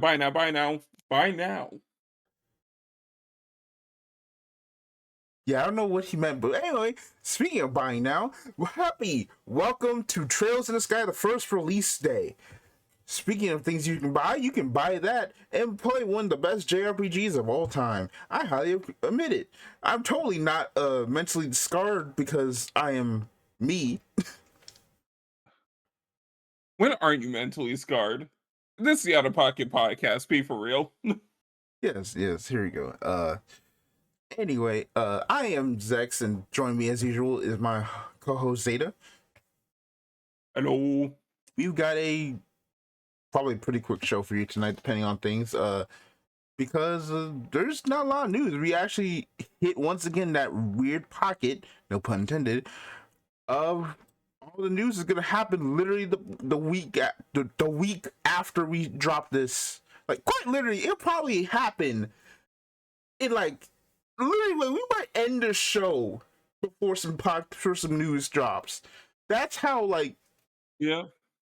Bye now, bye now, bye now. Yeah, I don't know what he meant, but anyway, speaking of buying now, welcome to Trails in the Sky, the first release day. Speaking of things you can buy that and play one of the best JRPGs of all time. I highly admit it. I'm totally not mentally scarred because I am me. When aren't you mentally scarred? This is the Out of Pocket Podcast, be for real. Yes, here we go. Anyway, I am Zechs, and join me as usual is my co-host Zeta. Hello. We've got a probably pretty quick show for you tonight, depending on things. Because there's not a lot of news. We actually hit once again that weird pocket, no pun intended, of all the news is gonna happen literally the week after we drop this. Like quite literally, it'll probably happen in like literally like, we might end the show before some news drops. That's how like Yeah.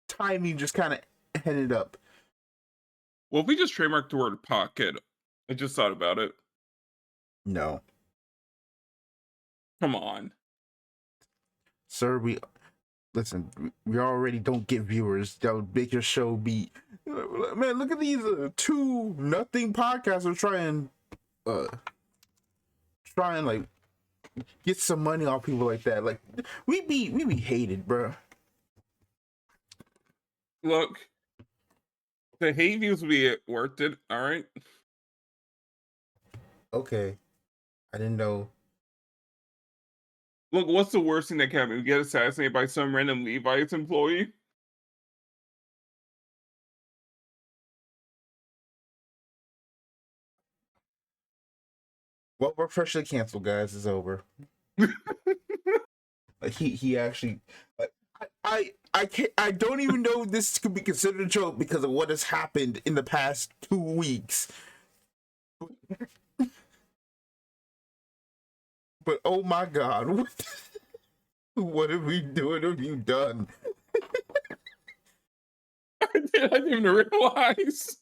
timing just kind of ended up. Well, if we just trademarked the word pocket, I just thought about it. No, Come on. sir, we already don't get viewers that would make your show be. Man, look at these 2-0 podcasters trying like get some money off people like that. Like we be hated, bro. Look, the hate views will be worth it, alright? Okay, I didn't know. Look, what's the worst thing that can happen? We get assassinated by some random Levi's employee? Well, we're officially canceled, guys. It's over. Like he actually like I can't, I don't even know if this could be considered a joke because of what has happened in the past 2 weeks. But oh my god, what have we done? What have you done? I didn't even realize.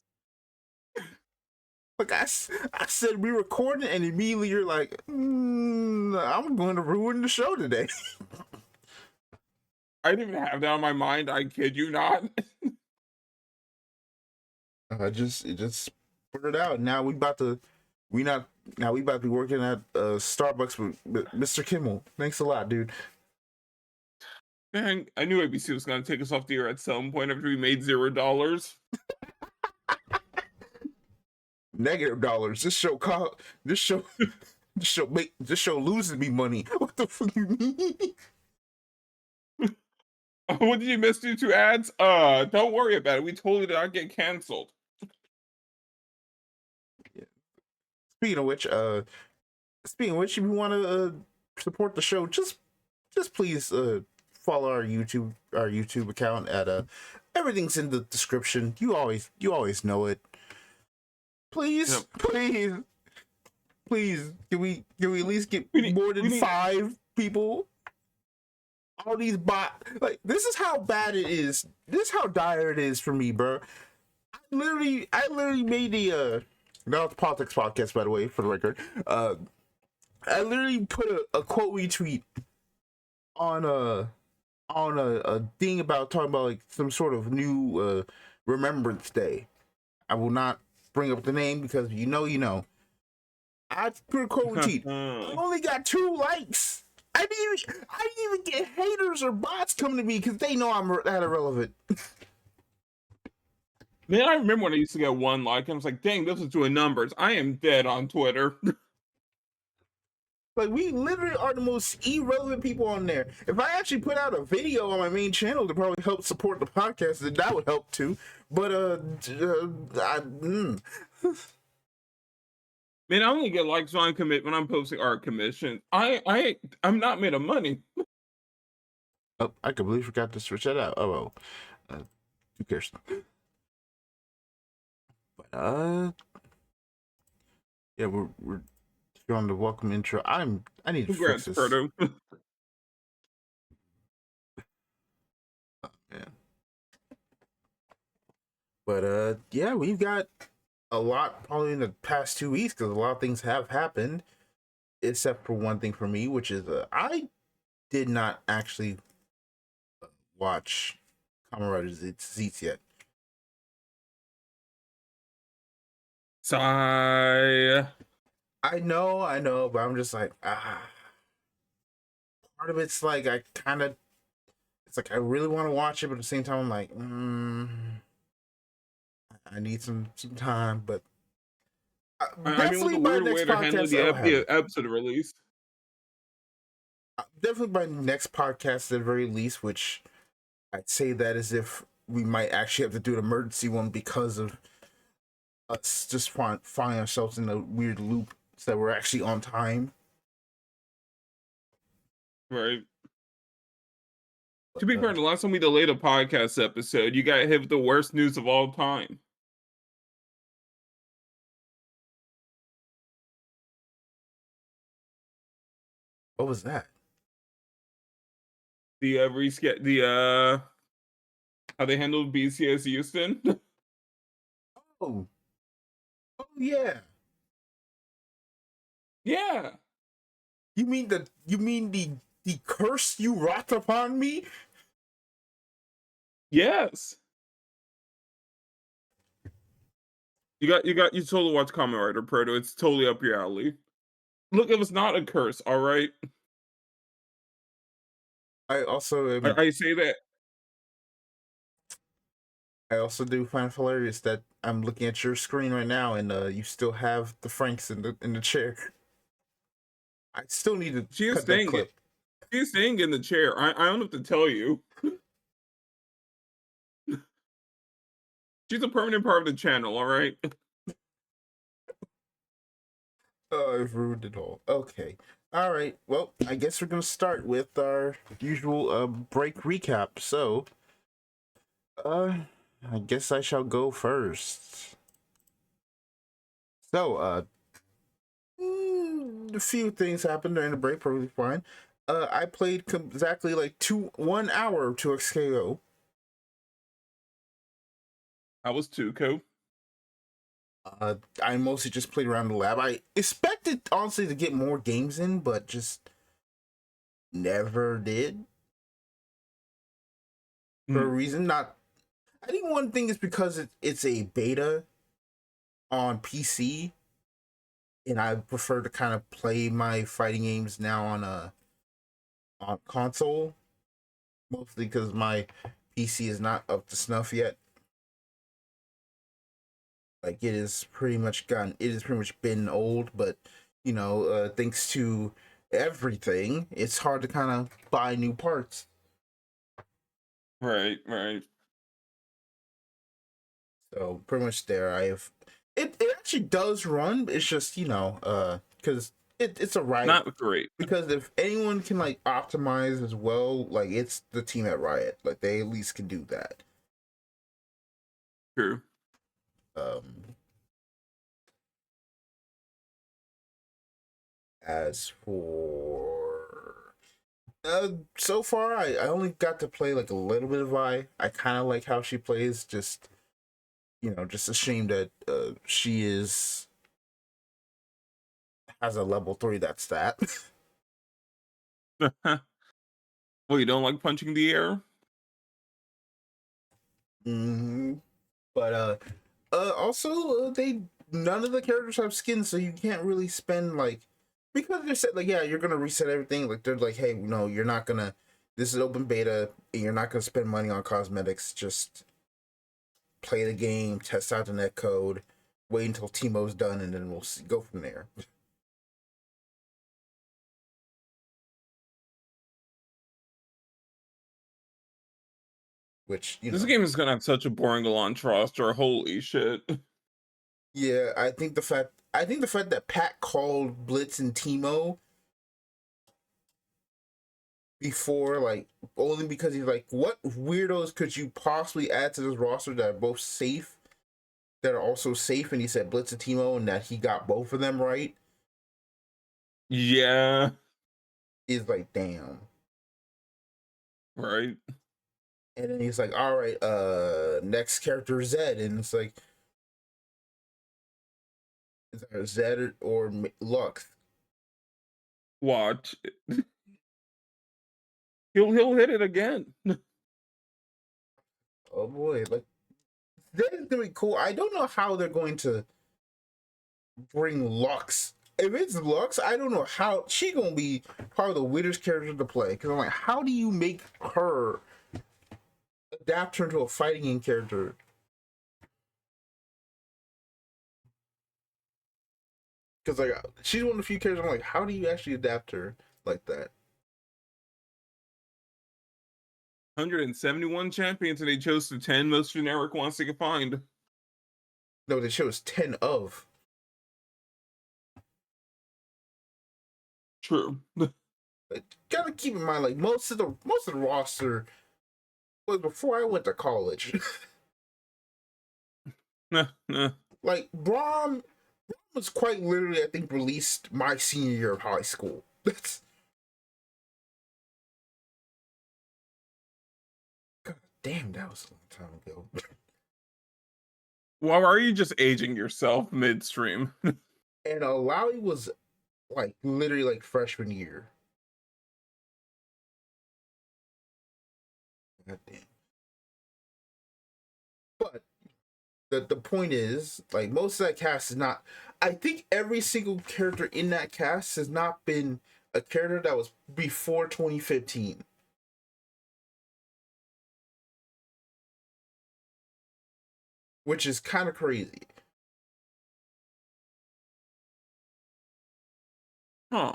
Like I said we recorded and immediately you're like, I'm going to ruin the show today. I didn't even have that on my mind, I kid you not. It just put it out. Now we about to be working at Starbucks with Mr. Kimmel. Thanks a lot, dude. Man, I knew ABC was gonna take us off the air at some point after we made $0. -$. This show loses me money. What the fuck you mean? What did you miss due to ads? Don't worry about it. We totally did not get canceled. Speaking of which, if you want to support the show, just please follow our YouTube account at everything's in the description. You always know it. Please, Yep. please, can we at least get more than 5 people? All these like this is how bad it is. This is how dire it is for me, bro. I literally made the now it's politics podcast, by the way, for the record. I literally put a quote retweet on a thing about talking about like some sort of new Remembrance Day. I will not bring up the name because you know. I put a quote retweet. I only got 2 likes. I didn't even get haters or bots coming to me because they know I'm that irrelevant. Man, I remember when I used to get 1 like, and I was like, dang, this is doing numbers. I am dead on Twitter. Like, we literally are the most irrelevant people on there. If I actually put out a video on my main channel to probably help support the podcast, then that would help too. But, Man, I only get likes when I'm posting art commissions. I'm not made of money. Oh, I completely forgot to switch that out. Oh, well. Who cares? But, yeah, we're on the welcome intro. I need to fix this. Proto. Oh, man. But yeah, we've got a lot probably in the past 2 weeks because a lot of things have happened, except for one thing for me, which is I did not actually watch Kamen Rider Zets yet. Sigh. I know, but I'm just like, part of it's like it's like I really want to watch it, but at the same time, I'm like, I need some time. But I mean, it was definitely a by weird way next to handle podcast, I'll have the it. episode release. Definitely by next podcast, at the very least, which I'd say that as if we might actually have to do an emergency one because of us just find ourselves in a weird loop so that we're actually on time. Right. To be fair, the last time we delayed a podcast episode, you got hit with the worst news of all time. What was that? The how they handled BCS Houston. Oh, yeah. Yeah. You mean the curse you wrought upon me? Yes. You totally watch Kamen Rider Proto. It's totally up your alley. Look, it was not a curse, all right? I also I say that. I also do find it hilarious that I'm looking at your screen right now and you still have the Franks in the chair. I still need to She is cut that staying. clip. She's staying in the chair. I don't have to tell you. She's a permanent part of the channel, all right? Oh, I've ruined it all. Okay. All right. Well, I guess we're gonna start with our usual break recap. So, I guess I shall go first. So, a few things happened during the break, perfectly fine. I played exactly like 1 hour to XKO. I was Tuco. I mostly just played around the lab. I expected honestly to get more games in, but just never did for a reason. Not, I think one thing is because it's a beta on PC, and I prefer to kind of play my fighting games now on console, mostly because my PC is not up to snuff yet. Like it is pretty much been old, but thanks to everything, it's hard to kind of buy new parts. Right. So pretty much there. It actually does run. It's just because it's a Riot. Not great. Because if anyone can like optimize as well, like it's the team at Riot. Like they at least can do that. True. As for so far, I only got to play like a little bit of Vi. I kind of like how she plays. Just just a shame that she has a level 3 that's that. Well, you don't like punching the air? But also they none of the characters have skins, so you can't really spend like, because they said like, yeah, you're gonna reset everything. Like they're like, hey, no, you're not gonna. This is open beta, and you're not gonna spend money on cosmetics. Just play the game, test out the net code, wait until Teemo's done, and then we'll go from there. Which This game is gonna have such a boring launch roster. Holy shit. Yeah, I think the fact that Pat called Blitz and Teemo before, like, only because he's like, what weirdos could you possibly add to this roster that are both safe, that are also safe? And he said Blitz and Teemo, and that he got both of them right. Yeah. Is like, damn. Right. And then he's like, all right, next character Zed. And it's like, is that Zed or Lux? Watch. He'll hit it again. Oh boy, like that is gonna be cool. I don't know how they're going to bring Lux. If it's Lux, I don't know how she gonna be probably the weirdest character to play. Because I'm like, how do you make her adapt her into a fighting game character? Because like she's one of the few characters I'm like, how do you actually adapt her like that? 171 champions, and they chose the 10 most generic ones they could find. No, they chose 10 of. True. Like, gotta keep in mind, like most of the roster was before I went to college. Like Braum was quite literally, I think, released my senior year of high school. That's God damn, that was a long time ago. Why are you just aging yourself midstream? And Alawi was like literally like freshman year. God damn. But the point is, like most of that cast is not. I think every single character in that cast has not been a character that was before 2015. Which is kind of crazy. Huh.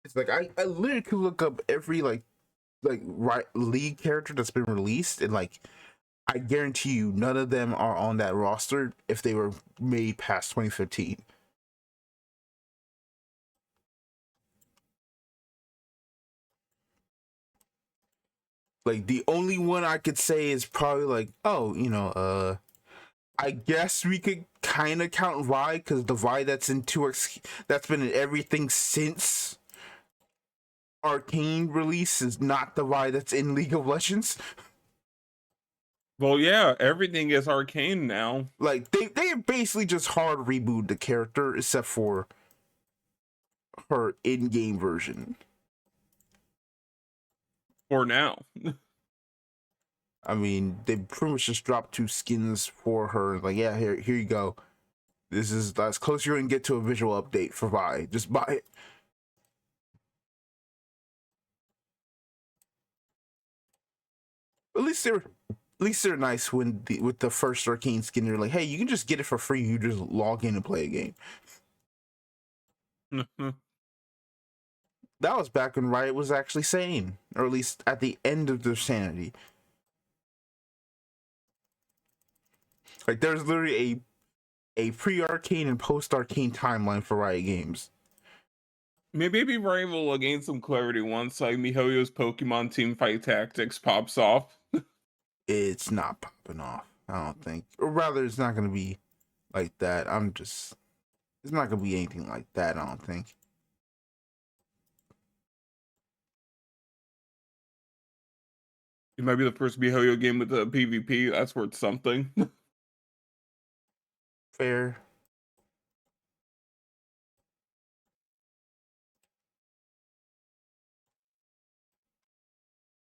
It's like I literally could look up every like right league character that's been released, and like I guarantee you none of them are on that roster if they were made past 2015. Like the only one I could say is probably like, oh, I guess we could kind of count Vi, because the Vi that's in 2X, that's been in everything since Arcane release, is not the Vi that's in League of Legends. Well, yeah, everything is arcane now. Like they basically just hard reboot the character except for her in-game version. For now. I mean, they pretty much just dropped 2 skins for her. Like, yeah, here you go. This is as close as you're gonna get to a visual update for Vi. Just buy it. At least they're nice when with the first Arcane skin. They're like, hey, you can just get it for free. You just log in and play a game. That was back when Riot was actually sane, or at least at the end of their sanity. Like, there's literally a pre-Arcane and post-Arcane timeline for Riot Games. Maybe Rival will gain some clarity once like MiHoYo's Pokemon Team Fight Tactics pops off. It's not popping off, I don't think. Or rather, it's not going to be like that. It's not going to be anything like that, I don't think. It might be the first MiHoYo game with a PvP. That's worth something. Fair.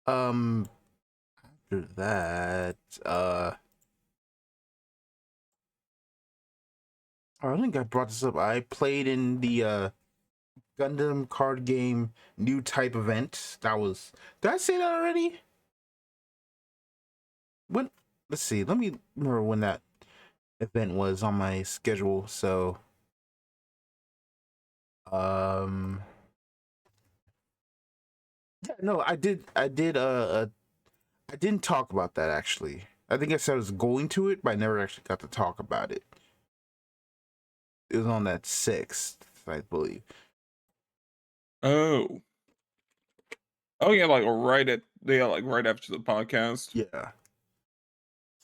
After that, I think I brought this up. I played in the Gundam card game new type event. Did I say that already? When let's see, let me remember when that event was on my schedule. So yeah, no, I didn't talk about that actually. I think I said I was going to it, but I never actually got to talk about it. It was on that 6th, I believe. Oh. Oh yeah, like right after the podcast. Yeah.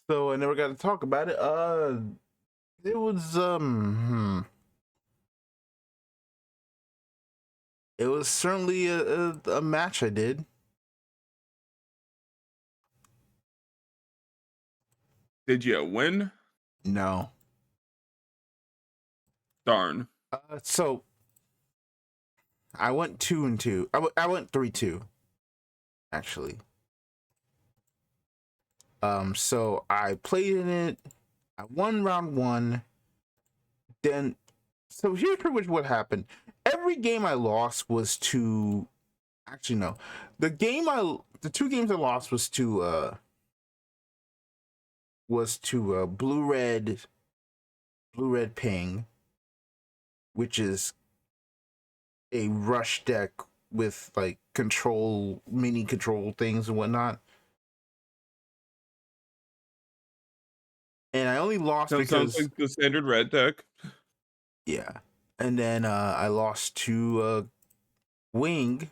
So I never got to talk about it. It was it was certainly a match I did. Did you win? No. Darn. So I went 2-2. I went 3-2, actually. So I played in it. I won round 1. Then, so here's pretty much what happened. Every game I lost was to, actually no, the two games I lost was to blue red ping, which is a rush deck with like mini control things and whatnot. And I only lost Sounds because like the standard red deck. yeah. And then I lost to Wing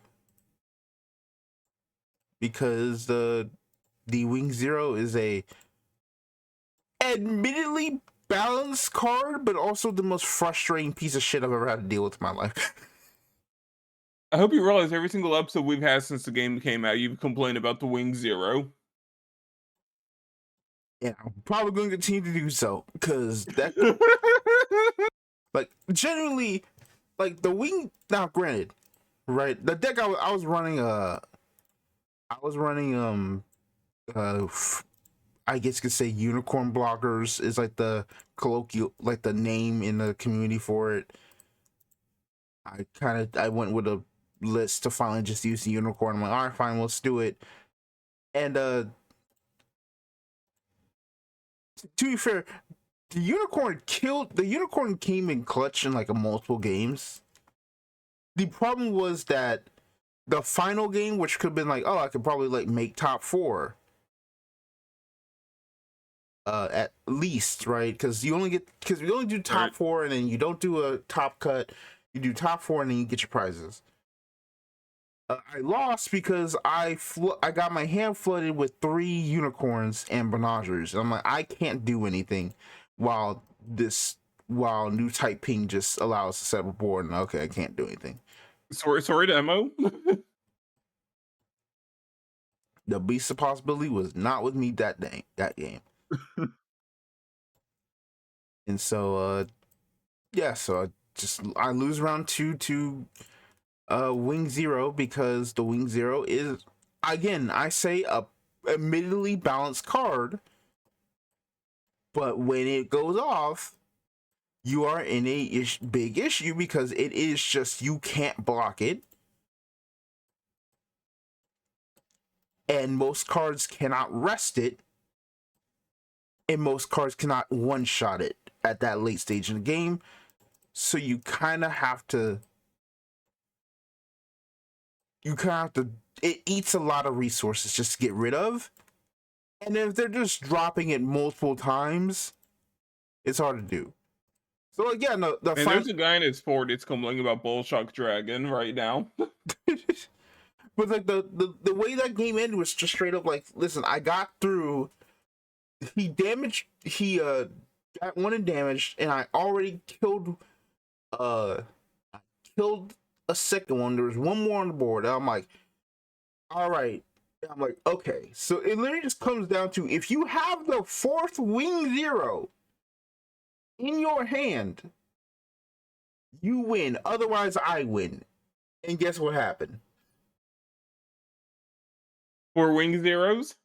because the Wing Zero is a admittedly balanced card, but also the most frustrating piece of shit I've ever had to deal with in my life. I hope you realize every single episode we've had since the game came out, you've complained about the Wing Zero. And I'm probably going to continue to do so because that, like, genuinely, like the Wing. Now, granted, right, the deck I was running, I guess you could say unicorn blockers is like the colloquial, like the name in the community for it. I went with a list to finally just use the unicorn. I'm like, all right, fine, let's do it. And to be fair, the unicorn came in clutch in like a multiple games. The problem was that the final game, which could have been like, oh, I could probably like make top 4. At least, right? Because we only do top Right. 4, and then you don't do a top cut. You do top 4, and then you get your prizes. I lost because I got my hand flooded with 3 unicorns and Benagers. I'm like, I can't do anything while new type ping just allows to set up a board. And okay, I can't do anything. Sorry to Emo. The Beast of Possibility was not with me that game. And so so I lose round 2 to Wing Zero because the Wing Zero is, again, I say, a admittedly balanced card, but when it goes off, you are in a big issue because it is just, you can't block it, and most cards cannot rest it, and most cards cannot one-shot it at that late stage in the game. So you kind of have to it eats a lot of resources just to get rid of. And if they're just dropping it multiple times, it's hard to do. So again, There's a guy in his fort that's complaining about Bullshock Dragon right now. but like the way that game ended was just straight up like, listen, I got through. He got 1 and damaged, and I already killed a second one. There was 1 more on the board. And I'm like, all right. I'm like, okay. So it literally just comes down to, if you have the 4th Wing Zero in your hand, you win. Otherwise, I win. And guess what happened? 4 Wing Zeros?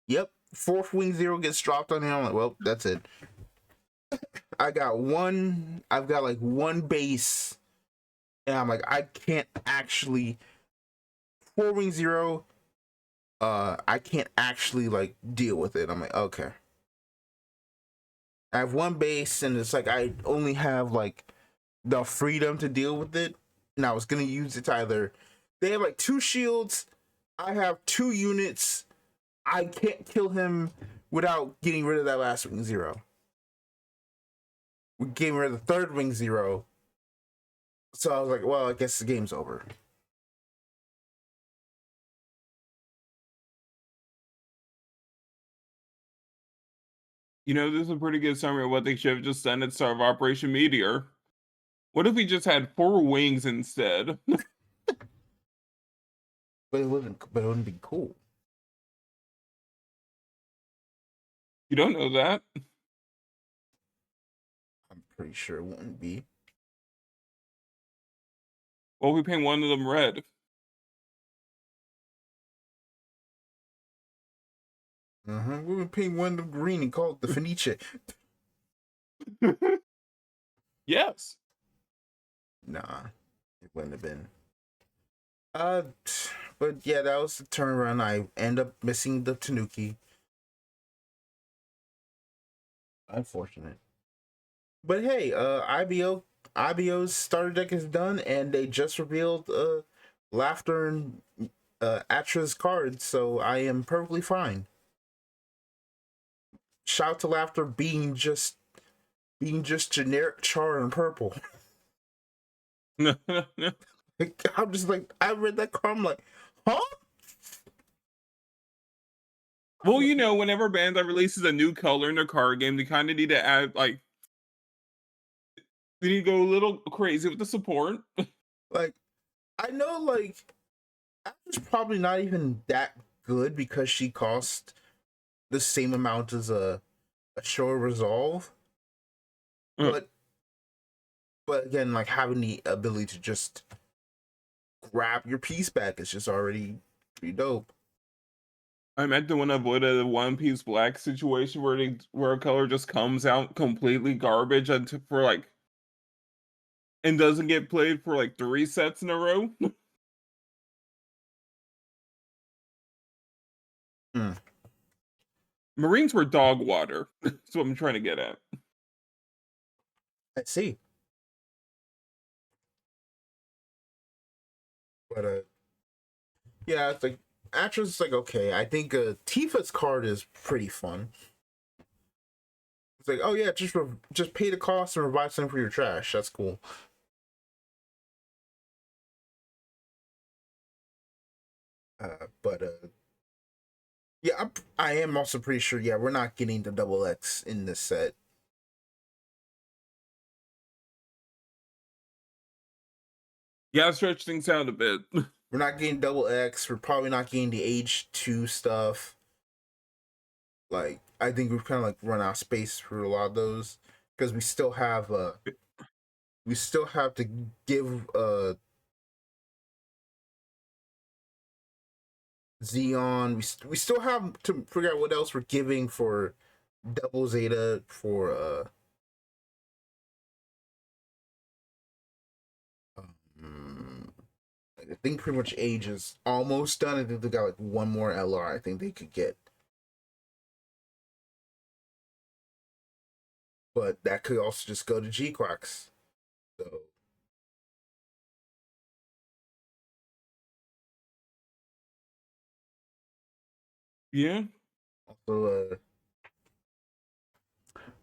Yep. 4th Wing Zero gets dropped on him. I'm like, well, that's it. I've got like 1 base. And I'm like, I can't actually 4 Wing Zero. I can't actually like deal with it. I'm like, okay. I have 1 base, and it's like I only have like the freedom to deal with it. And I was gonna use it to either, they have like 2 shields. I have 2 units. I can't kill him without getting rid of that last Wing Zero. We getting rid of the 3rd Wing Zero. So I was like, well, I guess the game's over. You know, this is a pretty good summary of what they should have just done at the start of Operation Meteor. What if we just had 4 wings instead? But it wouldn't be cool. You don't know that? I'm pretty sure it wouldn't be. Well, we paint one of them red. We would paint one of them green and call it the Fenice. Yes. Nah, it wouldn't have been. But yeah, that was the turnaround. I end up missing the Tanuki. Unfortunate. But hey, IBO's starter deck is done, and they just revealed Laughter and Atra's cards, so I am perfectly fine. Shout to Laughter being just generic char and purple. I'm just like, I read that card, I'm like, huh? Well, you know, whenever Bandai releases a new color in their card game, they kind of need to add, like, they need to go a little crazy with the support. Like, I know, like, Atra's probably not even that good because she cost the same amount as a Shore Resolve. But again, like, having the ability to just grab your piece back is just already pretty dope. I meant to want to avoid a One Piece Black situation where a color just comes out completely garbage for like and doesn't get played for like 3 sets in a row. Marines were dog water. That's what I'm trying to get at. I see. But yeah, it's like Atra's like okay. I think Tifa's card is pretty fun. It's like, oh yeah, just pay the cost and revive some for your trash. That's cool. But yeah, I am also pretty sure. Yeah, we're not getting the double X in this set. Yeah, stretch things out a bit. We're not getting double X. We're probably not getting the age 2 stuff. Like, I think we've kind of like run out of space for a lot of those because we still have to give Xeon. We still have to figure out what else we're giving for double Zeta for I think pretty much age is almost done. I think they got like one more LR I think they could get. But that could also just go to G-Quacks. So Yeah.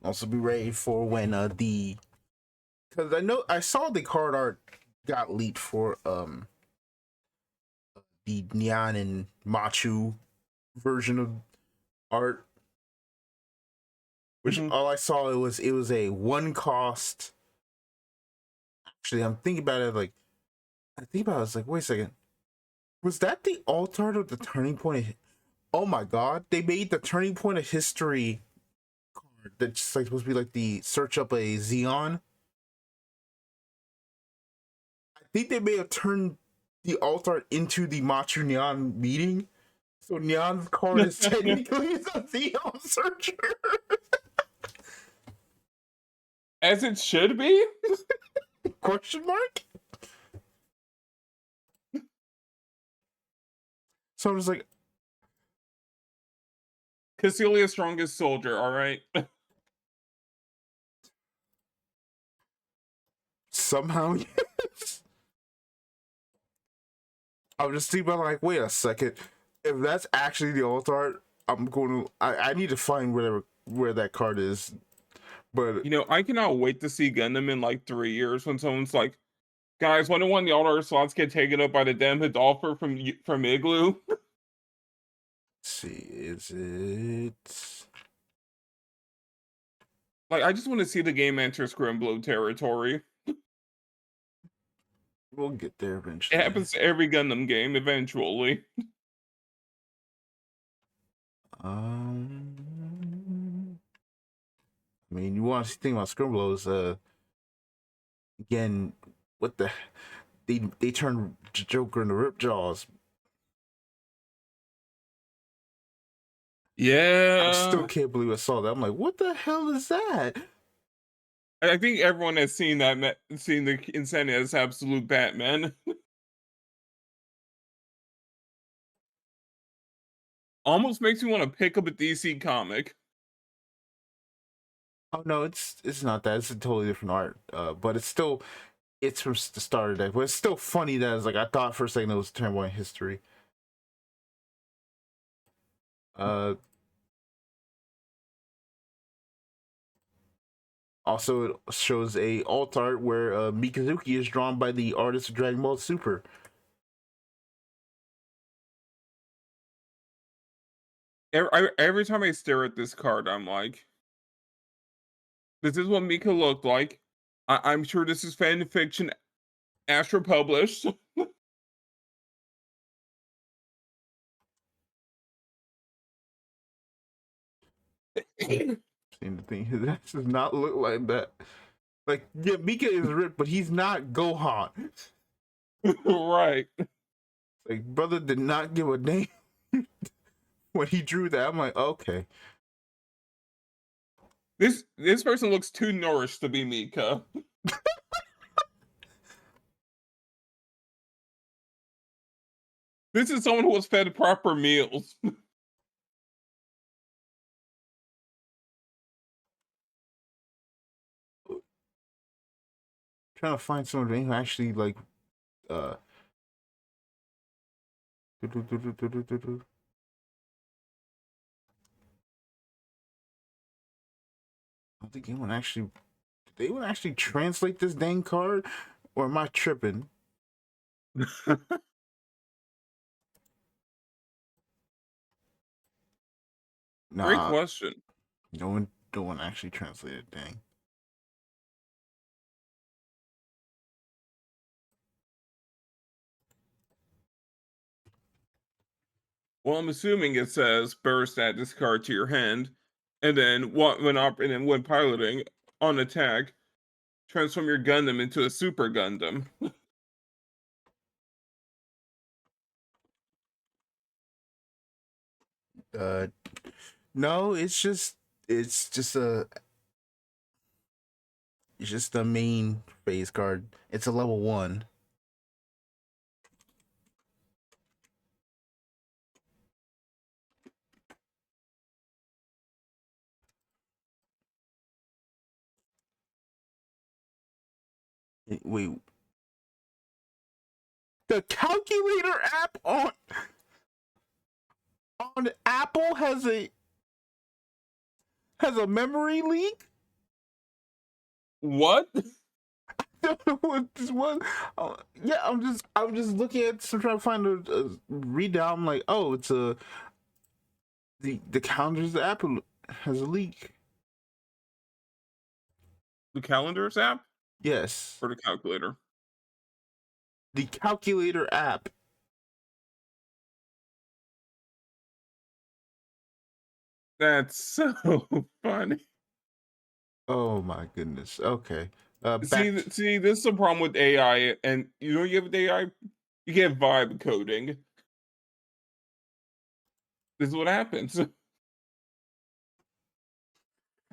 Also be ready for when the because I saw the card art got leaked for the Nyan and Machu version of art, which all I saw it was a one cost. Actually, I'm thinking about it like I was like, wait a second, was that the alt art of the Turning Point? Oh my god, they made the Turning Point of History card that's like supposed to be like the search up a Xeon. I think they may have turned the alt art into the Machu Nyan meeting. So Nyan's card is technically a Xeon searcher. As it should be? Question mark? So I was like, Cassilia's strongest soldier, alright? somehow, yes. I was just thinking about like, wait a second. If that's actually the alt art, I'm going to. I need to find where that card is. But You know, I cannot wait to see Gundam in like 3 years when someone's like, guys, when one of the alt slots get taken up by the damn Hidalfer from Igloo? let's see, is it? Like, I just want to see the game enter Scrimblow territory. We'll get there eventually. It happens to every Gundam game eventually. I mean, you want to think about Scribblos, again, what the they turned Joker into Ripjaws. I still Yeah, can't believe I saw that. I'm like, what the hell is that? I think everyone has seen that, seen the insanity as absolute Batman. Almost makes me want to pick up a DC comic. Oh no, it's not that. It's a totally different art. But it's from the start of the day. But it's still funny that it's like I thought for a second it was Turmoil History. Uh, Also it shows a alt art where Mikazuki is drawn by the artist of Dragon Ball Super. Every time I stare at this card, I'm like, this is what Mika looked like. I'm sure this is fan fiction Astro published. Seeing the thing, that does not look like that. Like, yeah, Mika is ripped, but he's not Gohan. Right. Like, brother did not give a name when he drew that. I'm like, okay. This person looks too nourished to be Mika. This is someone who was fed proper meals. Trying to find someone who actually like uh I don't think anyone actually did they would actually translate this dang card, or am I tripping? Great Nah, question. no one actually translated. Dang. Well, I'm assuming it says burst add this card to your hand, and then when piloting on attack, transform your Gundam into a Super Gundam. Uh, no, it's just a main phase card. It's a level 1. Wait, the calculator app on Apple has a memory leak. What? Don't know what this was. Yeah, I'm just looking at. I'm trying to find a readout. I'm like, oh, it's the calendar's app has a leak. The calendars app Yes, or the calculator? the calculator app. That's so funny. Oh my goodness. Okay. See, Back. see, this is the problem with AI, and you know, you have with AI, you get vibe coding. This is what happens.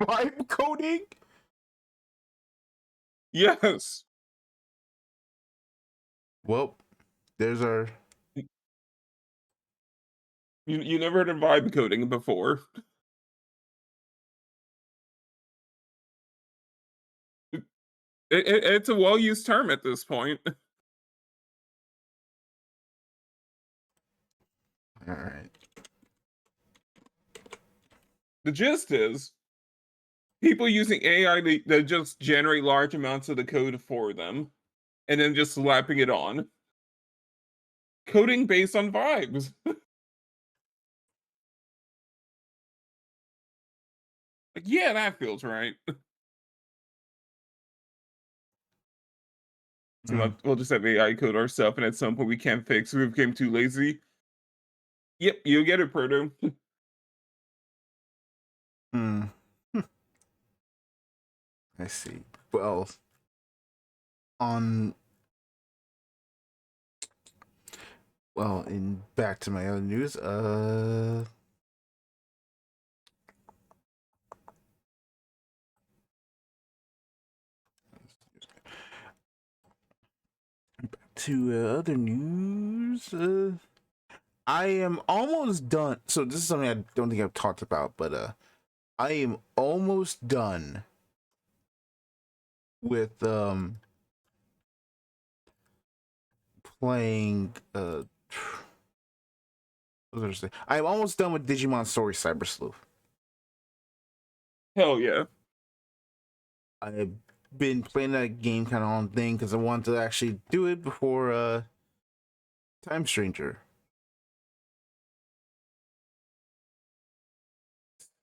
Vibe coding. Yes. Well, there's our. You never heard of vibe coding before. It's a well-used term at this point. All right. The gist is people using AI to just generate large amounts of the code for them, and then just slapping it on. Coding based on vibes. Like, yeah, that feels right. So Mm. we'll just have AI code our stuff, and at some point we can't fix. We became too lazy. Yep, you get it, Purdue. Mm. I see. Well, on in back to my other news. To other news. I am almost done. So this is something I don't think I've talked about, but I am almost done with playing what was I say? I'm almost done with Digimon Story Cyber Sleuth. Hell yeah. I've been playing that game kind of on thing because I wanted to actually do it before Time Stranger.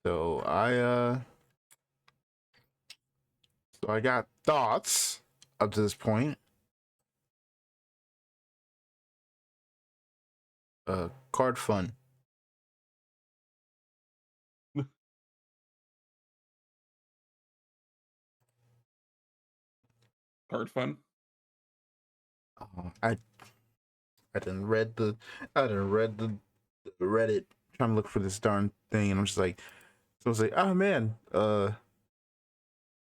So I got thoughts up to this point. Card fun. Card fun. I didn't read the Reddit trying to look for this darn thing, and I'm just like, so I was like, oh man,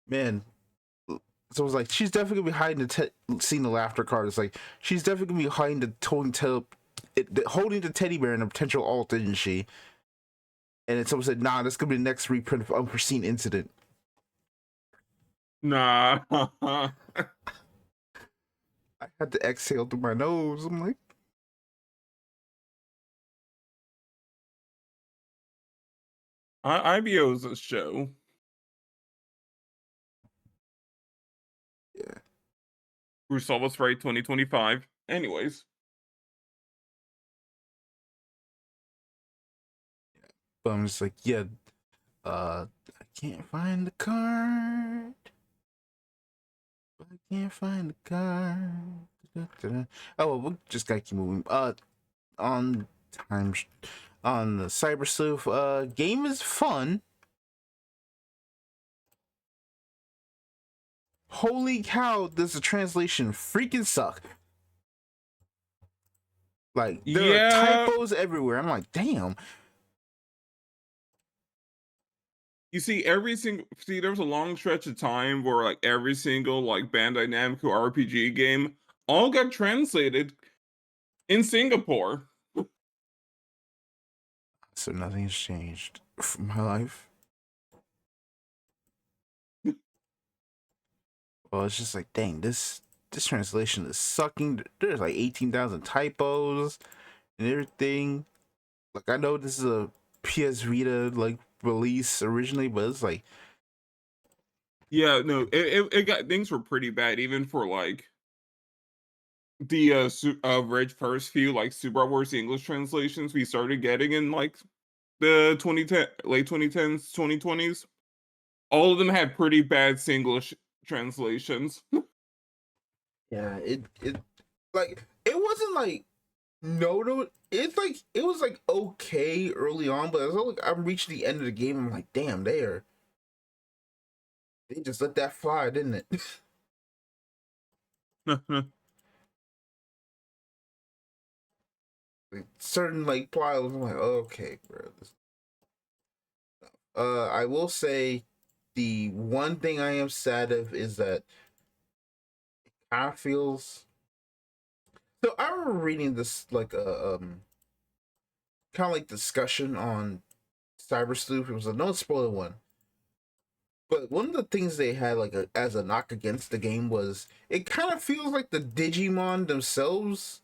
man. So I was like, she's definitely gonna be hiding seeing the laughter card. It's like she's definitely gonna be hiding holding the teddy bear in a potential alt, isn't she? And then someone said, nah, that's gonna be the next reprint of Unforeseen Incident. Nah. I had to exhale through my nose. I'm like, IBO's a show. yeah. Wixoss right 2025. Anyways. But I'm just like, yeah, I can't find the card. I can't find the card. Oh, well, we just gotta keep moving. On time, on the Cyber Sleuth, game is fun. Holy cow, does the translation freaking suck? Like, there are Yeah. typos everywhere. I'm like, damn. You see, there was a long stretch of time where like every single like Bandai Namco RPG game all got translated in Singapore. So nothing's changed from my life. Well, it's just like, dang, this translation is sucking. There's like 18,000 typos and everything. Like, I know this is a PS Vita like release originally, but it's like, Yeah, no, it got things were pretty bad even for like the very first few like Super Wars English translations we started getting in like the 2010 late 2010s 2020s. All of them had pretty bad Singlish translations. yeah, it like it wasn't like no, it's like it was like okay early on, but as like I'm reaching the end of the game, I'm like, damn, they just let that fly, didn't it? Like, certain like plot, I'm like, okay, bro. I will say the one thing I am sad of is that it kind of feels. So I remember reading this like kind of like discussion on Cyber Sleuth. It was a no spoiler one. But one of the things they had like as a knock against the game was it kind of feels like the Digimon themselves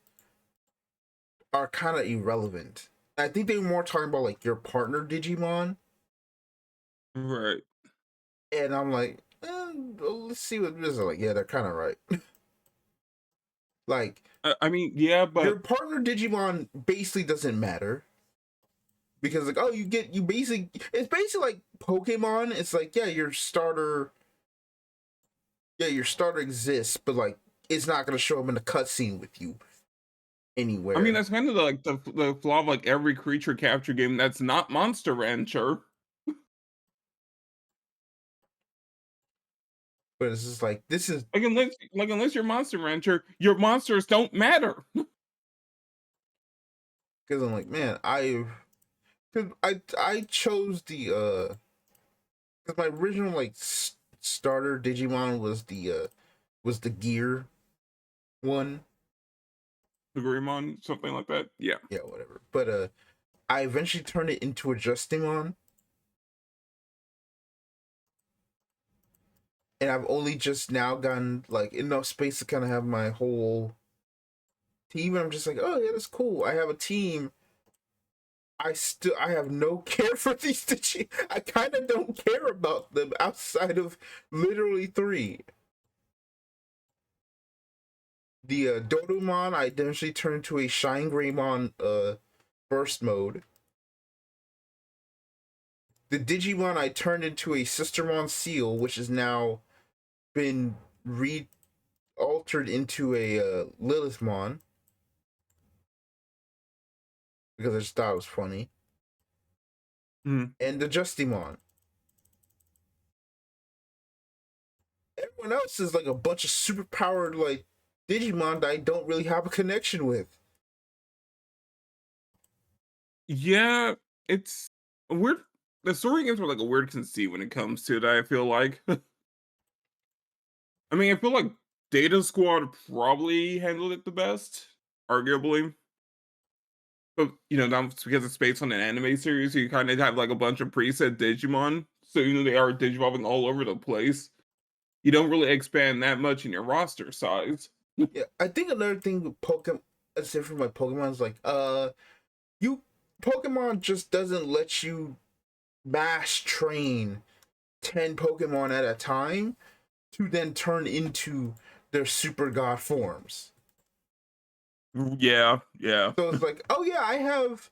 are kind of irrelevant. I think they were more talking about like your partner Digimon, Right. and I'm like, well, let's see what this is like. Yeah, they're kind of right. Like, I mean, yeah, your but partner Digimon basically doesn't matter because like, oh, you basically it's basically like Pokemon. It's like, your starter exists, but like it's not gonna show up in the cutscene with you I mean anywhere. that's kind of like the flaw of like every creature capture game that's not Monster Rancher. But it's just like this is Unless you're Monster Rancher, your monsters don't matter. because I'm like, man, I chose the because my original like starter Digimon was the gear one. Agreemon, something like that. Yeah. Yeah, whatever. But I eventually turned it into a Justimon. And I've only just now gotten like enough space to kind of have my whole team. And I'm just like, oh yeah, that's cool. I have a team. I have no care for these I kind of don't care about them outside of literally three. The Dodomon I eventually turned into a Shine Greymon burst mode. The Digimon I turned into a Sistermon Seal, which has now been altered into a Lilithmon because I just thought it was funny. Mm. And the Justimon. Everyone else is like a bunch of super powered like Digimon that I don't really have a connection with. Yeah, it's a weird. The story games are like a weird conceit when it comes to it. I feel like. I mean, I feel like Data Squad probably handled it the best, arguably. But that's because it's based on an anime series. So you kind of have like a bunch of preset Digimon, so they are digivolving all over the place. You don't really expand that much in your roster size. Yeah, I think another thing with Pokemon, aside from my Pokemon, is like you Pokemon just doesn't let you mass train 10 Pokemon at a time to then turn into their super god forms. Yeah, yeah. So it's like, oh yeah, I have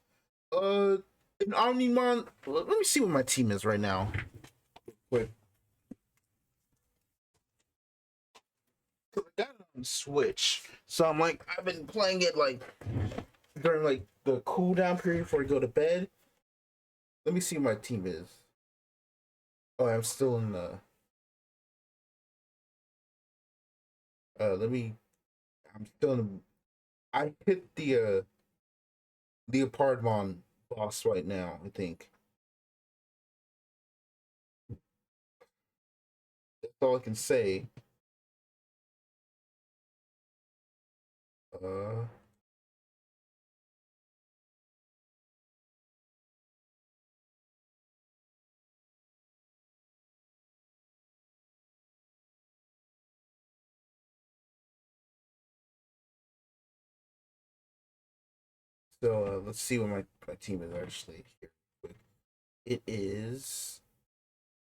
an Omnimon. Let me see what my team is right now. Wait. I got it on Switch. So I'm like, I've been playing it like during like the cooldown period before I go to bed. Let me see what my team is. Oh, I'm still in the I'm still in I hit the Leopardmon boss right now, I think. That's all I can say. Uh so let's see what my team is actually here. It is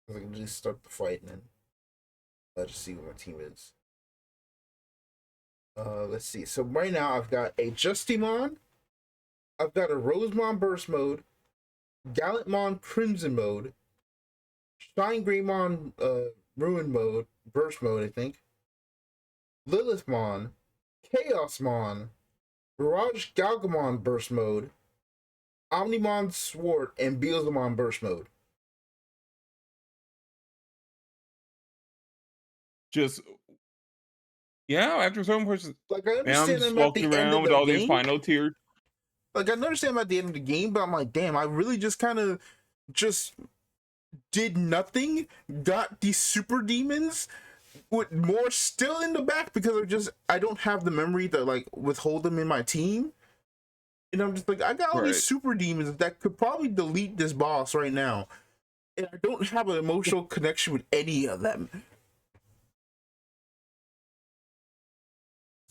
I can just start the fight and then let's see what my team is. Let's see. So right now I've got a Justimon, I've got a Rosemon Burst mode, Gallantmon Crimson mode, Shine Greymon Ruin mode, Burst mode, I think, Lilithmon, Chaosmon, Barrage Galgamon Burst mode, Omnimon Sword, and Beelzemon Burst mode. Just yeah. After some person, Like I man, I'm understand just I'm at walking the end around of with the all these game. final tier. Like I understand I'm at the end of the game, but I'm like, damn, I really just kind of just did nothing, got these super demons with more still in the back because I don't have the memory to like withhold them in my team. And I'm just like, I got all these Right. super demons that could probably delete this boss right now. And I don't have an emotional connection with any of them.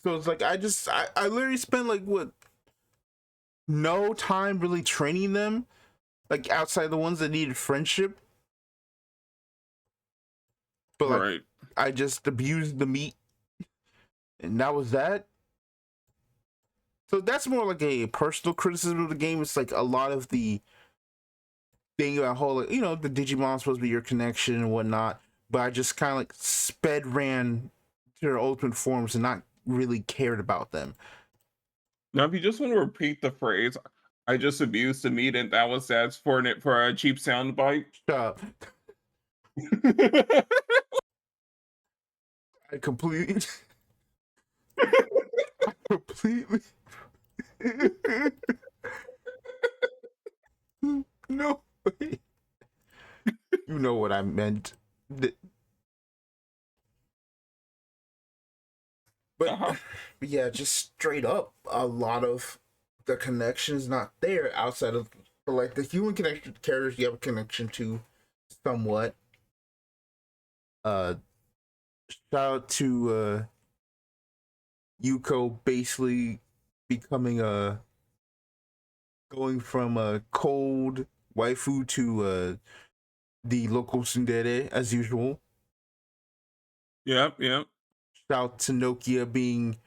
So it's like I literally spent like what no time really training them, like outside the ones that needed friendship. But like Right. I just abused the meat and that was that. So that's more like a personal criticism of the game. It's like a lot of the thing about whole, like, the Digimon's supposed to be your connection and whatnot, but I just kind of like sped ran to their ultimate forms and not really cared about them. Now, if you just want to repeat the phrase, "I just abused the meat," and that was that's for a cheap soundbite. Shut up. I completely, completely. No way. You know what I meant. But Uh-huh. yeah, just straight up, a lot of the connections not there outside of like the human connection characters you have a connection to somewhat. Uh, shout out to Yuko basically becoming a going from a cold waifu to the local tsundere as usual. Yep, yep. Shout out to Nokia being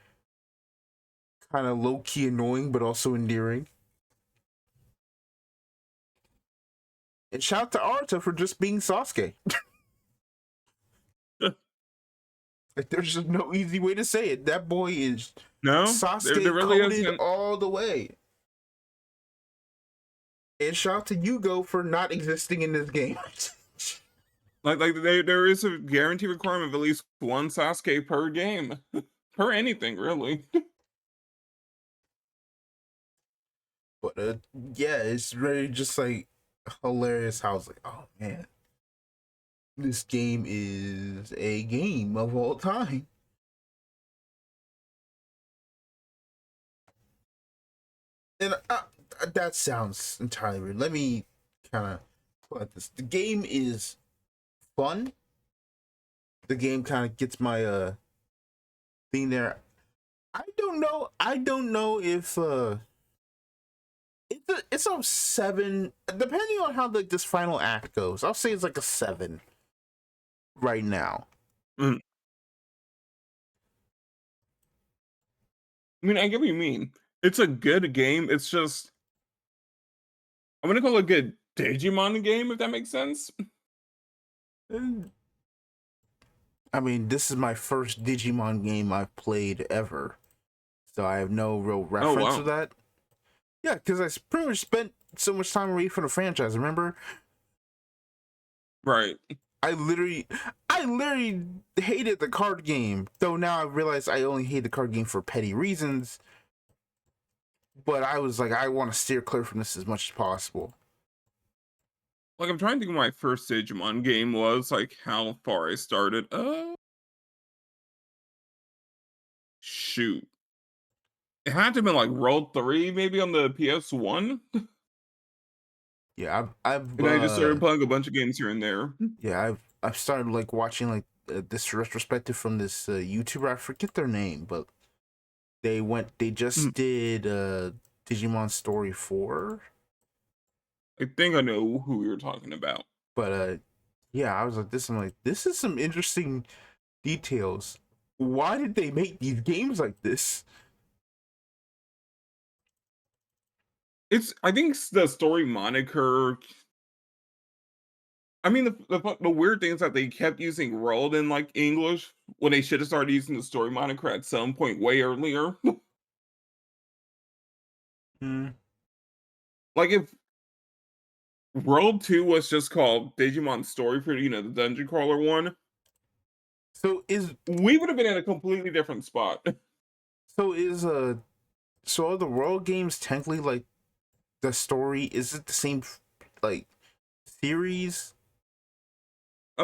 kind of low key annoying but also endearing. And shout out to Arta for just being Sasuke. Like, there's just no easy way to say it. That boy is No, there Sasuke really coded isn't. all the way. And shout out to Yugo for not existing in this game. There is a guarantee requirement of at least one Sasuke per game. Per anything, really. But yeah, it's really just like hilarious how it's like, oh man, this game is a game of all time. And that sounds entirely weird. Let me kind of put this. The game is fun. The game kind of gets my thing there. I don't know if it's a 7 depending on how this final act goes. I'll say it's like a 7 right now. Mm. I mean, I get what you mean. It's a good game. It's just I'm gonna call it a good Digimon game, if that makes sense. I mean, this is my first Digimon game I've played ever, so I have no real Oh reference to wow. that. Yeah, because I pretty much spent so much time reading for the franchise. Remember, Right. I literally hated the card game. Though now I realize I only hate the card game for petty reasons. But I was like, I want to steer clear from this as much as possible. Like I'm trying to think what my first Digimon game was, like how far I started. Shoot. It had to have been like World 3, maybe on the PS1. Yeah, I've And I just started playing a bunch of games here and there. yeah, I've started like watching like this retrospective from this YouTuber. I forget their name, but they just Mm, did Digimon Story 4. I think I know who you're talking about. But yeah, I was like this. I'm like, this is some interesting details. Why did they make these games like this? I think the story moniker. I mean, the weird thing is that they kept using world in like English when they should have started using the story moniker at some point way earlier. Hmm. Like if World 2 was just called Digimon Story for, the dungeon crawler one, So is we would have been in a completely different spot. so is so are the world games technically like the story? Is it the same like series?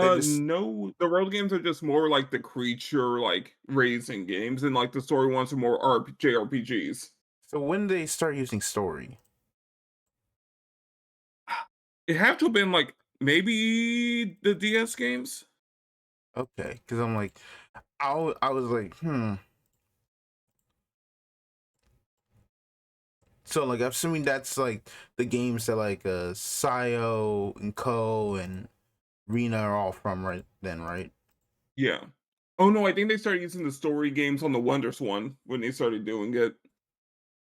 Like this. No, the world games are just more like the creature like raising games, and like the story ones are more JRPGs. So when they start using story? It had to have been like maybe the DS games. Okay, because I'm like, I was like, hmm. So like, I'm assuming that's like the games that like Sayo and Ko and Rena are all from right then, right? Yeah. Oh no, I think they started using the story games on the Wonders one when they started doing it.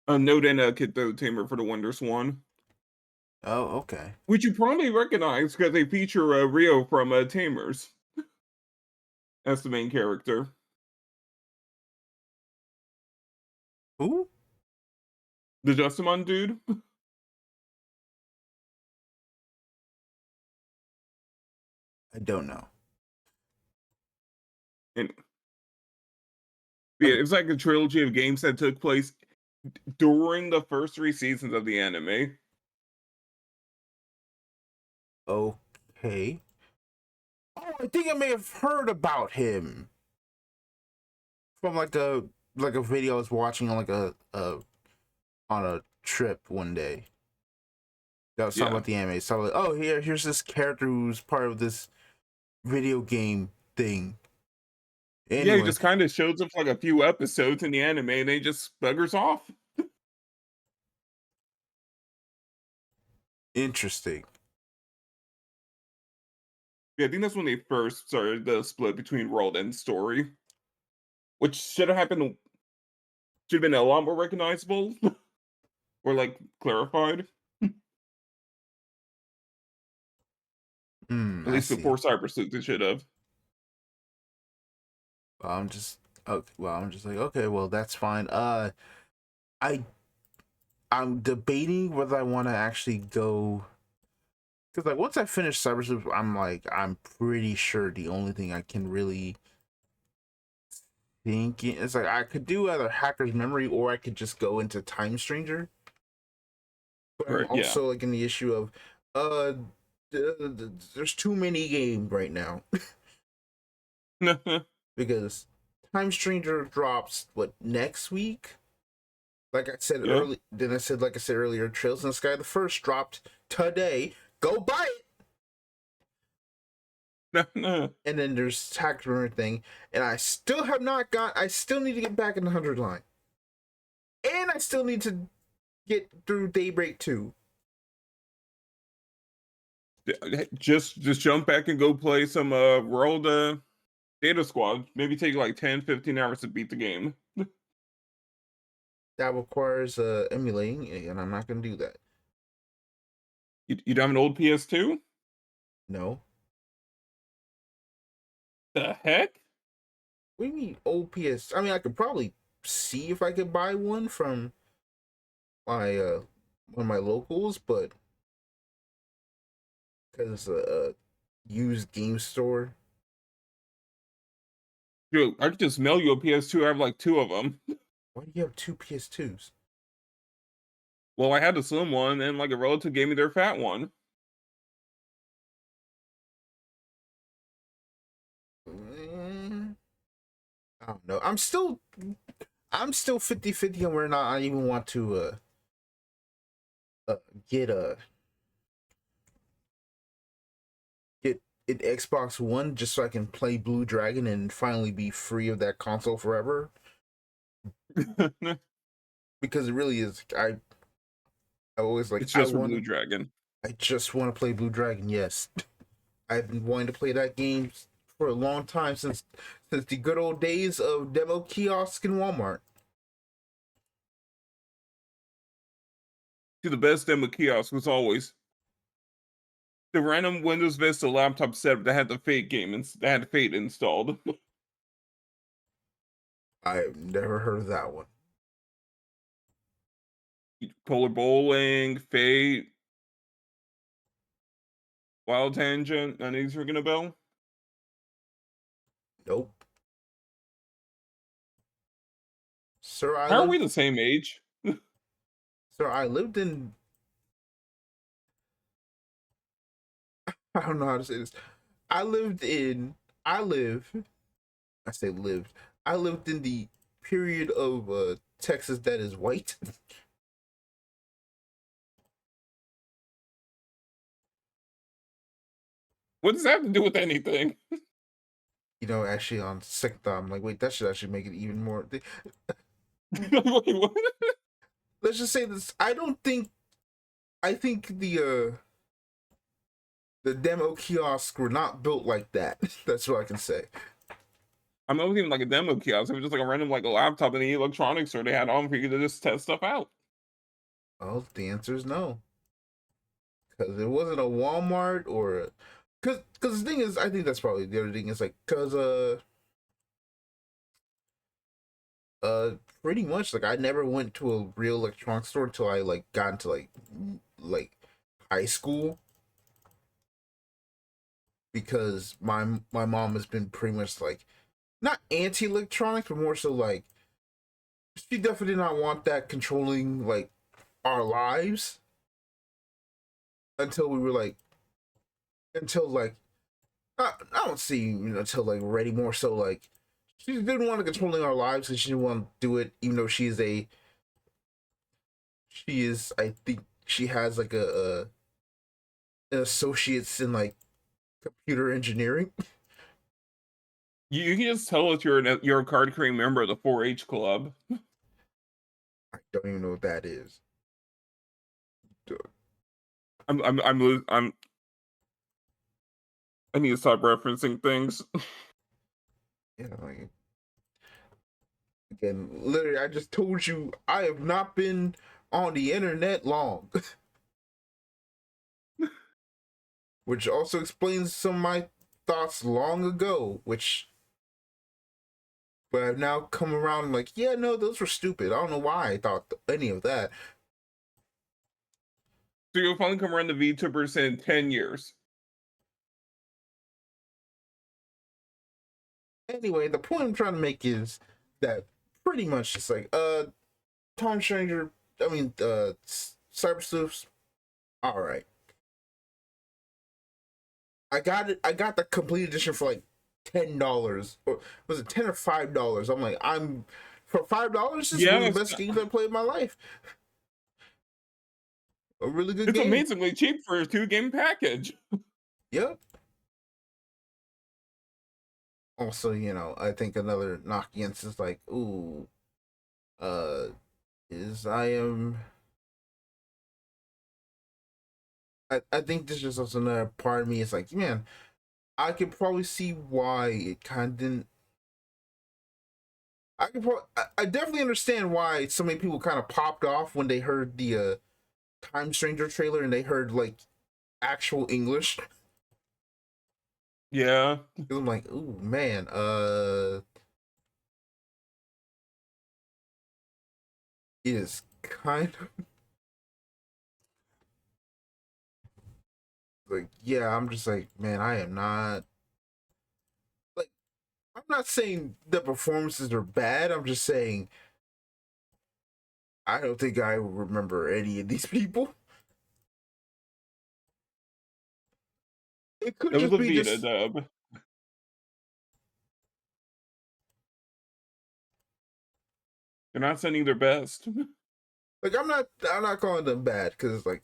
Note and Kiddo Tamer for the Wonders one, Oh, okay. which you probably recognize because they feature Rio from Tamers as the main character. Who? The Justimon dude. I don't know. And Yeah, it's like a trilogy of games that took place during the first 3 seasons of the anime. Okay. Oh, I think I may have heard about him from like a video I was watching on like a on a trip one day. That was talking Yeah. about the anime. So I was like, oh, here's this character who's part of this video game thing. Yeah, he Anyway, just kinda shows up for, like, a few episodes in the anime, and then he just buggers off. interesting. Yeah, I think that's when they first started the split between world and story, which should've been a lot more recognizable or, like, clarified, Hmm, at I least see. before Cyber Sleuth, it should've. Well, I'm just okay. Well, I'm just like, okay, well, that's fine. I I'm debating whether I want to actually go because like once I finish Cyber Sleuth, I'm pretty sure the only thing I can really think is like I could do either Hacker's Memory or I could just go into Time Stranger. But I'm Right, yeah. also like in the issue of uh there's too many games right now because Time Stranger drops what next week. Like I said Yeah. early, then I said like I said earlier, Trails in the Sky the First dropped today. Go buy it. And then there's Hacker thing, and I still have not got. I still need to get back in the 100 line, and I still need to get through Daybreak 2. Just jump back and go play some, World, Data Squad. Maybe take, like, 10, 15 hours to beat the game. That requires emulating, and I'm not gonna do that. You don't have an old PS2? No. The heck? What do you mean old PS? I mean, I could probably see if I could buy one from my one of my locals, but because it's a used game store. Dude, I could just mail you a PS2, I have, like, 2 of them. Why do you have two PS2s? Well, I had the slim one, and, like, a relative gave me their fat one. I don't know. I'm still 50-50 on where or not I even want to uh get a get an Xbox One just so I can play Blue Dragon and finally be free of that console forever. Because it really is I always like It's just for Blue I Dragon. just want to play Blue Dragon, yes. I've been wanting to play that game for a long time since the good old days of demo kiosk in Walmart. See, the best demo kiosk was always the random Windows Vista laptop setup that had the Fate game and that had Fate installed. I've never heard of that one. Polar Bowling, Fate, Wild Tangent, none of these ringing a bell? Nope. Sir, I How are we lived the same age? Sir, I lived in I don't know how to say this. I lived in I live I say lived. I lived in the period of Texas that is white. What does that have to do with anything? Actually on second thought, I'm like, wait, that should actually make it even more. Wait, what? Let's just say this. I think the demo kiosks were not built like that. That's what I can say. I mean, it wasn't even like a demo kiosk. It was just like a random like a laptop in the electronics store they had on for you to just test stuff out. Well, the answer is no. Because it wasn't a Walmart or because the thing is, I think that's probably the other thing is like because uh pretty much like I never went to a real electronics store until I like got into like high school because my mom has been pretty much like not anti-electronic, but more so like she definitely did not want that controlling like our lives until we were like until like I don't see until like ready more so like she didn't want to controlling our lives and she didn't want to do it even though she is I think she has like an associates in like computer engineering. You can just tell us you're a card carrying member of the 4-H club. I don't even know what that is. I'm I need to stop referencing things. Yeah, like again, literally, I just told you I have not been on the internet long, which also explains some of my thoughts long ago, which but I've now come around like, yeah, no, those were stupid. I don't know why I thought any of that. So you'll finally come around to VTubers in 10 years. Anyway, the point I'm trying to make is that pretty much it's like, Time Stranger, I mean, Cyber Sleuths, all right. I got it. I got the complete edition for like $10, or was it $10 or $5? I'm like, I'm for $5. This is one of the best games I've played in my life. A really good game. It's amazingly cheap for a 2-game package. Yep. Also, I think another knock against is like, ooh, is I think this is also another part of me. It's like, man, I could probably see why it kind of didn't. I definitely understand why so many people kind of popped off when they heard the Time Stranger trailer and they heard like actual English. Yeah. I'm like, ooh, man, it is kind of like, yeah, I'm just like, man, I am not like, I'm not saying the performances are bad. I'm just saying I don't think I remember any of these people. It could It was just a be Vita just dub. They're not sending their best. like I'm not calling them bad because it's like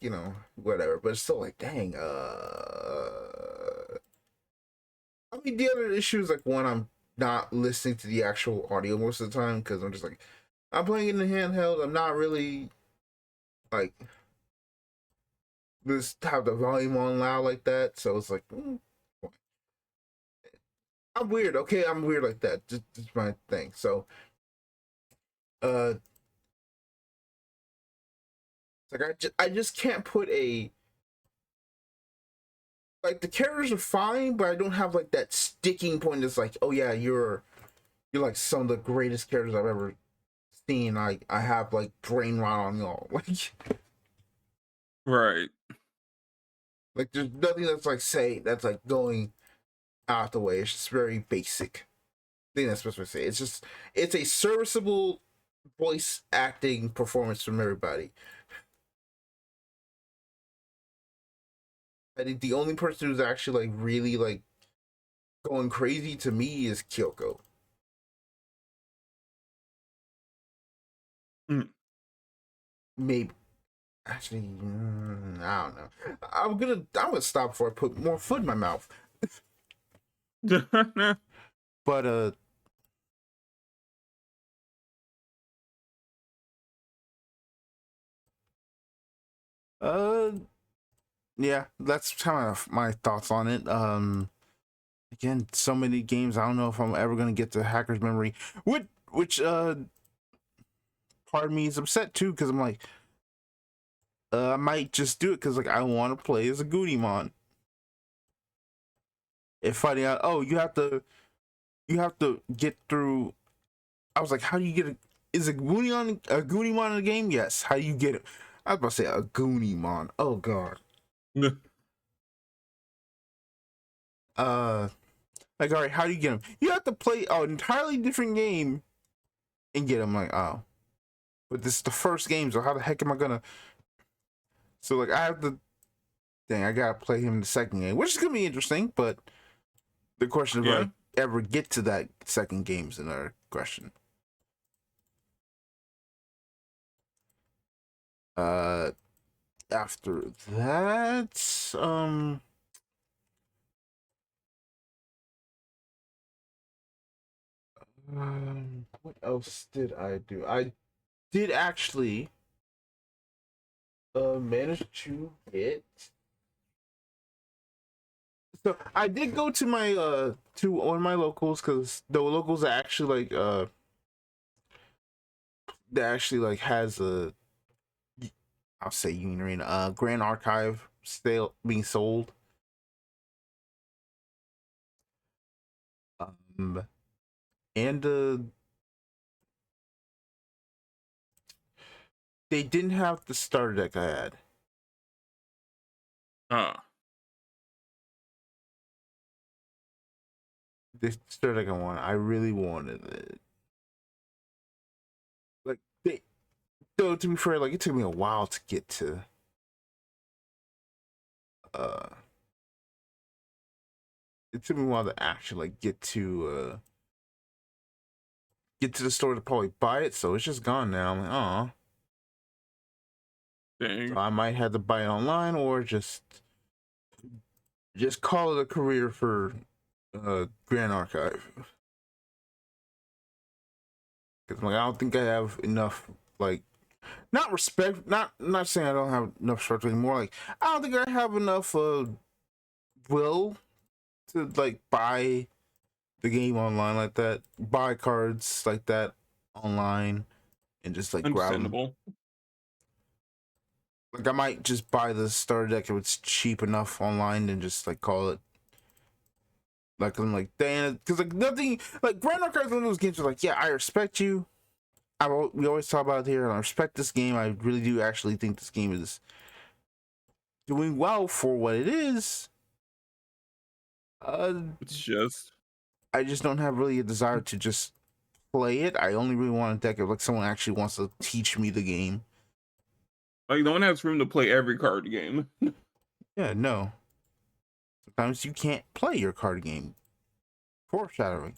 whatever, but it's still like dang. I mean the other issue is like one, I'm not listening to the actual audio most of the time because I'm just like I'm playing in the handheld. I'm not really like just have the volume on loud like that, so it's like I'm weird. Okay, I'm weird like that. Just my thing. So uh, it's like I just can't put a like the characters are fine, but I don't have like that sticking point. That's like, oh yeah, you're like some of the greatest characters I've ever seen. I have like brain rot on y'all. Right. Like there's nothing that's like going out the way. It's just very basic. I think that's what I say. It's a serviceable voice acting performance from everybody. I think the only person who's actually like really like going crazy to me is Kyoko. Mm. Maybe actually, I don't know. I'm gonna stop before I put more food in my mouth. But uh, yeah, that's kind of my thoughts on it. Again, so many games. I don't know if I'm ever gonna get to Hacker's Memory. Which part of me is upset too because I'm like, I might just do it because like I want to play as a Goodymon. If finding out, oh, you have to get through. I was like, how do you get a? Is a Goonymon in the game? Yes. How do you get it? I was about to say a Goonymon. Oh god. Like, all right, how do you get them? You have to play an entirely different game and get them. Like, oh, but this is the first game, so how the heck am I gonna? So like, I have to. Dang, I gotta play him in the second game, which is gonna be interesting. But the question of Yeah. I ever get to that second game is another question. After that, what else did I do? I did actually manage to hit. So I did go to my to one of my locals, because the locals are actually like that actually like has a, I'll say Union Arena, Grand Archive still being sold. And they didn't have the starter deck I had. The starter deck I wanted, I really wanted it. Like they, though, to be fair, like it took me a while to get to it took me a while to actually like get to the store to probably buy it, so it's just gone now. I'm like, oh, Dang. so I might have to buy it online or just call it a career for Grand Archive. Because like I don't think I have enough, like, not respect, not saying I don't have enough respect anymore. Like I don't think I have enough will to like buy the game online like that, buy cards like that online, and just like grab them. Understandable. Like I might just buy the starter deck if it's cheap enough online and just like call it. Like I'm like, damn, because like nothing, like Grand Archive is one of those games where like, yeah, I respect you. We always talk about it here, and I respect this game. I really do actually think this game is doing well for what it is. It's just I just don't have really a desire to just play it. I only really want a deck if like someone actually wants to teach me the game. like no one has room to play every card game. Yeah, no. Sometimes you can't play your card game. Foreshadowing.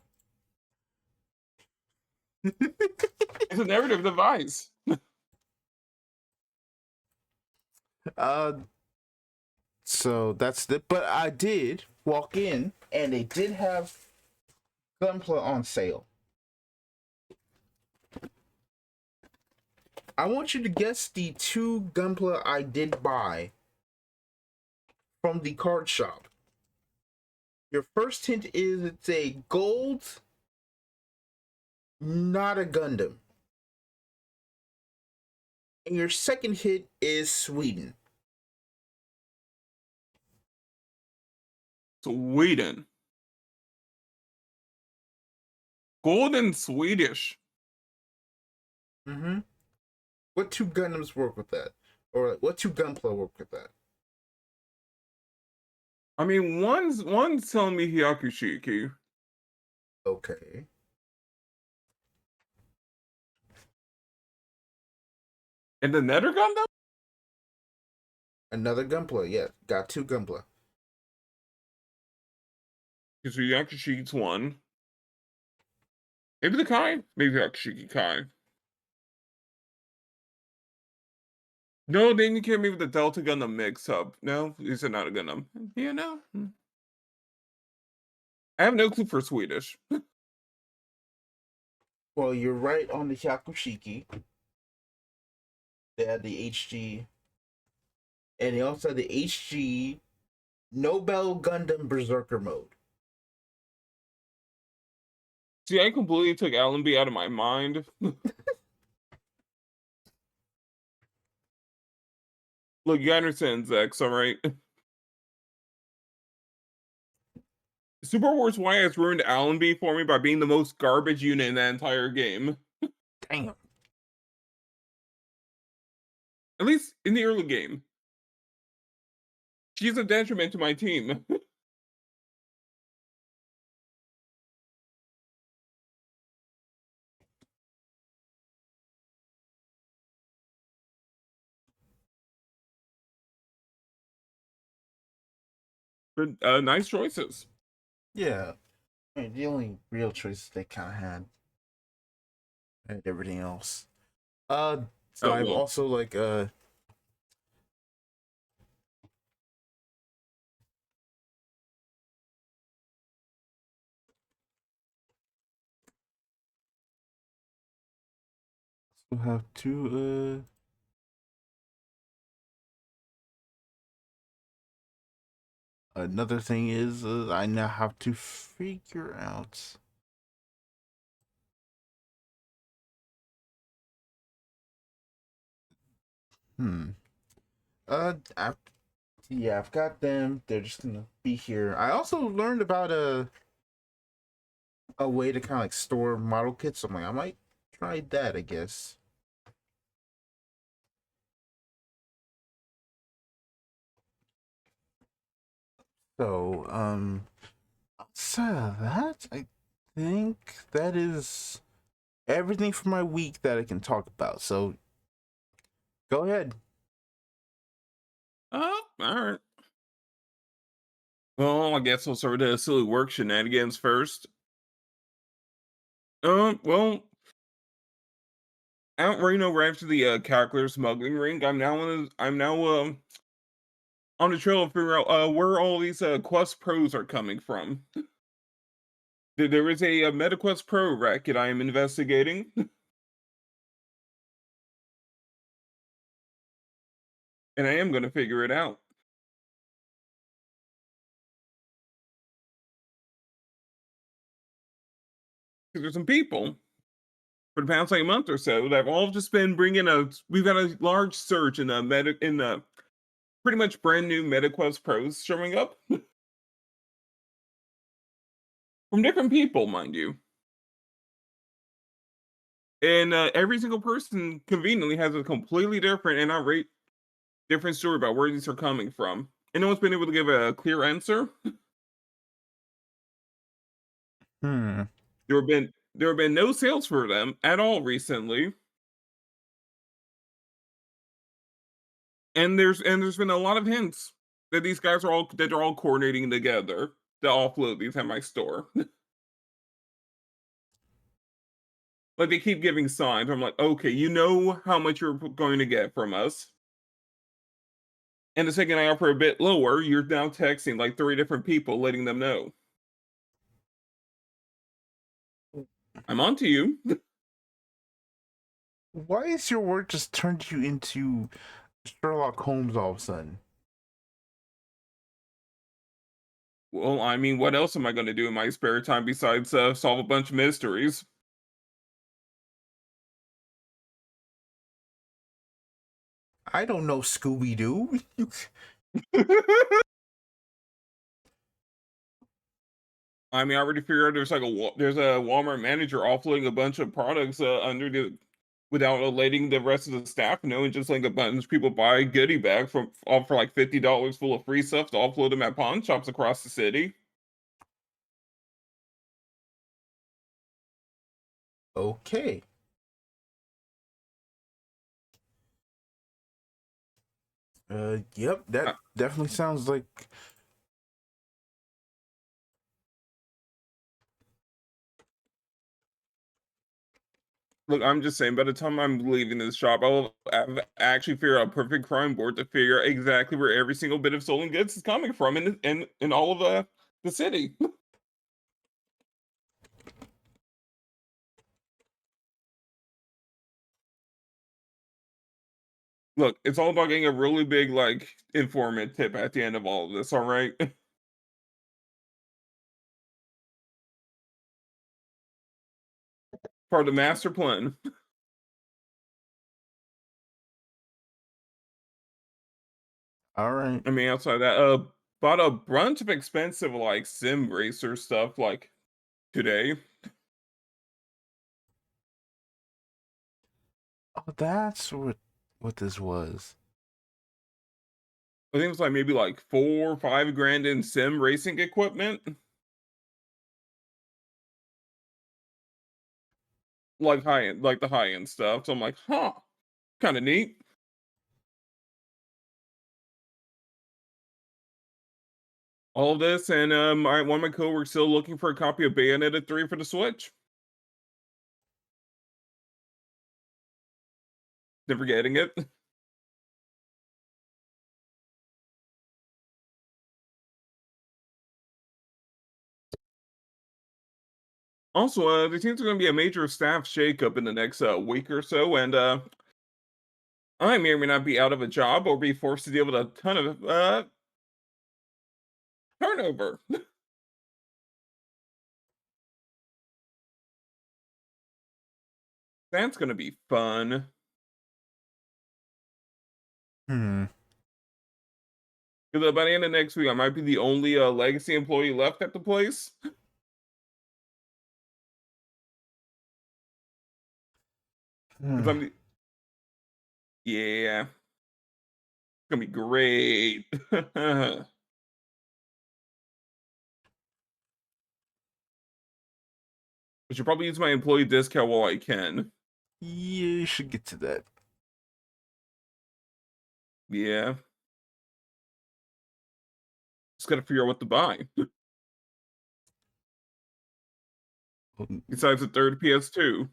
It's a narrative device. So that's it. But I did walk in and they did have Gunpla on sale. I want you to guess the 2 Gunpla I did buy from the card shop. Your first hint is it's a gold, not a Gundam. And your second hit is Sweden. Sweden. Golden Swedish. Mm-hmm. What 2 Gundams work with that? Or what 2 Gunpla work with that? I mean, one's telling me Hyakushiki. Okay. And the Nether Gundam? Another Gunpla, yeah. Got 2 Gunpla. Because Hyakushiki's one. Maybe the Kai? Maybe Hyakushiki Kai. No, they indicated me with the Delta Gundam mix-up. No, is it not a Gundam? Yeah, no. I have no clue for Swedish. Well, you're right on the Hyakushiki. They had the HG. And they also had the HG Nobel Gundam Berserker mode. See, I completely took Allenby out of my mind. Look, you understand, Zechs, alright? Super Wars Y has ruined Allenby for me by being the most garbage unit in that entire game. Damn. At least in the early game. She's a detriment to my team. Good, nice choices. Yeah, I mean, the only real choices they kind of had, and everything else. So Oh I've well. also like have to another thing is I now have to figure out. Hmm. I've, yeah, I've got them. They're just gonna be here. I also learned about a way to kind of like store model kits. So I'm like, I might try that, I guess. So, outside of that, I think that is everything for my week that I can talk about. So, go ahead. Oh, all right. Well, I guess I'll start with the silly work shenanigans first. Well, out Reno right after the calculator smuggling ring, I'm now on the trail to figure out where all these Quest Pros are coming from. There is a MetaQuest Pro racket I am investigating, and I am going to figure it out. 'Cause there's some people for the past like month or so that have all just been bringing a. We've got a large surge in pretty much brand new MetaQuest Pros showing up from different people, mind you. And every single person conveniently has a completely different and outright different story about where these are coming from. And no one's been able to give a clear answer. Hmm. There have been no sales for them at all recently. And there's been a lot of hints that these guys are all that they're all coordinating together to offload these at my store. Like they keep giving signs. I'm like, okay, you know how much you're going to get from us. And the second I offer a bit lower, you're now texting like three different people, letting them know I'm on to you. Why is your work just turned you into Sherlock Holmes all of a sudden? Well, I mean, what else am I going to do in my spare time besides solve a bunch of mysteries? I don't know, Scooby Doo. I mean, I already figured out there's a Walmart manager offloading a bunch of products under the without letting the rest of the staff know, and just letting a bunch of people buy a goodie bag from all for like $50 full of free stuff to offload them at pawn shops across the city. Okay. Yep, that Uh, definitely sounds like. Look, I'm just saying, by the time I'm leaving this shop, I'll have actually figure out a perfect crime board to figure out exactly where every single bit of stolen goods is coming from in all of the city. Look, it's all about getting a really big, like, informant tip at the end of all of this, all right? Part of the master plan. All right. I mean, outside that, bought a bunch of expensive, like, sim racer stuff, like, today. Oh, that's what this was. I think it was, like, maybe, like, 4 or 5 grand in sim racing equipment. Like the high-end stuff, so I'm like, "Huh, kinda neat." All of this, and one of my coworkers still looking for a copy of Bayonetta 3 for the Switch. Never getting it. Also, there seems to going to be a major staff shakeup in the next week or so, and I may or may not be out of a job or be forced to deal with a ton of turnover. That's going to be fun. Hmm. Because by the end of next week, I might be the only legacy employee left at the place. Because I'm the, yeah, it's gonna be great. I should probably use my employee discount while I can. You should get to that. Yeah, just gotta figure out what to buy. Besides the third PS2.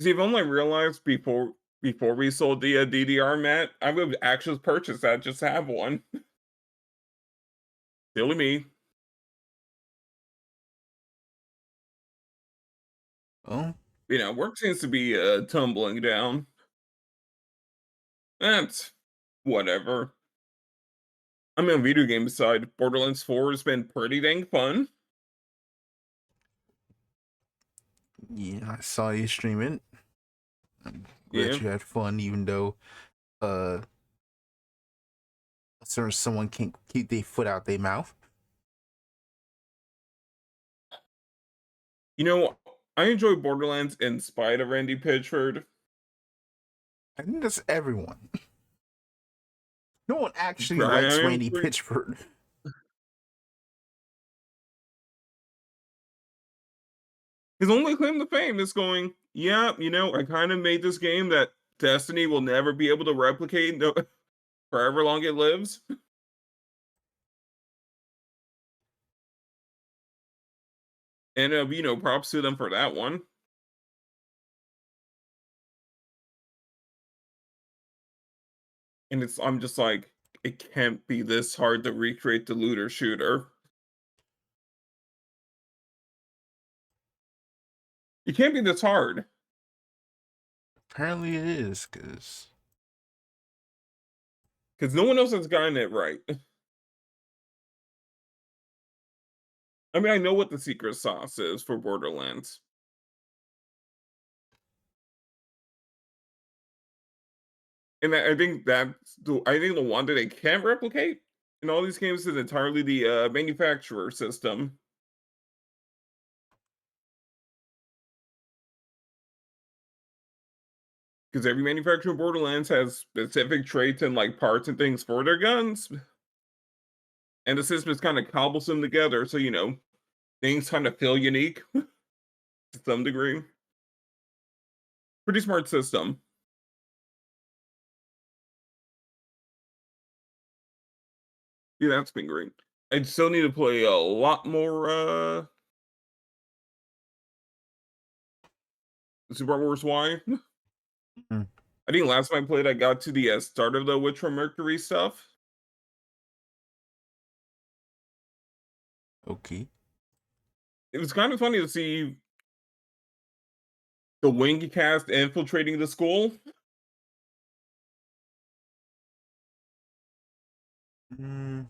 See, if only I realized before we sold the DDR mat, I would have actually purchased that just to have one. Silly me. Oh, You know, work seems to be tumbling down. That's whatever. I mean, on video game side, Borderlands 4 has been pretty dang fun. yeah, I saw you stream it. I'm glad Yeah. you had fun, even though uh someone can't keep their foot out their mouth. You know, I enjoy Borderlands in spite of Randy Pitchford. I think that's everyone. No one actually I likes am Randy Pitchford. his only claim to fame is going, yeah, you know, I kind of made this game that Destiny will never be able to replicate for however long it lives. And, you know, props to them for that one. And I'm just like, it can't be this hard to recreate the looter shooter. It can't be this hard. Apparently it is, because No one else has gotten it right. I mean, I know what the secret sauce is for Borderlands. And I think the one that they can't replicate in all these games is entirely the manufacturer system. Because every manufacturer of Borderlands has specific traits and like parts and things for their guns. And the system is kind of cobbles them together, so you know, things kind of feel unique to some degree. Pretty smart system. Yeah, that's been great. I still need to play a lot more Super Wars Y. mm, I think last time I played, I got to the start of the Witch from Mercury stuff. okay. It was kind of funny to see the wing cast infiltrating the school. Mm,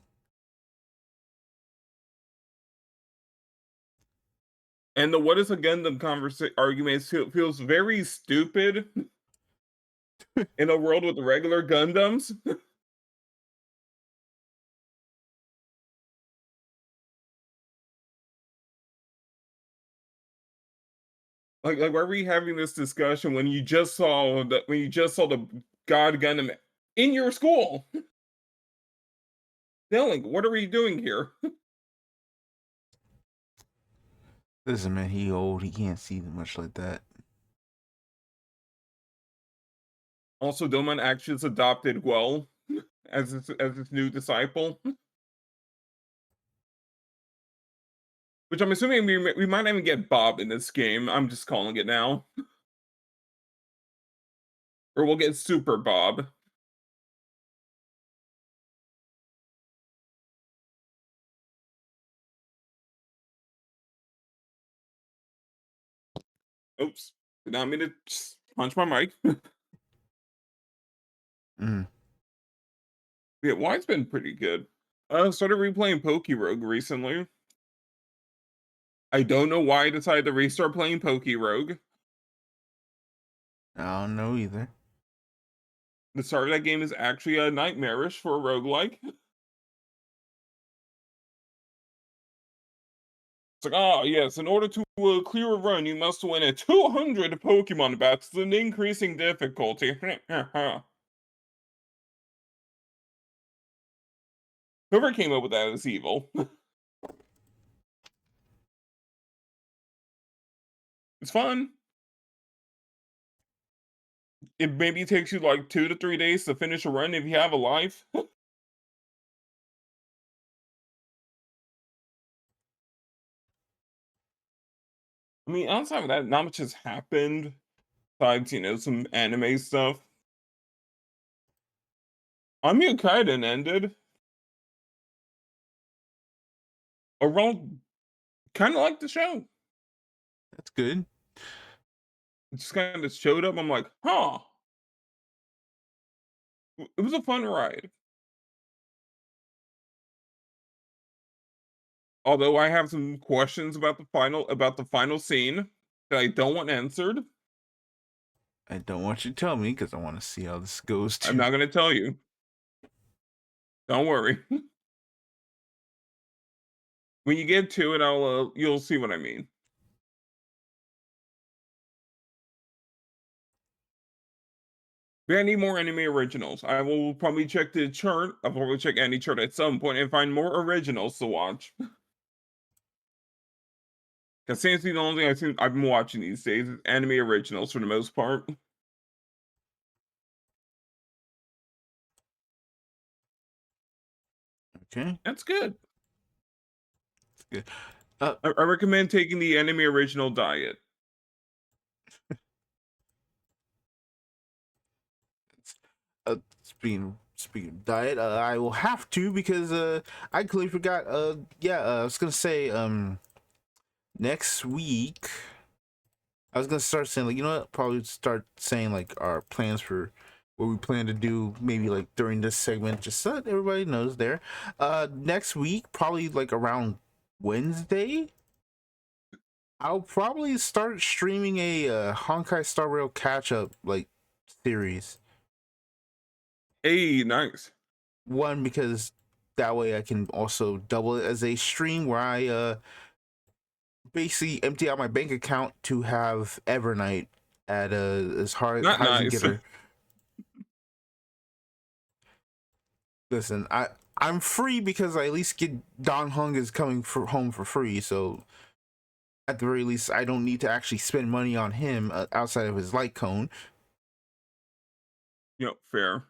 And the what is a Gundam argument feels very stupid in a world with regular Gundams. Like why were we having this discussion when you just saw the God Gundam in your school? Dylan, what are we doing here? Listen, man, he old. He can't see much like that. Also, Doman actually has adopted Guel as his new disciple. Which I'm assuming we might even get Bob in this game. I'm just calling it now. Or we'll get Super Bob. Oops. Did not mean to punch my mic. Yeah, Wine's been pretty good. Started replaying Rogue recently. I don't know why I decided to restart playing Rogue. I don't know either. The start of that game is actually nightmarish for a roguelike. It's like, ah, yes, in order to clear a run, you must win a 200 Pokemon battles with an increasing difficulty. Whoever came up with that is evil. It's fun. It maybe takes you like 2 to 3 days to finish a run if you have a life. I mean, outside of that, not much has happened. Besides, some anime stuff. Amiya Kaiden ended. Overall, kind of like the show. That's good. It just kind of showed up. I'm like, huh. It was a fun ride. Although I have some questions about the final scene that I don't want answered. I don't want you to tell me because I want to see how this goes too. I'm not gonna tell you. Don't worry. When you get to it, you'll see what I mean. But I need more anime originals. I will probably check the chart. I'll probably check any chart at some point and find more originals to watch. Because seems to be the only thing I've been watching these days is anime originals for the most part. Okay, That's good. that's good. I recommend taking the anime original diet. Speaking of diet, I will have to because I completely forgot. I was gonna say next week I was gonna start saying like probably start saying like our plans for what we plan to do maybe like during this segment just so that everybody knows there. Next week probably like around Wednesday I'll probably start streaming a Honkai Star Rail catch up like series. Hey, nice. One because that way I can also double it as a stream where I basically empty out my bank account to have Evernight at as hard Not high as you get nice. her. Listen, I'm free because I at least get Don Hung is coming home for free, so at the very least I don't need to actually spend money on him outside of his light cone. Fair.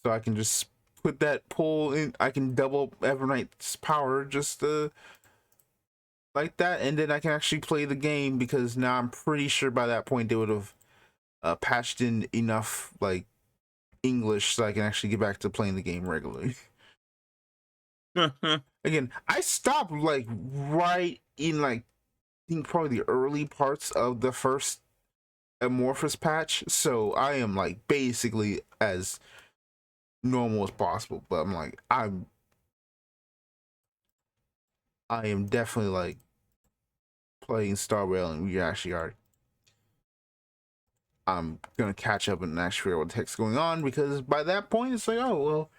So I can just put that pull in. I can double Evernight's power just like that, and then I can actually play the game because now I'm pretty sure by that point they would have patched in enough like English so I can actually get back to playing the game regularly. Again, I stopped like right in like I think probably the early parts of the first Amorphous patch, so I am like basically as normal as possible. But I'm like I am definitely like playing Star Rail, and we actually are. I'm gonna catch up and actually figure out what the heck's going on because by that point it's like, oh well,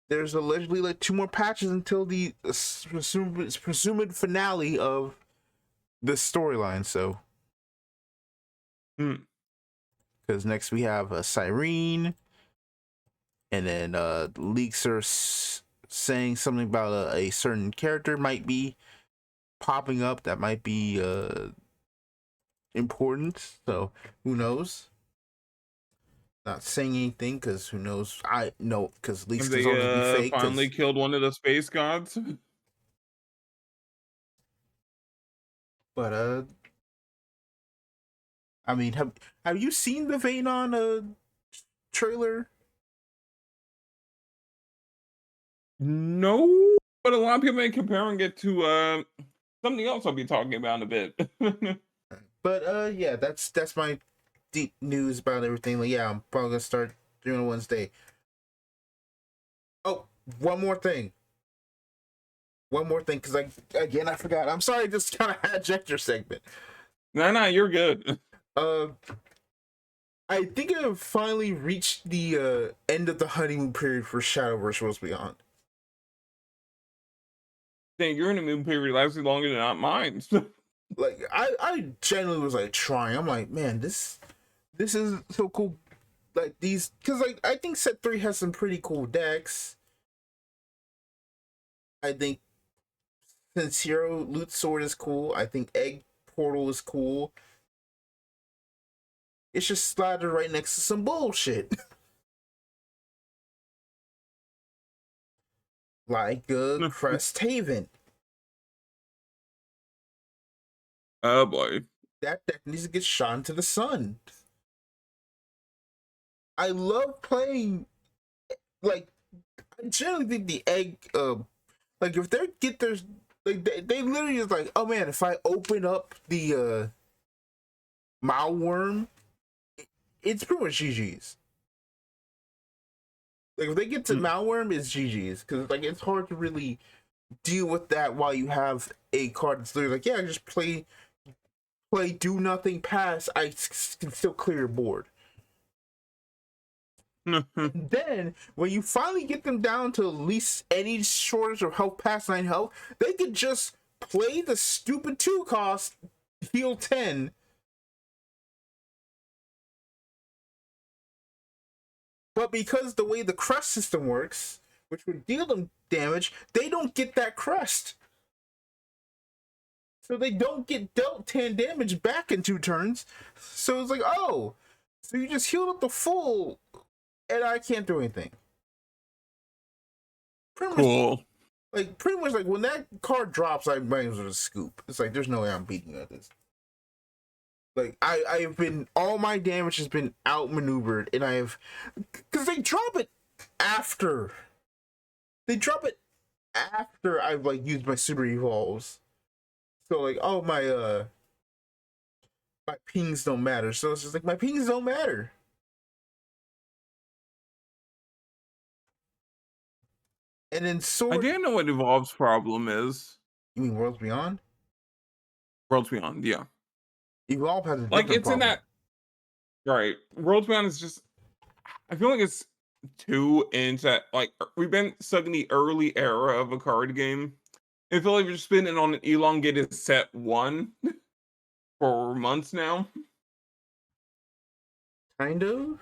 there's allegedly like 2 more patches until the presumed finale of this storyline. So, because next we have a Cyrene, and then leaks are saying something about a certain character might be popping up that might be important. So who knows? Not saying anything because who knows? I know because Have leaks can always be they fake. finally Because killed one of the space gods? but I mean, have you seen the Vanon trailer? No, but a lot of people are comparing it to something else I'll be talking about in a bit. But yeah, that's my deep news about everything. Like, yeah, I'm probably gonna start doing it Wednesday. Oh, one more thing. One more thing, because I forgot. I'm sorry, just kind of hijacked your segment. No, you're good. Uh, I think I've finally reached the end of the honeymoon period for Shadowverse Worlds Beyond. Dang, you're in a moon period lasting longer than mine. Like I genuinely was like trying. I'm like, man, this is so cool. Like these, because like I think set 3 has some pretty cool decks. I think Sincero Loot Sword is cool. I think Egg Portal is cool. It's just slotted right next to some bullshit. Like Crest Haven. Oh boy. That deck needs to get shot into the sun. I love playing, like, I generally think the egg like if they get their, like they literally is like, oh man, if I open up the Malworm, it's pretty much GG's. Like if they get to Malworm, it's GG's, because like it's hard to really deal with that while you have a card that's literally like, yeah, just play, do nothing, pass, I can still clear your board. And then when you finally get them down to at least any shortage of health past 9 health, they could just play the stupid 2 cost, heal 10. But because the way the crest system works, which would deal them damage, they don't get that crest. So they don't get dealt 10 damage back in 2 turns. So it's like, oh, so you just healed up the full, and I can't do anything. Cool. Pretty much like when that card drops, I might as well just scoop. It's like there's no way I'm beating you at this. Like I've been, all my damage has been outmaneuvered, and I have, because they drop it after. They drop it after I've like used my super evolves. So like, oh my pings don't matter. So it's just like my pings don't matter. And then sword. I didn't know what Evolve's problem is. You mean Worlds Beyond? Worlds Beyond, yeah. Evolve has a like different it's problem. in that right. Worlds Beyond is just, I feel like it's too into that. Like we've been stuck in the early era of a card game. I feel like we've just been on an elongated set 1 for months now. Kind of.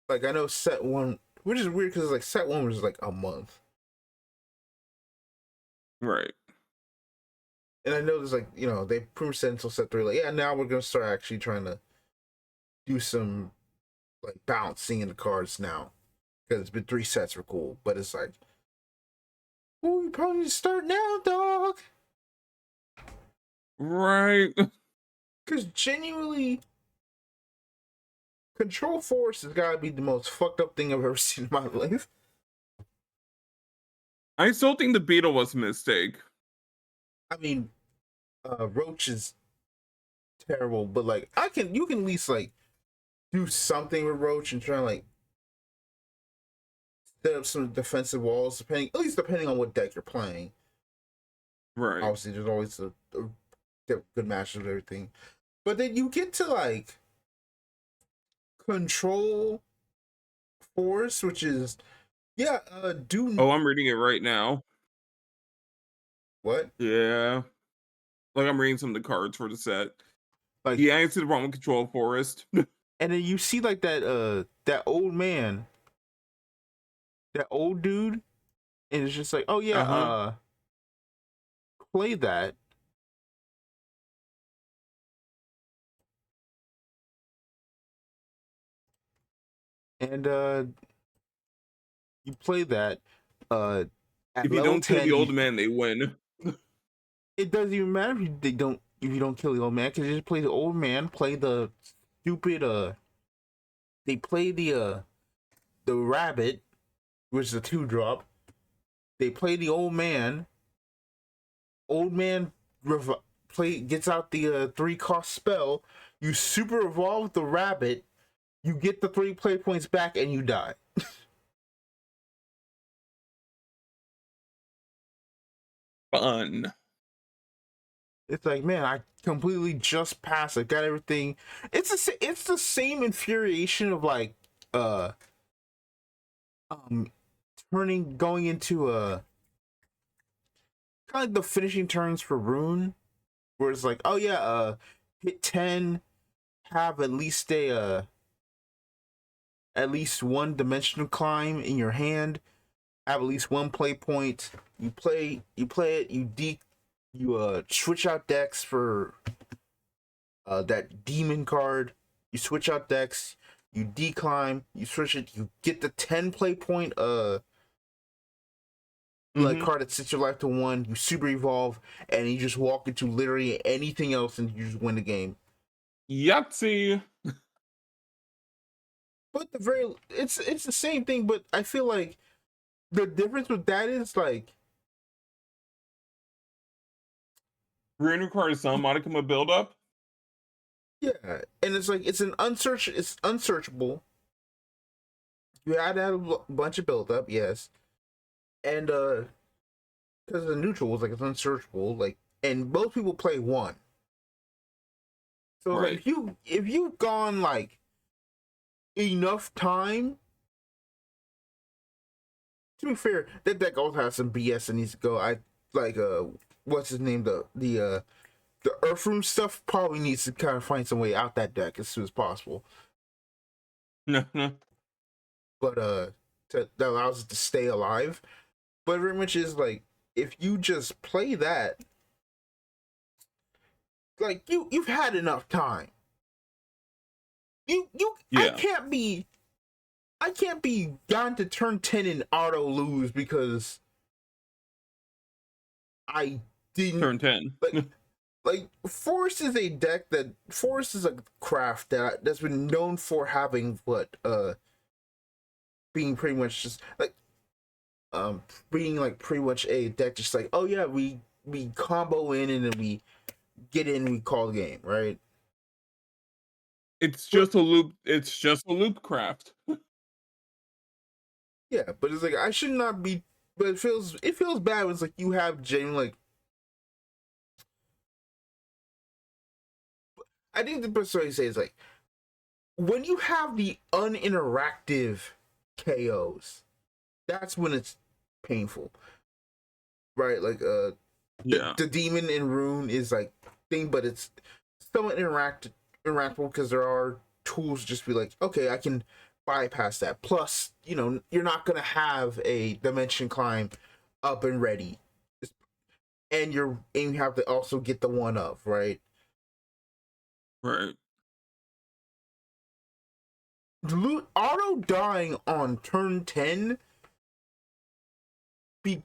Like I know set 1, which is weird because like set 1 was like a month. Right. And I know there's like, you know, they pretty much said until set 3, like, yeah, now we're gonna start actually trying to do some like balancing in the cards now. Because it's been 3 sets were cool. But it's like, oh, we probably need to start now, dog. Right. Because genuinely, Control Force has gotta be the most fucked up thing I've ever seen in my life. I still think the beetle was a mistake. I mean, Roach is terrible, but like you can at least like do something with Roach and try to like set up some defensive walls, depending on what deck you're playing. Right. Obviously, there's always a good match of everything, but then you get to like Control Force, which is Oh, I'm reading it right now. What? Yeah. Like I'm reading some of the cards for the set. Like, yeah, I see the problem with Control Forest. And then you see like that old man, that old dude, and it's just like, oh yeah, play that, and you play that at If you level don't kill 10, the old man, they win. it doesn't even matter if you don't kill the old man, because you just play the old man, play the stupid they play the rabbit, which is a 2-drop. They play the old man. Old man gets out the 3-cost spell. You super evolve the rabbit. You get the 3 play points back, and you die. Fun. It's like, man, I completely just passed. I got everything. It's the same infuriation of like um going into a kind of like the finishing turns for Rune, where it's like, oh yeah, hit 10, have at least one dimensional climb in your hand, have at least one play point. You play it, you switch out decks for that demon card. You switch out decks, you declimb, you switch it, you get the 10 play point like card that sets your life to 1, you super evolve, and you just walk into literally anything else and you just win the game. Yahtzee. But it's the same thing, but I feel like the difference with that is like, Rune requires some modicum of build-up. yeah, and it's like it's unsearchable. You had to have a bunch of build-up, yes, and because the neutral was like it's unsearchable, like, and most people play 1. So right. Like if you've gone like enough time, to be fair, that deck also has some BS that needs to go. I like what's his name, the Earthroom stuff probably needs to kind of find some way out that deck as soon as possible. No. But that allows it to stay alive. But very much is like, if you just play that, like you've had enough time. Yeah. I can't be gone to turn 10 and auto lose because I didn't turn 10. Like Forest is a deck that Forest is a craft that's been known for having being pretty much just like being like pretty much a deck just like, oh yeah, we combo in and then we get in and we call the game, right? It's just a loop craft. Yeah, but it's like I should not be, but it feels bad when it's like you have genuine like, I think the best way to say is like, when you have the uninteractive KOs, that's when it's painful, right? Like the demon in Rune is like thing, but it's somewhat interactable because there are tools to just be like, okay, I can bypass that. Plus, you know, you're not gonna have a dimension climb up and ready, and you have to also get the one of, right? Right. Auto dying on turn 10 and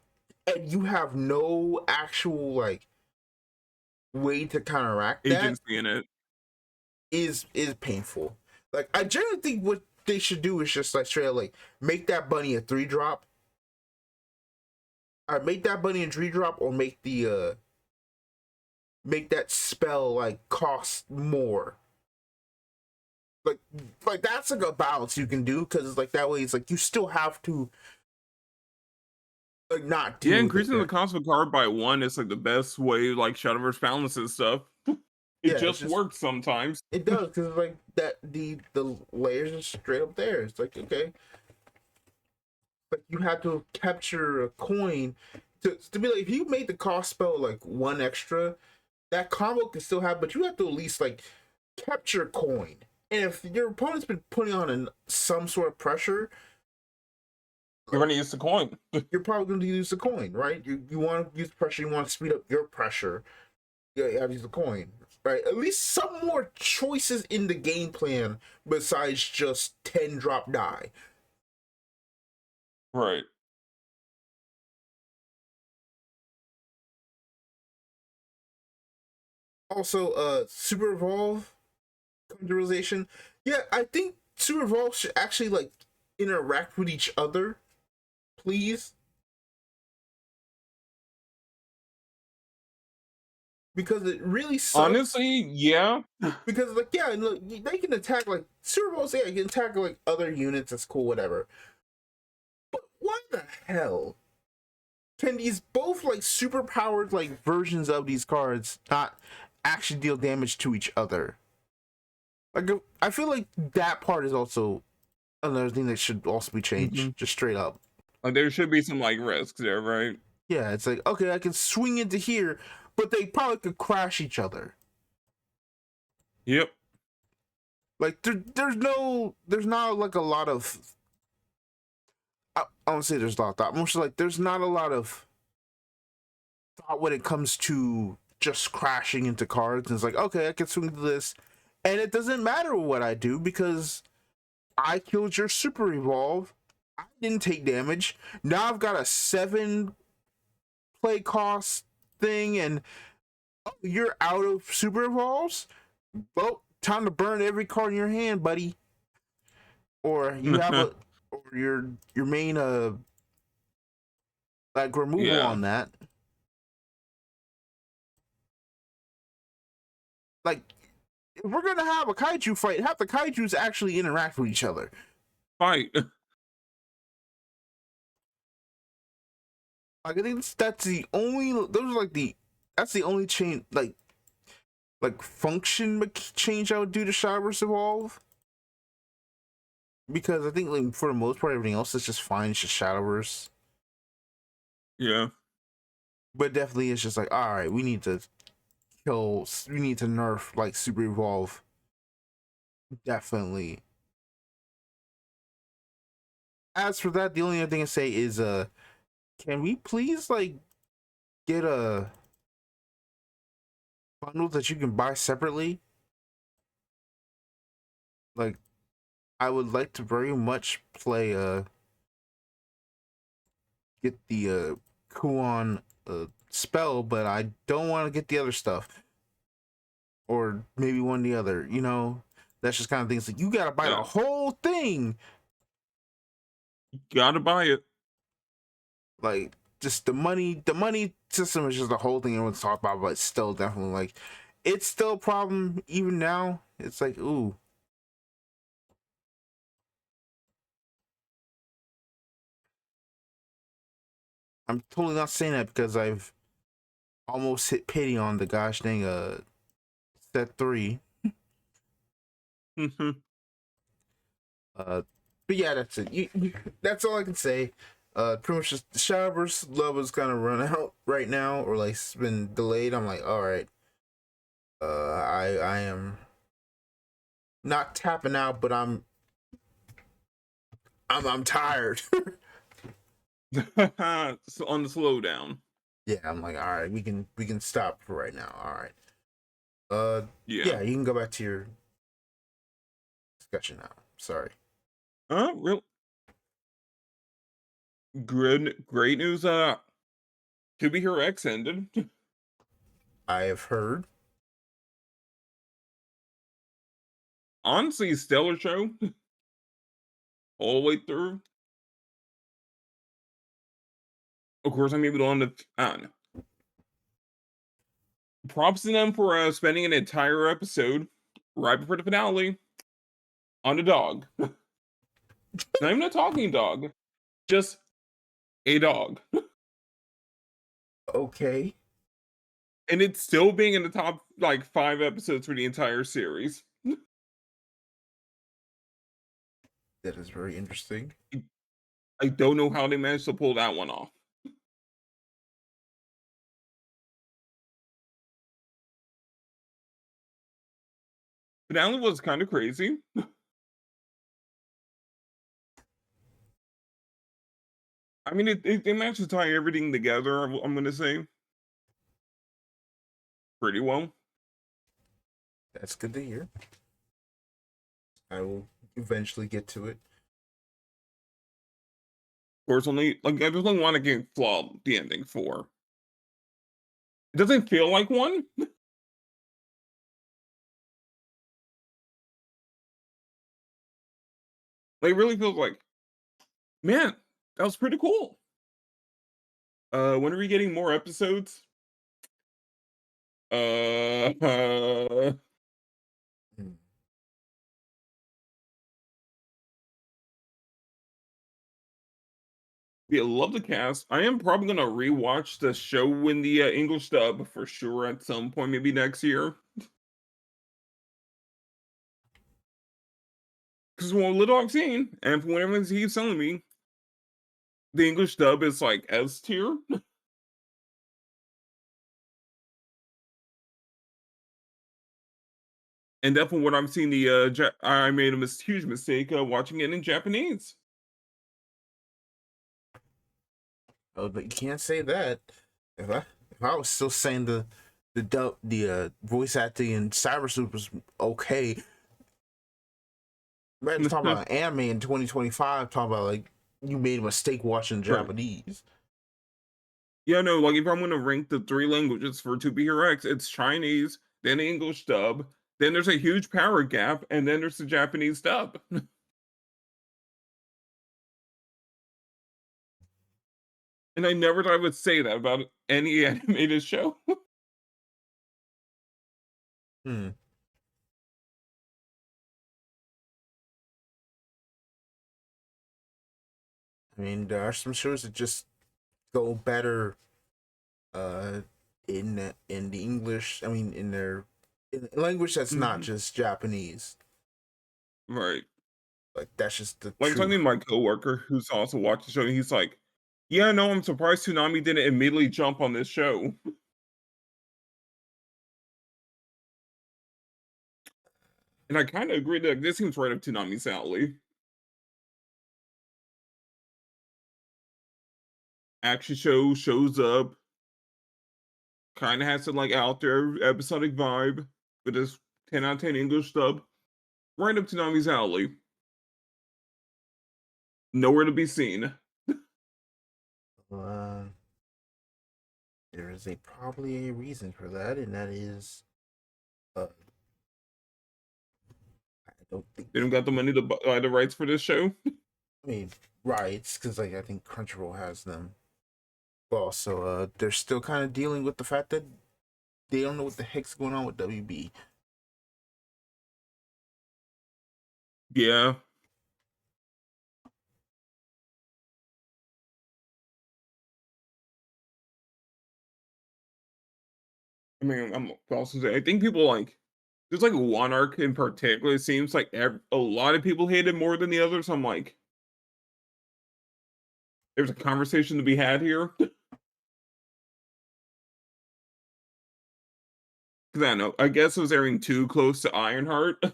you have no actual like way to counteract agency that in it is painful. Like, I generally think what they should do is just like straight up like make that bunny a 3-drop. Or make that bunny a 3-drop, or make the make that spell like cost more. Like that's like a balance you can do, because it's like that way it's like you still have to like not do increasing the cost of a card by 1 is like the best way, like Shadowverse balances stuff. It just works sometimes. It does, because like that the layers are straight up there. It's like, okay, but you have to capture a coin to be like, if you made the cost spell like 1 extra, that combo can still have, but you have to at least like capture coin. And if your opponent's been putting on some sort of pressure, You're gonna use the coin. You're probably going to use the coin, right? You want to use pressure, you want to speed up your pressure. Yeah, you have to use the coin, right? At least some more choices in the game plan besides just 10 drop die. Right. Also, Super Evolve realization. Yeah, I think Super Evolve should actually like interact with each other, please. Because it really sucks. Honestly, yeah. Because like yeah, look, they can attack like Super Bowls. Yeah, you can attack like other units. That's cool, whatever. But why the hell can these both like super powered like versions of these cards not actually deal damage to each other? Like I feel like that part is also another thing that should also be changed, just straight up. Like there should be some like risks there, right? Yeah, it's like okay, I can swing into here, but they probably could crash each other. Yep. Like there's not like a lot of. I don't say there's a lot of thought. Mostly like there's not a lot of thought when it comes to just crashing into cards. And it's like okay, I can swing to this, and it doesn't matter what I do because I killed your Super Evolve. I didn't take damage. Now I've got a 7 play cost thing, and oh, you're out of Super Evolves. Well, time to burn every card in your hand, buddy. Or you have a, or your main like removal Yeah. on that. Like, if we're gonna have a kaiju fight, have the kaijus actually interact with each other. Fight. Like, I think that's the only. Those are like that's the only change, like function change I would do to Shadowverse Evolve. Because I think like for the most part, everything else is just fine. It's just Shadowverse. Yeah. But definitely, it's just like, all right, we need to nerf like Super Evolve. Definitely. As for that, the only other thing I say is, can we please like get a bundle that you can buy separately? Like, I would like to very much play get the Kuon spell, but I don't want to get the other stuff. Or maybe one or the other, you know? That's just kind of things like you gotta buy the whole thing. Gotta buy it. Like just the money system is just the whole thing everyone's talking about, but it's still definitely like it's still a problem even now. It's like, ooh. I'm totally not saying that because I've almost hit pity on the gosh dang set 3. But yeah, that's it. That's all I can say. Pretty much just the Shadowverse love is kind of run out right now, or like it's been delayed. I'm like, all right. I am not tapping out, but I'm tired. So on the slowdown. Yeah, I'm like, all right, we can stop for right now. All right. Yeah, you can go back to your discussion now. Sorry. Real great news. To Be Here X ended. I have heard. Honestly, stellar show. All the way through. Of course, I'm able to on props to them for spending an entire episode right before the finale on a dog. Not even a talking dog, just a dog. Okay. And it's still being in the top like 5 episodes for the entire series. That is very interesting. I don't know how they managed to pull that one off. Finale was kind of crazy. I mean, they managed to tie everything together. I'm gonna say pretty well. That's good to hear. I will eventually get to it. Of course, only like I just don't want to get flawed the ending for. It doesn't feel like one. Like, it really feels like, man, that was pretty cool. When are we getting more episodes? Uh, Hmm. yeah, love the cast. I am probably gonna rewatch the show in the English dub for sure at some point, maybe next year. Because from what little I've seen, and from what everyone keeps telling me, the English dub is like S tier. And definitely what I'm seeing, I made a huge mistake watching it in Japanese. Oh, but you can't say that. If I was still saying the voice acting in Cyber Soup was okay, man, talking about anime in 2025, talking about like you made a mistake watching Right. Japanese. Yeah, no, like if I'm gonna rank the three languages for To Be Hero X, it's Chinese, then the English dub, then there's a huge power gap, and then there's the Japanese dub. And I never thought I would say that about any animated show. Hmm. I mean, there are some shows that just go better uh in the English. I mean, in their in language that's not Mhm. just Japanese. Right. Like that's just the Like talking to truth. my coworker who's also watched the show, and he's like, "Yeah, no, I'm surprised Toonami didn't immediately jump on this show." And I kind of agree that this seems right up Toonami's alley. Action shows up, kind of has some like out there episodic vibe with this 10 out of 10 English dub. Right up Toonami's alley. Nowhere to be seen. Uh, there is a probably a reason for that, and that is, uh, I don't think They don't got the money to buy the rights for this show. I mean rights because like I think Crunchyroll has them. But also, they're still kind of dealing with the fact that they don't know what the heck's going on with WB. Yeah. I mean, I'm also saying, I think people like, there's like one arc in particular. It seems like a lot of people hate it more than the others. I'm like, there's a conversation to be had here. Because I don't know. I guess it was airing too close to Ironheart,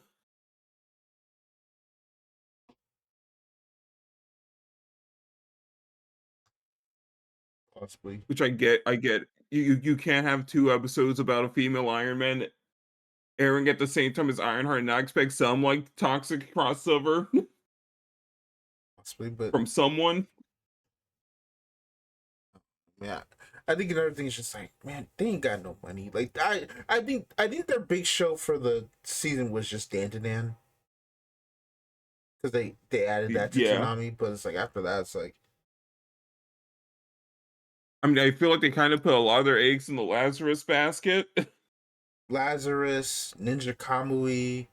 Possibly. which I get. I get. You can't have two episodes about a female Iron Man airing at the same time as Ironheart and not expect some like toxic crossover Possibly, but from someone. yeah, I think another thing is just like, man, they ain't got no money. Like I think their big show for the season was just Dan to Dan because they added that to Yeah. Toonami, but it's like after that, it's like I mean, I feel like they kind of put a lot of their eggs in the Lazarus basket. Lazarus, Ninja Kamui,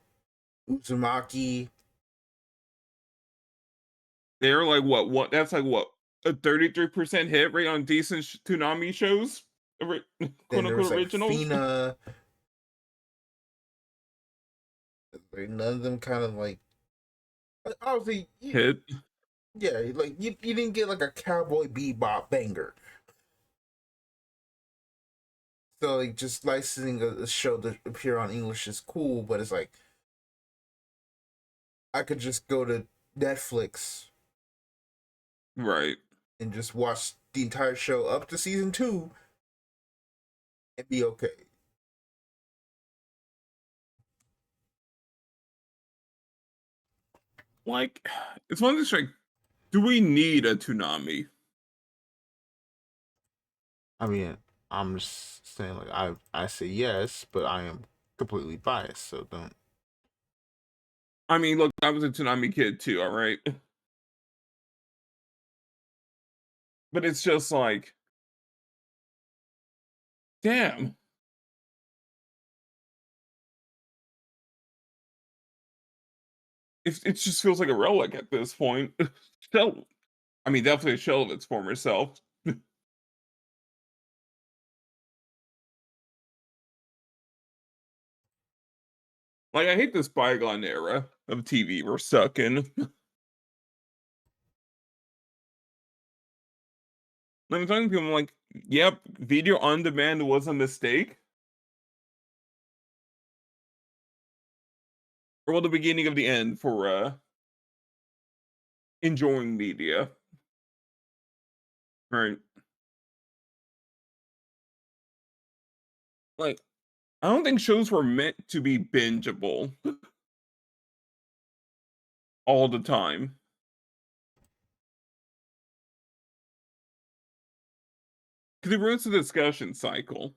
Uzumaki. They're like what? That's like what, a 33% hit rate on decent Toonami shows, Then quote there was unquote like originals. Fina. Like, none of them kind of like obviously, Hit. yeah, like you didn't get like a Cowboy Bebop banger. So like just licensing a show to appear on English is cool, but it's like I could just go to Netflix Right. and just watch the entire show up to season 2 and be okay. Like, it's one of these like, do we need a Toonami? I mean, I'm just saying, like, I say yes, but I am completely biased, so don't. I mean, look, I was a Toonami kid too, all right? But it's just like, damn. It just feels like a relic at this point. So, I mean, definitely a shell of its former self. Like, I hate this bygone era of TV we're stuck in. I'm talking to people, I'm like, yep, video on demand was a mistake. Or well, the beginning of the end for enjoying media. Right. Like, I don't think shows were meant to be bingeable all the time. Because it ruins the discussion cycle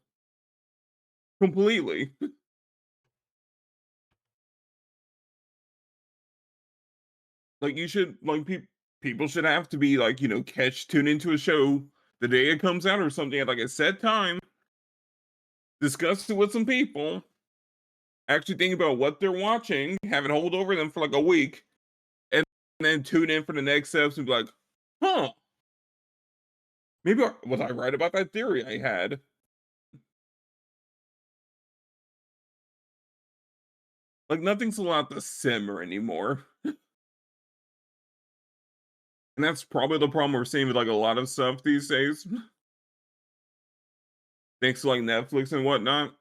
completely. Like you should like people should have to be like, tune into a show the day it comes out or something at like a set time, discuss it with some people, actually think about what they're watching, have it hold over them for like a week, and then tune in for the next steps and be like, huh, maybe was I right about that theory I had? Like nothing's allowed to simmer anymore. And that's probably the problem we're seeing with like a lot of stuff these days. Thanks to like Netflix and whatnot.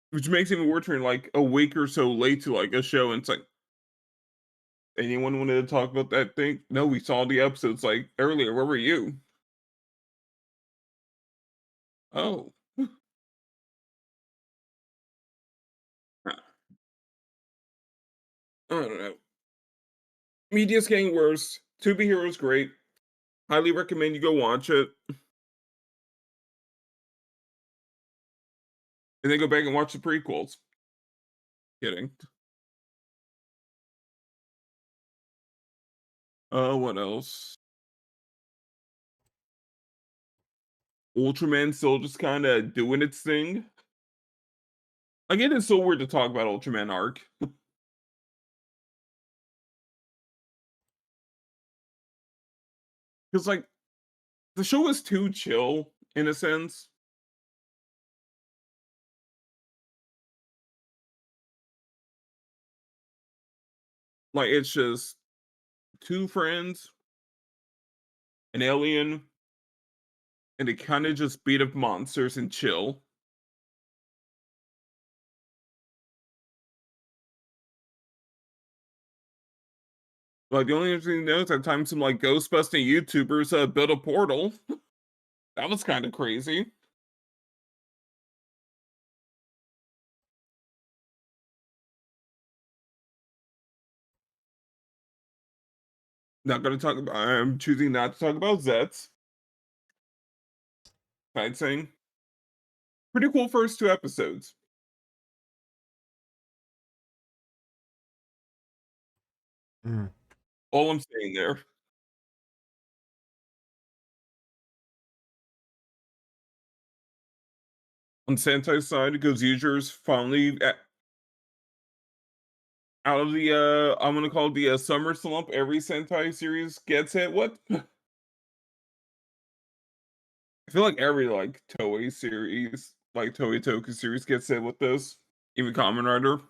Which makes it even worse when you're like a week or so late to like a show and it's like, anyone wanted to talk about that thing? No, we saw the episodes like earlier. Where were you? Oh, I don't know. Media's getting worse. To Be Hero is great. Highly recommend you go watch it. And then go back and watch the prequels. Kidding. What else? Ultraman still just kind of doing its thing. Again, it's so weird to talk about Ultraman arc. Because, like, the show is too chill, in a sense. Like, it's just two friends, an alien, and they kind of just beat up monsters and chill. Like, the only interesting thing is at times some, like, Ghostbusting YouTubers built a portal. That was kind of crazy. Not gonna talk about, I'm choosing not to talk about Zets. Sightseeing. Pretty cool first two episodes. Mm. All I'm saying there. On Santai's side, Gozuger's finally out of the I'm gonna call it the summer slump every Sentai series gets hit. What? I feel like every like Toei series, like Toei Toku series gets hit with this. Even Kamen Rider.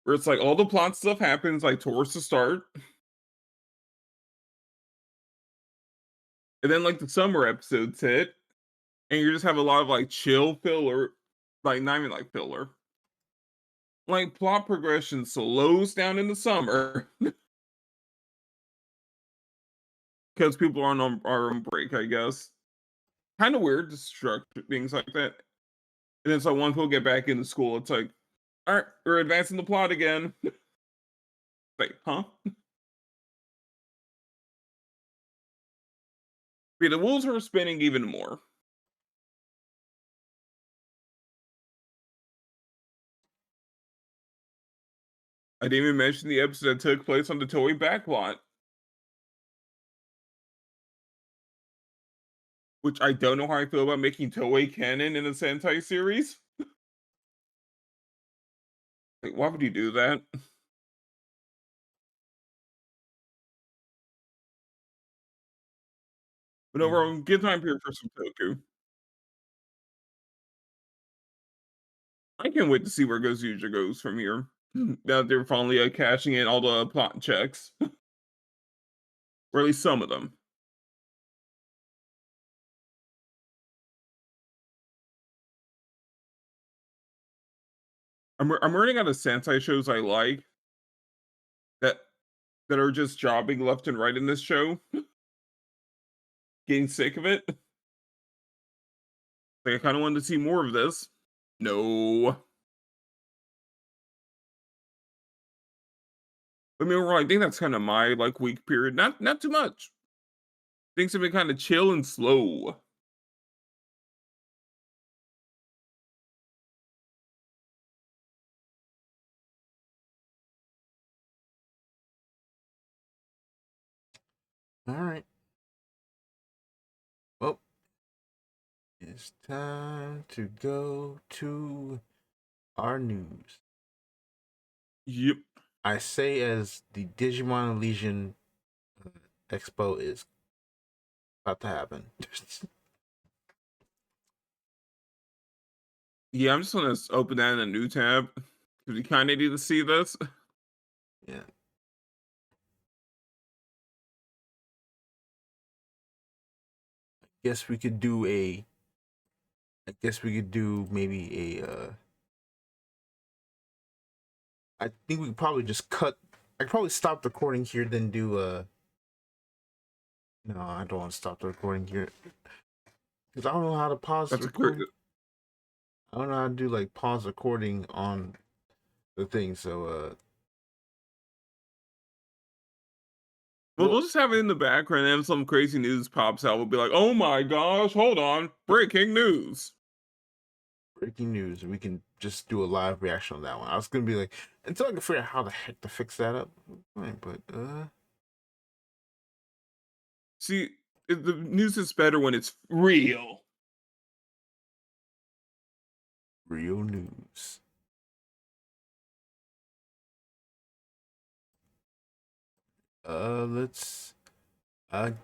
Where it's like all the plot stuff happens like towards the start. And then like the summer episodes hit. And you just have a lot of like chill filler Like, not even like filler. Like, plot progression slows down in the summer because people are on break, I guess. Kind of weird to structure things like that. And then so once people get back into school, it's like, all right, we're advancing the plot again. Like, huh? Yeah, the wheels are spinning even more. I didn't even mention the episode that took place on the Toei backlot, which I don't know how I feel about making Toei canon in a Sentai series. Like, why would you do that? But overall, good time period for some Toku. I can't wait to see where Gozuja goes from here. Now that they're finally cashing in all the plot checks, or at least some of them. I'm running out of Sentai shows I like that that are just jobbing left and right in this show. Getting sick of it. Like, I kind of wanted to see more of this. No. I mean, I think that's kind of my like week period. Not too much. Things have been kind of chill and slow. All right. Well, it's time to go to our news. Yep. I say as the Digimon Legion Expo is about to happen. Yeah, I'm just gonna open that in a new tab because we kind of need to see this. Yeah. Guess we could do a. I guess we could do maybe a. I think we could probably just cut. I could probably stop the recording here, then do a. No, I don't want to stop the recording here because I don't know how to pause the That's a great. recording. I don't know how to do like pause recording on the thing. So Well, well, we'll just have it in the background, and if some crazy news pops out, we'll be like, "Oh my gosh, hold on, breaking news!" breaking news. We can just do a live reaction on that one. I was gonna be like, until I can figure out how the heck to fix that up. Fine, but See, the news is better when it's real. real news. Let's all right,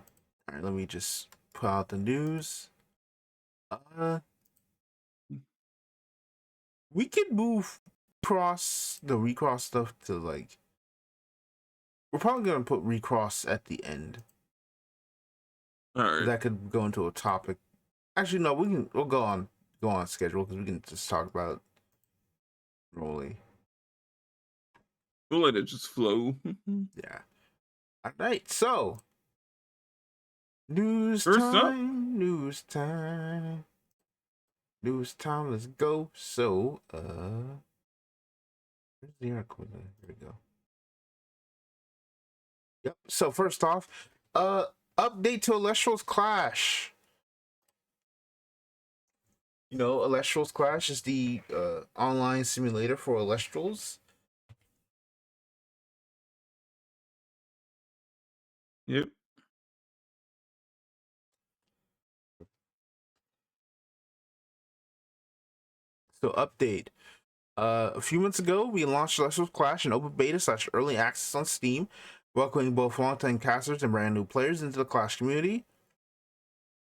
let me just put out the news. We could move cross the recross stuff to like we're probably gonna put recross at the end. All right, That could go into a topic. Actually, no, we'll go on schedule because we can just talk about Rolly. we'll let it just flow. Yeah. All right, so news First up, time, news time, news time. Let's go. So, where's the article? Here we go. Yep. So first off, update to Elestral's Clash. You know, Elestral's Clash is the online simulator for Elestrals. yep. So update. A few months ago, we launched Elestral's Clash in open beta / early access on Steam, welcoming both longtime casters and brand new players into the Clash community.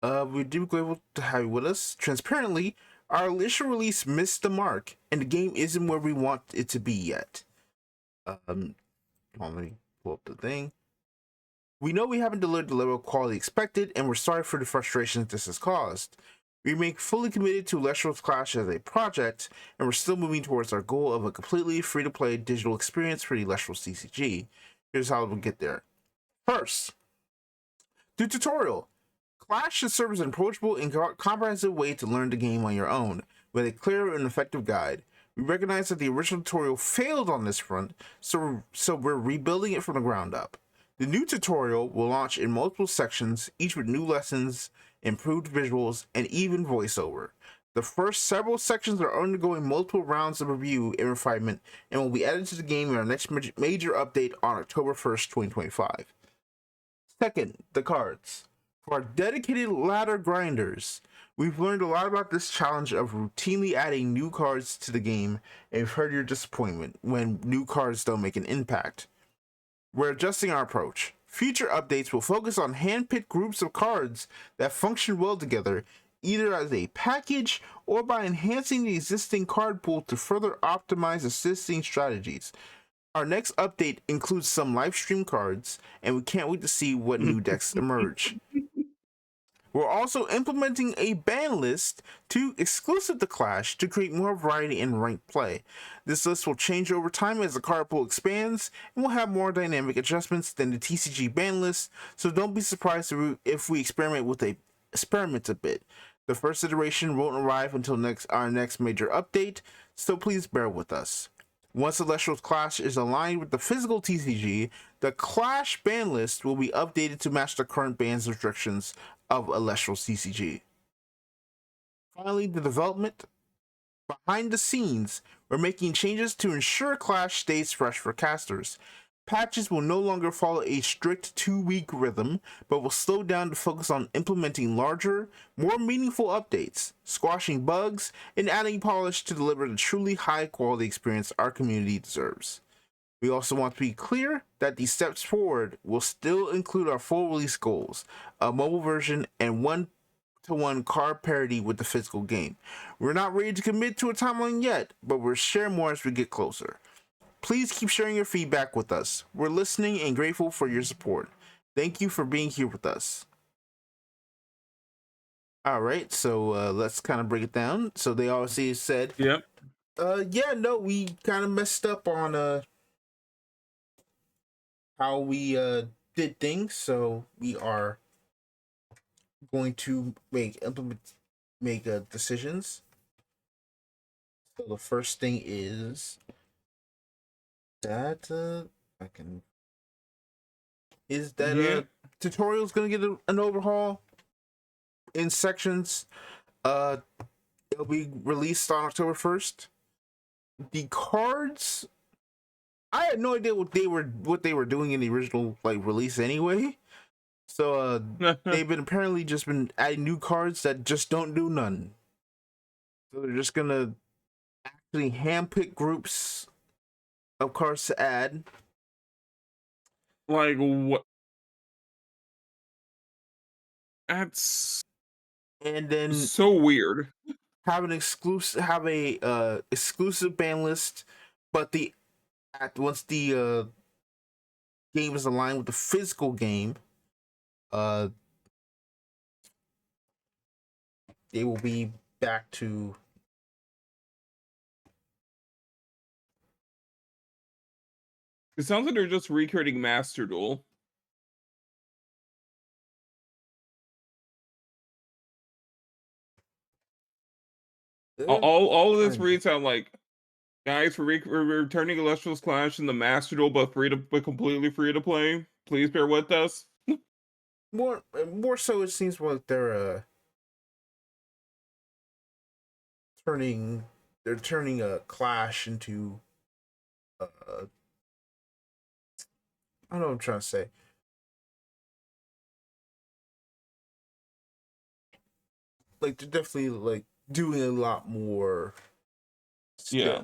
We're deeply grateful to have you with us. Transparently, our initial release missed the mark, and the game isn't where we want it to be yet. Let me pull up the thing. We know we haven't delivered the level of quality expected, and we're sorry for the frustrations this has caused. We remain fully committed to Wixoss Clash as a project, and we're still moving towards our goal of a completely free-to-play digital experience for the Wixoss TCG. Here's how we'll get there. First, the tutorial. Clash should serve as an approachable and comprehensive way to learn the game on your own, with a clear and effective guide. We recognize that the original tutorial failed on this front, so we're rebuilding it from the ground up. The new tutorial will launch in multiple sections, each with new lessons, improved visuals, and even voiceover. The first several sections are undergoing multiple rounds of review and refinement and will be added to the game in our next major update on October 1st, 2025. Second, the cards. For our dedicated ladder grinders, we've learned a lot about this challenge of routinely adding new cards to the game, and we've heard your disappointment when new cards don't make an impact. We're adjusting our approach. Future updates will focus on hand-picked groups of cards that function well together, either as a package or by enhancing the existing card pool to further optimize existing strategies. Our next update includes some live stream cards, and we can't wait to see what new decks emerge. We're also implementing a ban list exclusive to Clash to create more variety in ranked play. This list will change over time as the card pool expands, and will have more dynamic adjustments than the TCG ban list, so don't be surprised if we experiment a bit. The first iteration won't arrive until our next major update, so please bear with us. Once the Wixoss Clash is aligned with the physical TCG, the Clash ban list will be updated to match the current ban's restrictions of a Wixoss TCG. Finally, the development. Behind the scenes, we're making changes to ensure Clash stays fresh for casters. Patches will no longer follow a strict 2-week rhythm, but will slow down to focus on implementing larger, more meaningful updates, squashing bugs, and adding polish to deliver the truly high-quality experience our community deserves. We also want to be clear that these steps forward will still include our full release goals, a mobile version, and one-to-one card parity with the physical game. We're not ready to commit to a timeline yet, but we'll share more as we get closer. Please keep sharing your feedback with us. We're listening and grateful for your support. Thank you for being here with us. All right, so let's kind of break it down. So they obviously said, "Yep, we kind of messed up on how we did things. So we are going to make decisions. So the first thing is that tutorial is going to get an overhaul in sections. It'll be released on October 1st. The cards, I had no idea what they were doing in the original release anyway. So they've been apparently just been adding new cards that just don't do none. So they're just gonna actually handpick groups of cards to add. Like what? That's and then so weird. Have a exclusive ban list, but once the game is aligned with the physical game, they will be back to It sounds like they're just recreating Master Duel. All of this reads out like, guys, we're returning Wixoss Clash in the Master Duel, but completely free to play. Please bear with us. More so, it seems like they're turning a Clash into I don't know what I'm trying to say. Like they're definitely doing a lot more stuff. Yeah.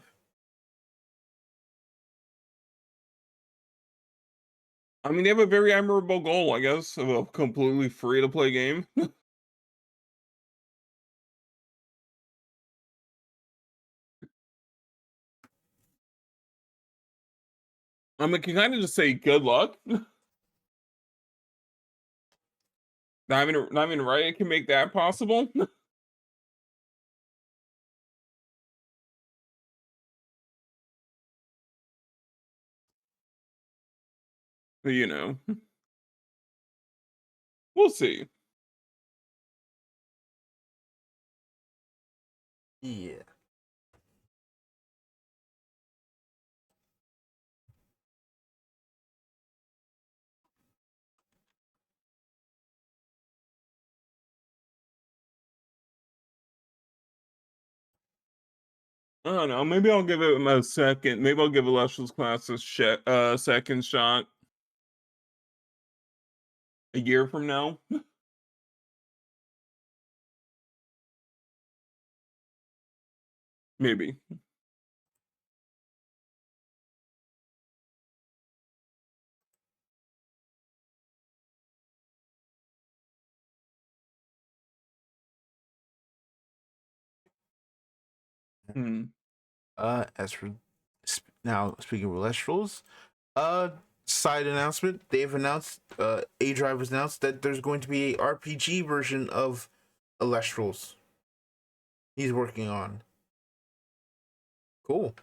I mean, they have a very admirable goal, I guess, of a completely free-to-play game. I mean, can kind of just say good luck. Not even Riot can make that possible. But, we'll see. Yeah. I don't know. Maybe I'll give it a second. Maybe I'll give Illustrious Class a second shot a year from now. Maybe. Hmm. As for now, speaking of Celestials, uh, side announcement: they've announced, A Drive has announced that there's going to be a RPG version of Celestials. He's working on. Cool.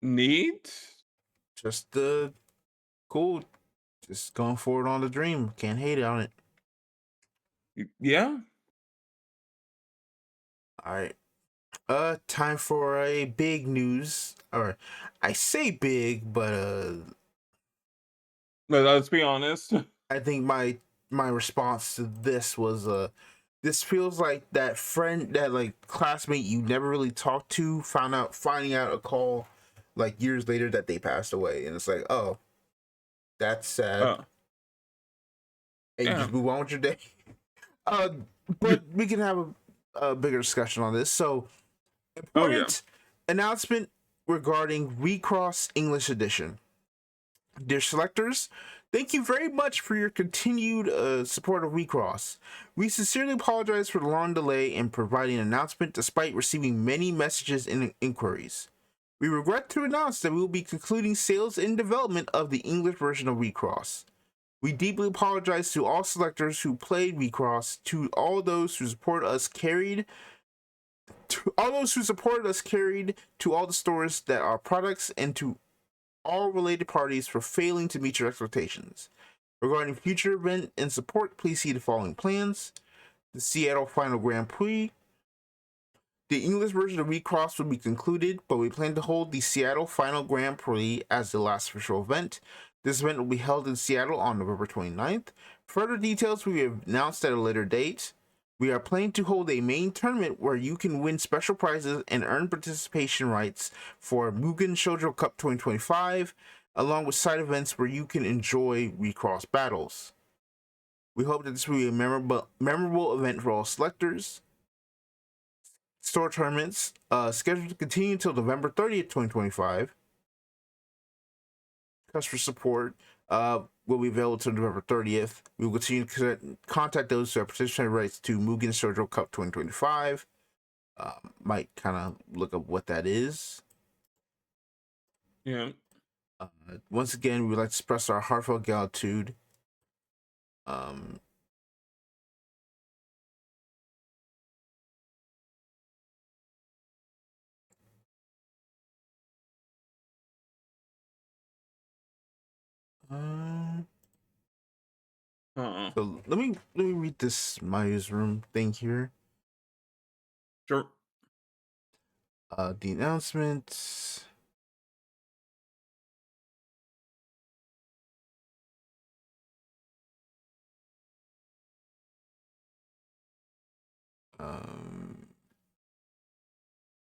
Neat. Just cool. Just going forward on the dream. Can't hate on it. Yeah. All right. Time for a big news. Or I say big, but But let's be honest. I think my response to this was this feels like that friend, that like classmate you never really talked to, finding out a call like years later that they passed away, and it's like, oh, that's sad. Uh, And you yeah. just move on with your day. Uh, but we can have a bigger discussion on this. So, Oh yeah. important announcement regarding Recross English Edition. Dear selectors, thank you very much for your continued support of Recross. We sincerely apologize for the long delay in providing an announcement despite receiving many messages and inquiries. We regret to announce that we will be concluding sales and development of the English version of Recross. We deeply apologize to all selectors who played Recross, to all those who supported us carried, to all those who supported us carried, to all the stores that are products, and to all related parties for failing to meet your expectations. Regarding future event and support, please see the following plans: the Seattle Final Grand Prix. The English version of Recross will be concluded, but we plan to hold the Seattle Final Grand Prix as the last official event. This event will be held in Seattle on November 29th. Further details will be announced at a later date. We are planning to hold a main tournament where you can win special prizes and earn participation rights for Mugen Shoujo Cup 2025, along with side events where you can enjoy Recross battles. We hope that this will be a memorable event for all selectors. Store tournaments scheduled to continue until November 30th, 2025. Customer support will be available until November 30th. We will continue to contact those who have participation rights to Mugen Shoujo Cup 2025. Might kind of look up what that is. Yeah. Once again, we would like to express our heartfelt gratitude. Um, so let me read this my newsroom thing here. Sure. The announcement. I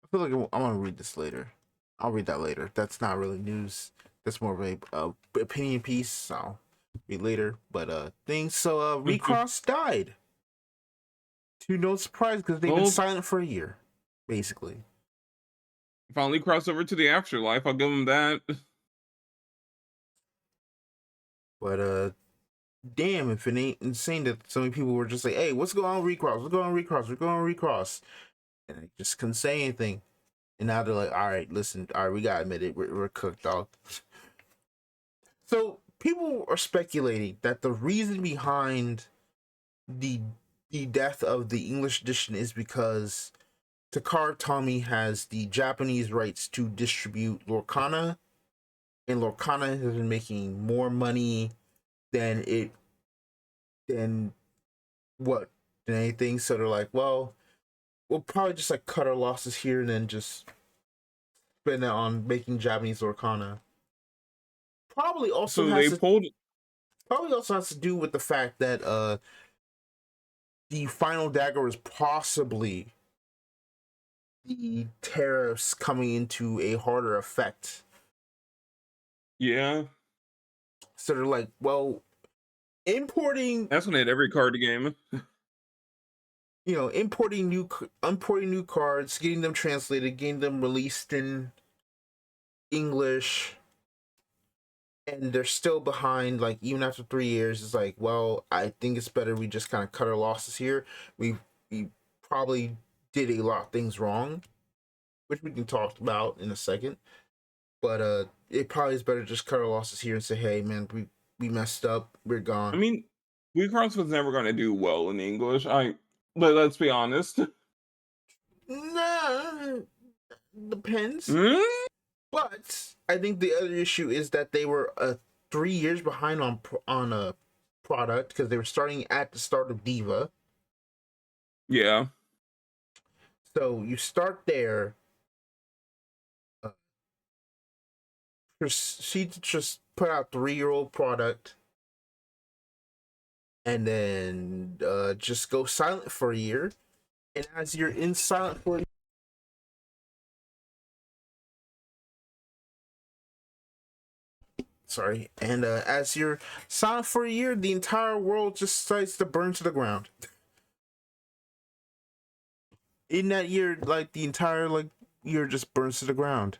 feel like I'm gonna read this later. I'll read that later. That's not really news. That's more of a opinion piece. So I'll read later. But things. So Recross died. To no surprise, because they've been silent for a year, basically. Finally crossed over to the afterlife. I'll give them that. But damn, if it ain't insane that so many people were just like, "Hey, what's going on, Recross? What's going on, Recross? What's going on, Recross?" And they just couldn't say anything. And now they're like, "All right, listen, all right, we gotta admit it, we're cooked, dog." So people are speculating that the reason behind the the death of the English edition is because Takara Tomy has the Japanese rights to distribute Lorcana, and Lorcana has been making more money than it than what than anything. So they're like, well, we'll probably just like cut our losses here and then just spend it on making Japanese Lorcana. Probably also So has they to pulled. probably also has to do with the fact that the final dagger is possibly the tariffs coming into a harder effect. Yeah, So they're like, well, importing, that's when they had every card game. importing new cards, getting them translated, getting them released in English, and they're still behind. Like even after 3 years, it's like, well, I think it's better we just kind of cut our losses here. We probably did a lot of things wrong, which we can talk about in a second. But it probably is better to just cut our losses here and say, hey man, we messed up, we're I gone. mean, Wixoss was never going to do well in English. But let's be honest. Nah, depends. Hmm? But I think the other issue is that they were 3 years behind on a product because they were starting at the start of Diva. Yeah. So you start there, uh, proceed to just put out 3-year-old product, and then just go silent for a year. And as you're in silent for sorry, and as you're silent for a year, the entire world just starts to burn to the ground. In that year, like the entire year just burns to the ground.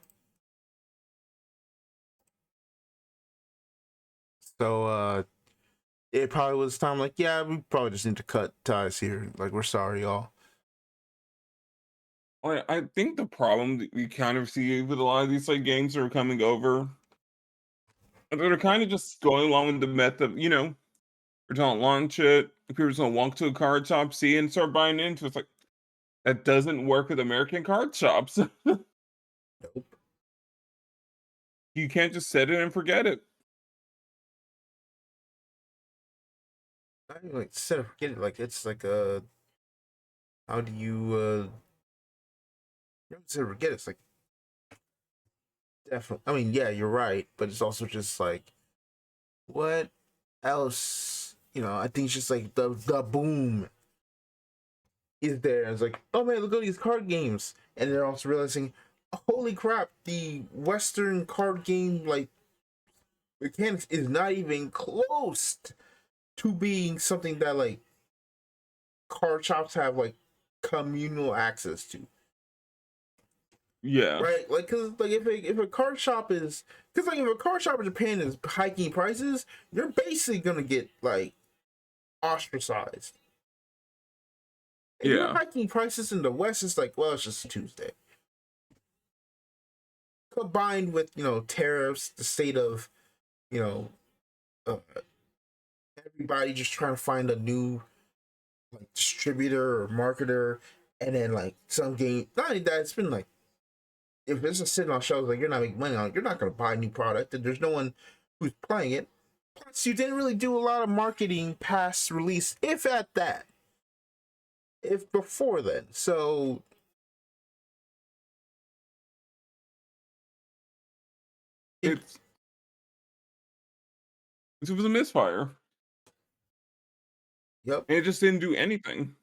So it probably was time like, yeah, we probably just need to cut ties here. Like, we're sorry, y'all. I think the problem that we kind of see with a lot of these like games that are coming over, they're kind of just going along with the method. We're don't launch it. People just don't walk to a card shop, see it, and start buying into it. It's like that doesn't work with American card shops. Nope. You can't just set it and forget it. Not even like set of forget it. Like it's like how do you don't set of forget it. It's like definitely. I mean, yeah, you're right, but it's also just like what else? I think it's just like the boom is there. It's like, oh man, look at these card games, and they're also realizing, holy crap, the Western card game like mechanics is not even close to being something that like card shops have like communal access to. Yeah, Right, like, cause like if a card shop is, cause like if a card shop in Japan is hiking prices, you're basically gonna get like ostracized. If you're yeah, hiking prices in the West, it's like, well, it's just Tuesday. Combined with tariffs, the state of you know uh, everybody just trying to find a new like distributor or marketer, and then like some game. Not only that, it's been like if it's just sitting on shelves, like you're not making money on it, you're not gonna buy a new product, and there's no one who's playing it. Plus, you didn't really do a lot of marketing past release, if at that, if before then. So it, it's it was a misfire, yep, and it just didn't do anything.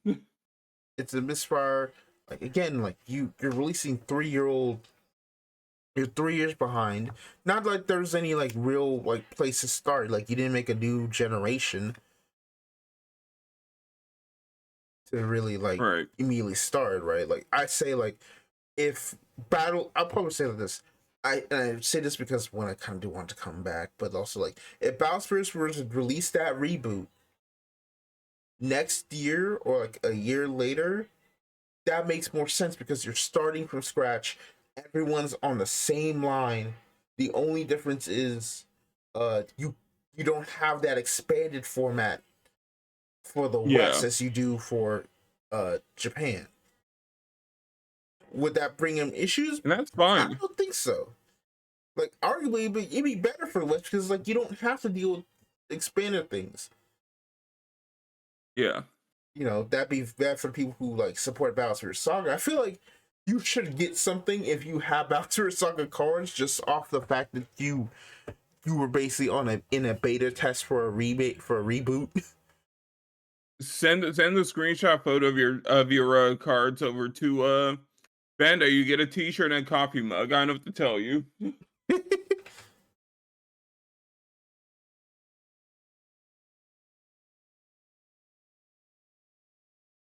it's a misfire. Like again, like you're releasing 3-year-old. You're 3 years behind. Not like there's any like real like place to start. Like you didn't make a new generation to really like Right. immediately start, right? Like I say, like if battle, I'll probably say like this. I say this because when I kind of do want to come back, but also like if Battle Spirits were to release that reboot next year or like a year later, that makes more sense because you're starting from scratch. Everyone's on the same line. The only difference is you don't have that expanded format for the West Yeah. as you do for Japan. would that bring him issues? And that's I fine. don't think so. Like, arguably, it'd be better for Lich because, like, you don't have to deal with expanded things. Yeah. You know, that'd be bad for people who, like, support Bowser's Saga. I feel like you should get something if you have Bowser's Saga cards just off the fact that you were basically in a beta test for a reboot. Send the screenshot photo of your cards over to Banda. You get a T-shirt and a coffee mug. I don't know what to tell you.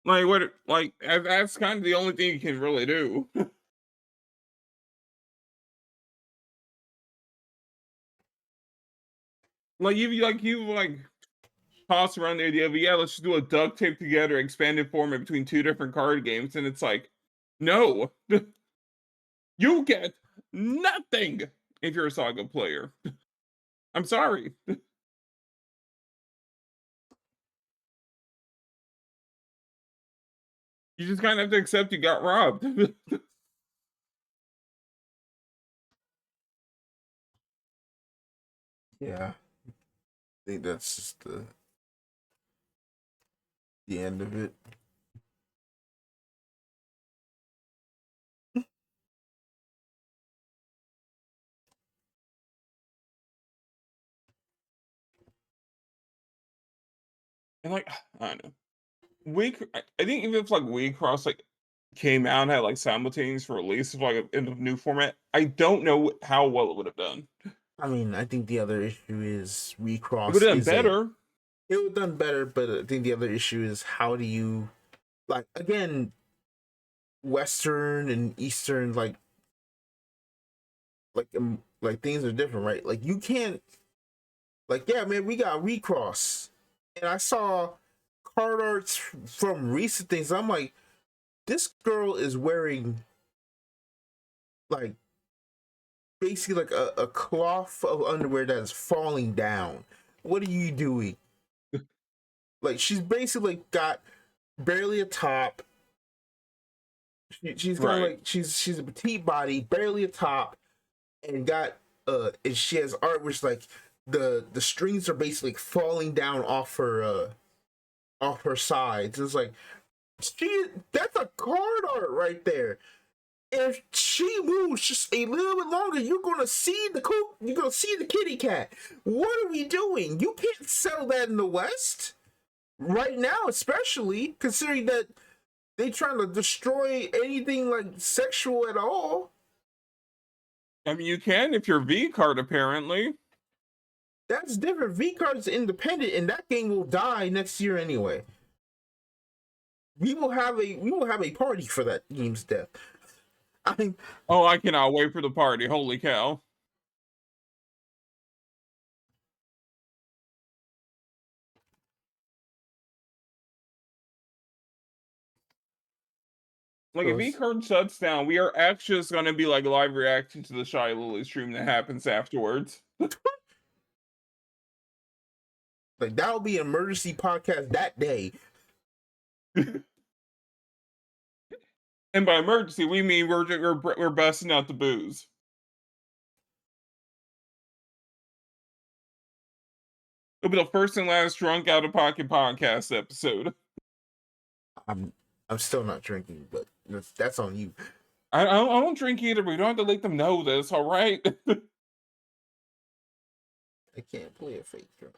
Like what? Like that's kind of the only thing you can really do. you toss around the idea of, yeah, let's just do a duct tape together expanded format between two different card games, and it's like, no, you get nothing if you're a Saga player. I'm sorry. You just kind of have to accept you got robbed. Yeah, I think that's just the end of it. And like, I don't know. I think even if like Wixoss like came out and had like simultaneous release of like in a new format, I don't know how well it would have done. I mean, I think the other issue is It would Recross have done is a better. it would have done better, but I think the other issue is how do you, like, again, Western and Eastern, like things are different, right? Like, you can't, like, yeah, man, we got Recross, and I saw card arts from recent things. I'm like, this girl is wearing like basically like a cloth of underwear that is falling down. What are you doing? Like, she's basically got barely a top. She's got Right. like she's a petite body, barely a top, and got and she has art which, like, the strings are basically falling down off her sides. It's like, that's a card art right there. If she moves just a little bit longer, you're gonna see the kitty cat. What are we doing? You can't sell that in the West right now, especially considering that they trying to destroy anything like sexual at all. I mean, you can if you're V card, apparently. That's different. V card's independent, and that game will die next year anyway. We will have a party for that game's death. I mean, Oh, I cannot wait for the party. Holy cow. Like, if V card shuts down, we are actually just gonna be like live reacting to the Shy Lily stream that happens afterwards. like, that will be an emergency podcast that day. And by emergency, we mean we're busting out the booze. It'll be the first and last drunk out of pocket podcast episode. I'm still not drinking, but that's on you. I don't drink either, but we don't have to let them know this, all right? I can't play a fake drunk.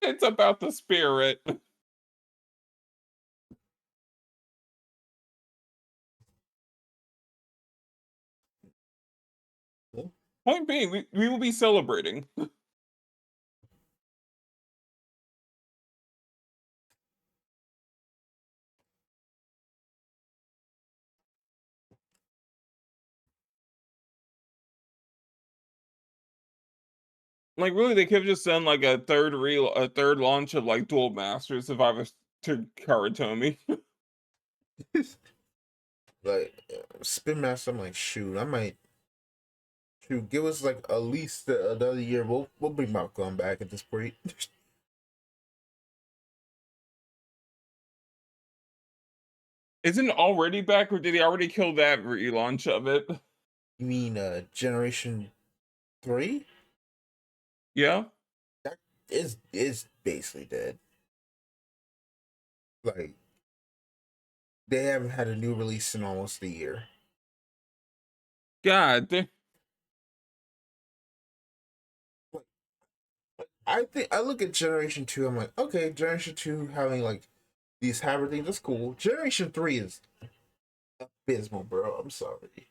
It's about the spirit. Point being, we will be celebrating. Like, really, they could have just done like a third launch of like Dual Masters if I was to Karatomi. Like, Spin Master, I'm like, shoot, I might give us like at least another year. We'll bring Malcolm back at this point. Isn't it already back, or did he already kill that relaunch of it? You mean Generation 3? Yeah. That is basically dead. Like they haven't had a new release in almost a year. God. I think I look at Generation 2, I'm like, okay, Generation 2 having like these hybrid things, that's cool. Generation 3 is abysmal, bro. I'm sorry.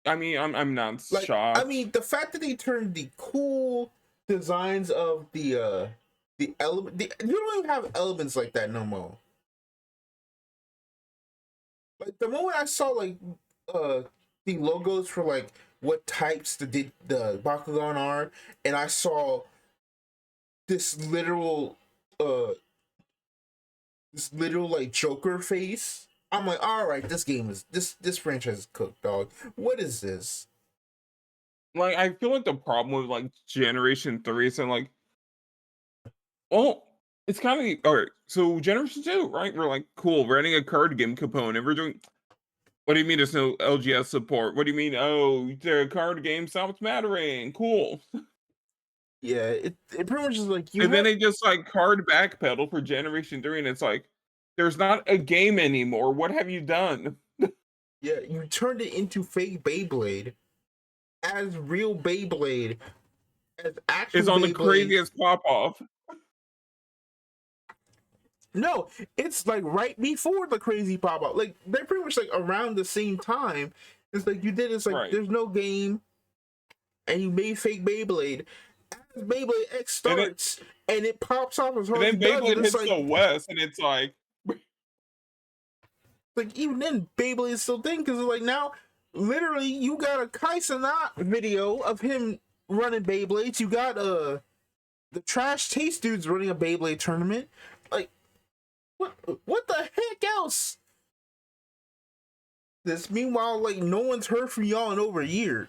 I mean, I'm not Like, I shocked. mean, the fact that they turned the cool designs of the element, you don't even have elements like that no more. Like the moment I saw like uh the logos for like what types the Bakugan are, and I saw this literal uh this literal like Joker face. I'm like, all right, this franchise is cooked, dog. What is this? Like, I feel like the problem with like Generation 3 is, and like, well, it's kind of all right. So Generation 2, right? We're like, cool, we're adding a card game component. We're doing. What do you mean there's no LGS support? What do you mean? Oh, the card game stops mattering. Cool. Yeah, it pretty much is like you And then have they just like card backpedal for Generation 3, and it's like, there's not a game anymore. What have you done? yeah, you turned it into fake Beyblade as real Beyblade as It's actual on the Beyblade. craziest pop off. No, it's like right before the crazy pop up. Like they're pretty much like around the same time. It's like you did. It's like Right. there's no game, and you made fake Beyblade. As Beyblade X And then starts, and it pops off as and hard as then it does, and Beyblade it's hits the West, and it's like even then Beyblade is still thing because like now, literally, you got a Kaisenat video of him running Beyblades. You got the Trash Taste dudes running a Beyblade tournament. Like what the heck else? This meanwhile, like no one's heard from y'all in over a year.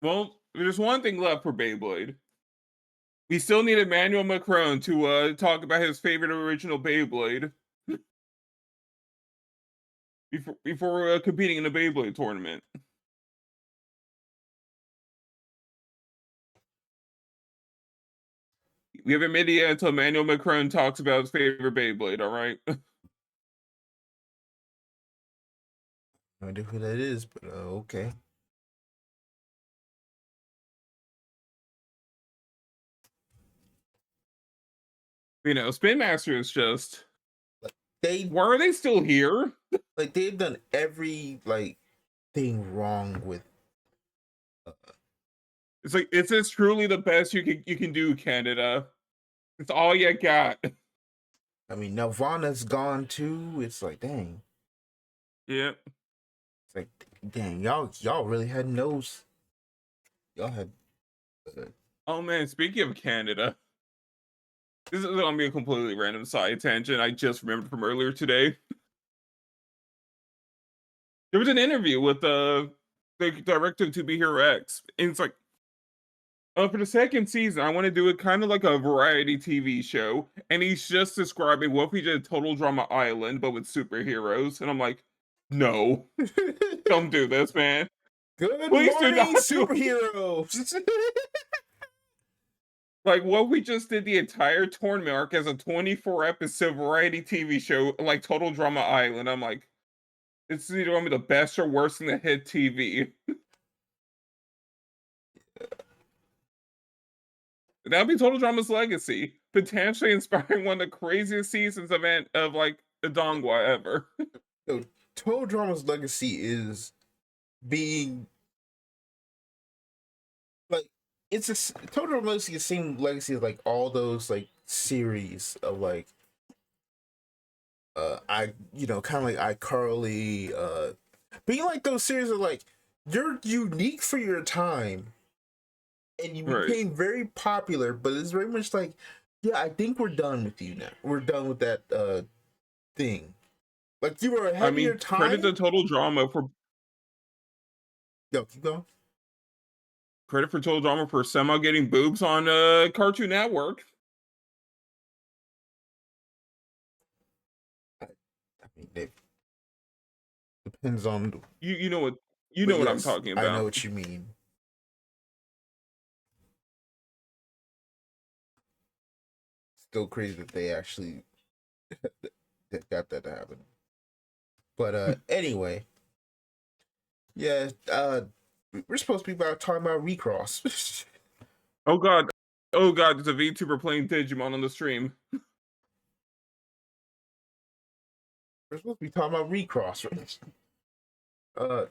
well, there's one thing left for Beyblade. We still need Emmanuel Macron to talk about his favorite original Beyblade before competing in the Beyblade tournament. We haven't made it yet until Emmanuel Macron talks about his favorite Beyblade. All right. No idea who that is, but okay. Spin Master is just. They Why are they still here? like they've done every like thing wrong with. It's like, is this truly the best you can do, Canada? It's all you got. I mean, Nelvana's gone too. It's like, dang. Yeah. It's like, dang, y'all really had nose. Y'all had. Oh man, speaking of Canada, this is gonna be a completely random side tangent. I just remembered from earlier today. There was an interview with the director of To Be Hero X, and it's like, for the second season, I want to do it kind of like a variety TV show, and he's just describing what if we did Total Drama Island but with superheroes, and I'm like, no, don't do this, man. Good Please do morning, not do it. superheroes. Like, what we just did the entire tournament arc as a 24 episode variety TV show, like Total Drama Island. I'm like, it's either gonna be the best or worst in the hit TV. That'd be Total Drama's legacy, potentially inspiring one of the craziest seasons of like the Dongwa ever. So, Total Drama's legacy is being like Total Drama legacy is the same legacy as like all those like series of like I kind of like iCarly being like those series of like you're unique for your time and you Right. became very popular, but it's very much like, yeah, I think we're done with you now. We're done with that thing. Like you were I ahead of your mean, credit to time. Total Drama for Yo, keep going. Total Drama for somehow getting boobs on Cartoon Network. It depends on. You know what you But know what I'm yes, talking I know about. what you mean. Still crazy that they actually that got that to happen. But anyway, yeah, we're supposed to be talking about recross. Oh god. Oh god, there's a VTuber playing Digimon on the stream. We're supposed to be talking about recross. Right? Well,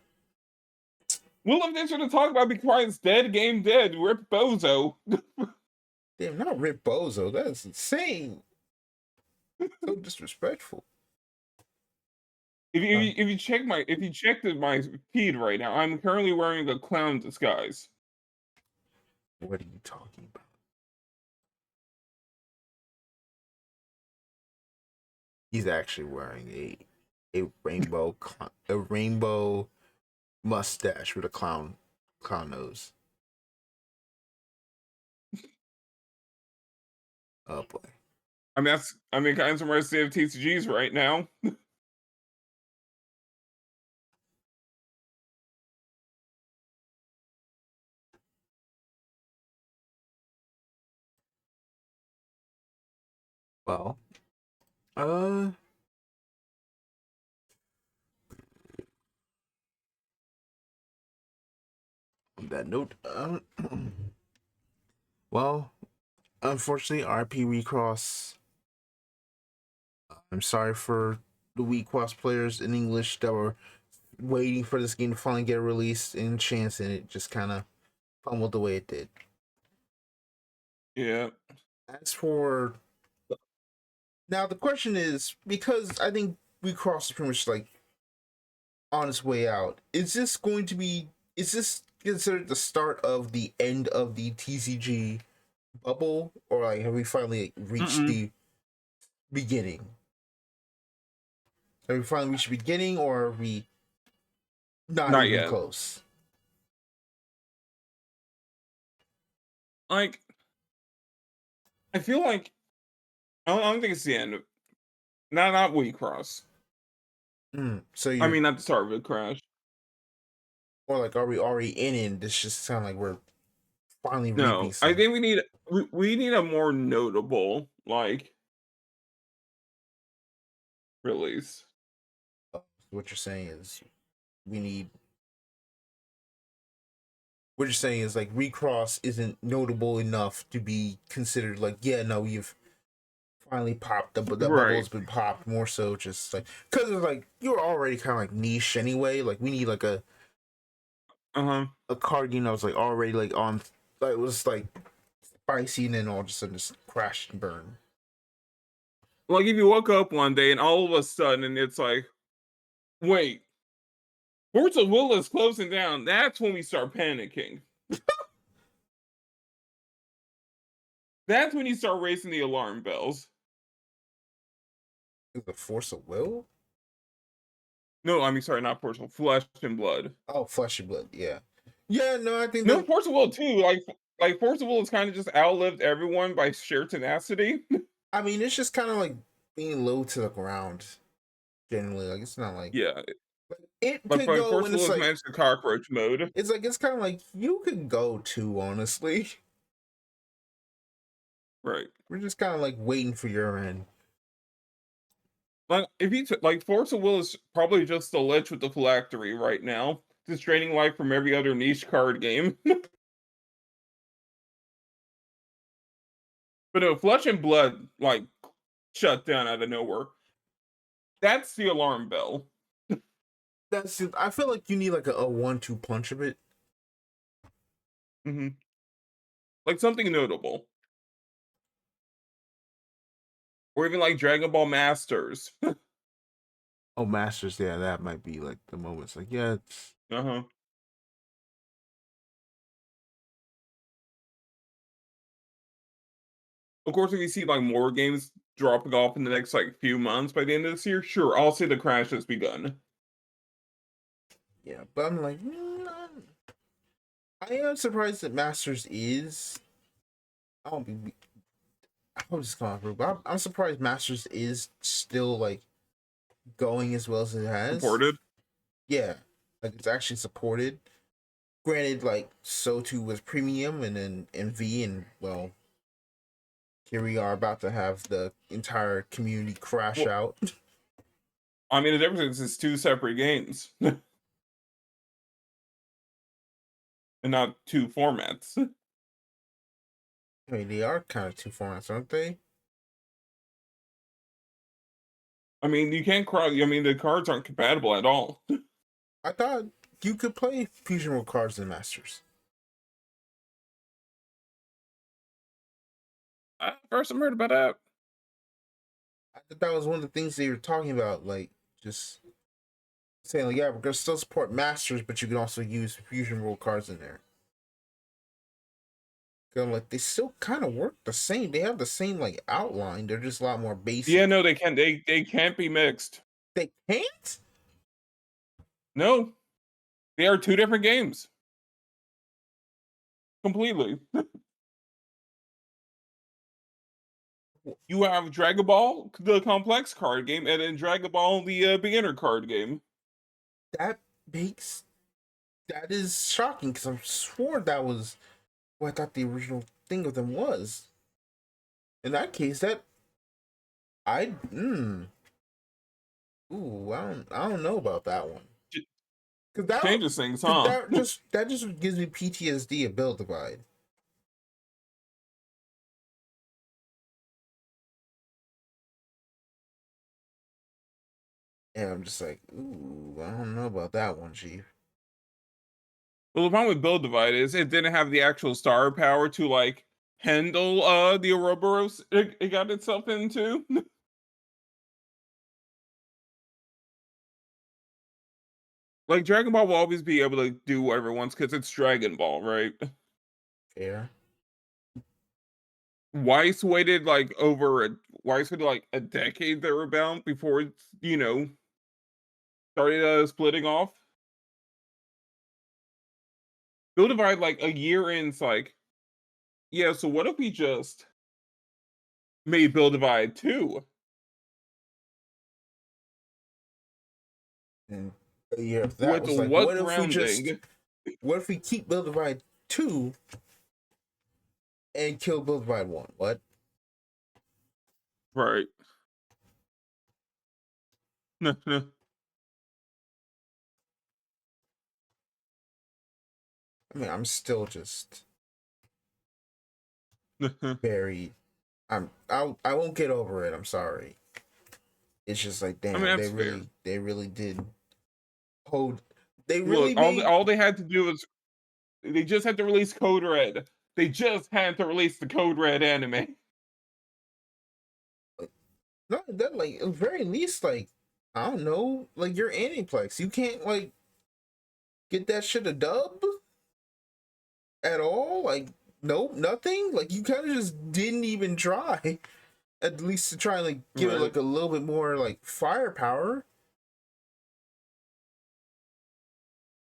if they're going to talk about Be Quiet's dead, game dead, rip bozo. Damn, not Rip Bozo. That's insane. So disrespectful. If you check my feed right now, I'm currently wearing a clown disguise. What are you talking about? He's actually wearing a rainbow mustache with a clown nose. Oh boy. I'm in kind of some state of TCGs right now. Well, on that note, well, unfortunately, RP Recross. I'm sorry for the Wixoss players in English that were waiting for this game to finally get released and chance, and it just kind of fumbled the way it did. Yeah. As for now, the question is, because I think Recross is pretty much like on its way out. Is this considered the start of the end of the TCG bubble, or like have we finally reached the beginning? Have we finally reached the beginning, or are we not Not even yet. close? Like, I feel like I don't think it's the end. Not Wecross. So I you're, mean, not the start of a crash. or like, are we already in it? This just sound like we're finally reaping No, I some. think we need a more notable like release. What you're saying is we need. What you're saying is like Recross isn't notable enough to be considered like, yeah, no, you've finally popped. The Right. bubble's been popped, more so just like because it's like you're already kind of like niche anyway. Like we need like Uh-huh. a card game that was like already like on, like it was like spicy, and then all of a sudden just crash and burn. Like if you woke up one day and all of a sudden it's like, wait, Forza Will is closing down. That's when we start panicking. That's when you start raising the alarm bells. Is the force of will? No, I mean sorry, not Forza, Flesh and Blood. Oh, flesh and blood. Yeah, yeah. No, I think No, that. Forza Will too. Like Forza Will has kind of just outlived everyone by sheer tenacity. I mean, it's just kind of like being low to the ground. Generally, like it's not like Yeah, it like could go when Forza Will it's has like managed the cockroach mode. it's kind of like you could go too. Honestly, Right. we're just kind of like waiting for your end. Like if you like Forza Will is probably just the lich with the phylactery right now, just draining life from every other niche card game. But no, Flesh and Blood like shut down out of nowhere. That's the alarm bell. That's I feel like you need like a 1-2 punch of it. Hmm. Like something notable, or even like Dragon Ball Masters. Oh, Masters, yeah, that might be like the moments. Like, yeah, it's Uh-huh. Of course, if you see like more games dropping off in the next like few months by the end of this year, sure, I'll say the crash has begun. yeah. But I'm like, I am surprised that Masters is. I don't be. I hope it's coming through, but I'm surprised Masters is still like going as well as it has. Supported. Yeah, like it's actually supported. Granted, like SO2 was premium, and then MV, and well, here we are about to have the entire community crash Well, out. I mean, the difference is it's two separate games and not two formats. I mean, they are kind of two formats, aren't they? I mean, you can't cross. I mean, the cards aren't compatible at all. I thought you could play Fusion World cards in Masters. First, I'm heard about that. I thought that was one of the things they were talking about, like just saying, like, yeah, we're gonna still support Masters, but you can also use Fusion World cards in there. I'm like, they still kind of work the same. They have the same like outline. They're just a lot more basic. Yeah, no, they can't. They can't be mixed. They can't. No, they are two different games. Completely. You have Dragon Ball, the complex card game, and then Dragon Ball, the beginner card game. That makes that is shocking because I'm swore that was what I thought the original thing of them was. In that case, that I I don't know about that one. Cause that Changes things, huh? that just gives me PTSD of build divide. And I'm just like, ooh, I don't know about that one, Chief. Well, the problem with Build Divide is it didn't have the actual star power to like handle the Ouroboros it got itself into. Like Dragon Ball will always be able to do whatever it wants because it's Dragon Ball, right? Fair. Weiss waited like Weiss waited like a decade thereabout before it's started splitting off. Build Divide like a year in, it's like, yeah, so what if we just made Build Divide 2? And a year after that With was like, what grounding? what if we keep Build Divide 2 and kill Build Divide 1? What? Right. No, no. I mean, I'm still just very I won't get over it. I'm sorry. It's just like, I mean, damn, that's fair. they really did hold they really Look, made all they had to do was they just had to release Code Red. They just had to release the Code Red anime. no, that like at the very least, like, I don't know, like your Aniplex. You can't like get that shit a dub at all? Like, nope, nothing? Like you kinda just didn't even try. At least to try and like give it Right. like a little bit more like firepower.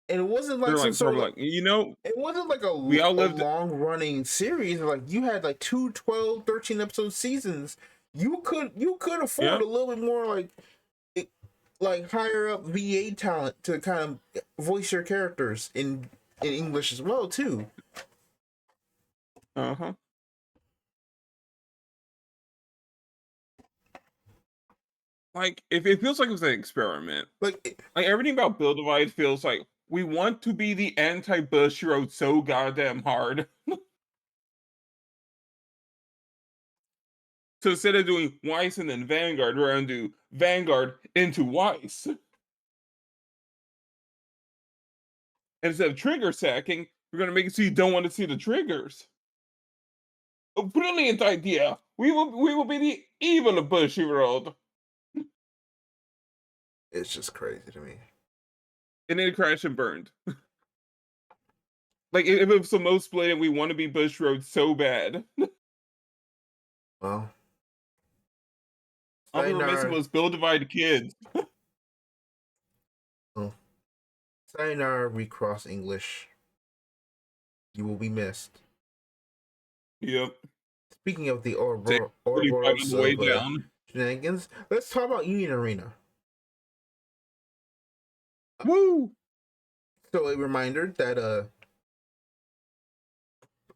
And it wasn't like They're some like sort of probably like like, it wasn't like we a outlived long running series. Like you had like 2 12 13 episode seasons. You could afford yeah. a little bit more like higher up VA talent to kind of voice your characters in English as well too. Uh-huh. Like if it feels like it was an experiment. Like Like everything about Build Divide feels like we want to be the anti-Bushiroad so goddamn hard. So instead of doing Weiss and then Vanguard, we're gonna do Vanguard into Weiss. And instead of trigger sacking, we're gonna make it so you don't want to see the triggers. A brilliant idea. We will be the evil of Bushiroad. it's just crazy to me. And then it crashed and burned. Like if it was the most blatant, we want to be Bushiroad so bad. Well, All we were missing sayonara. was Build Divide kids. Oh, sayonara recross English. You will be missed. Yep. Speaking of the Say 35 Ouroboros on the way of down. shenanigans, let's talk about Union Arena. Woo! So a reminder that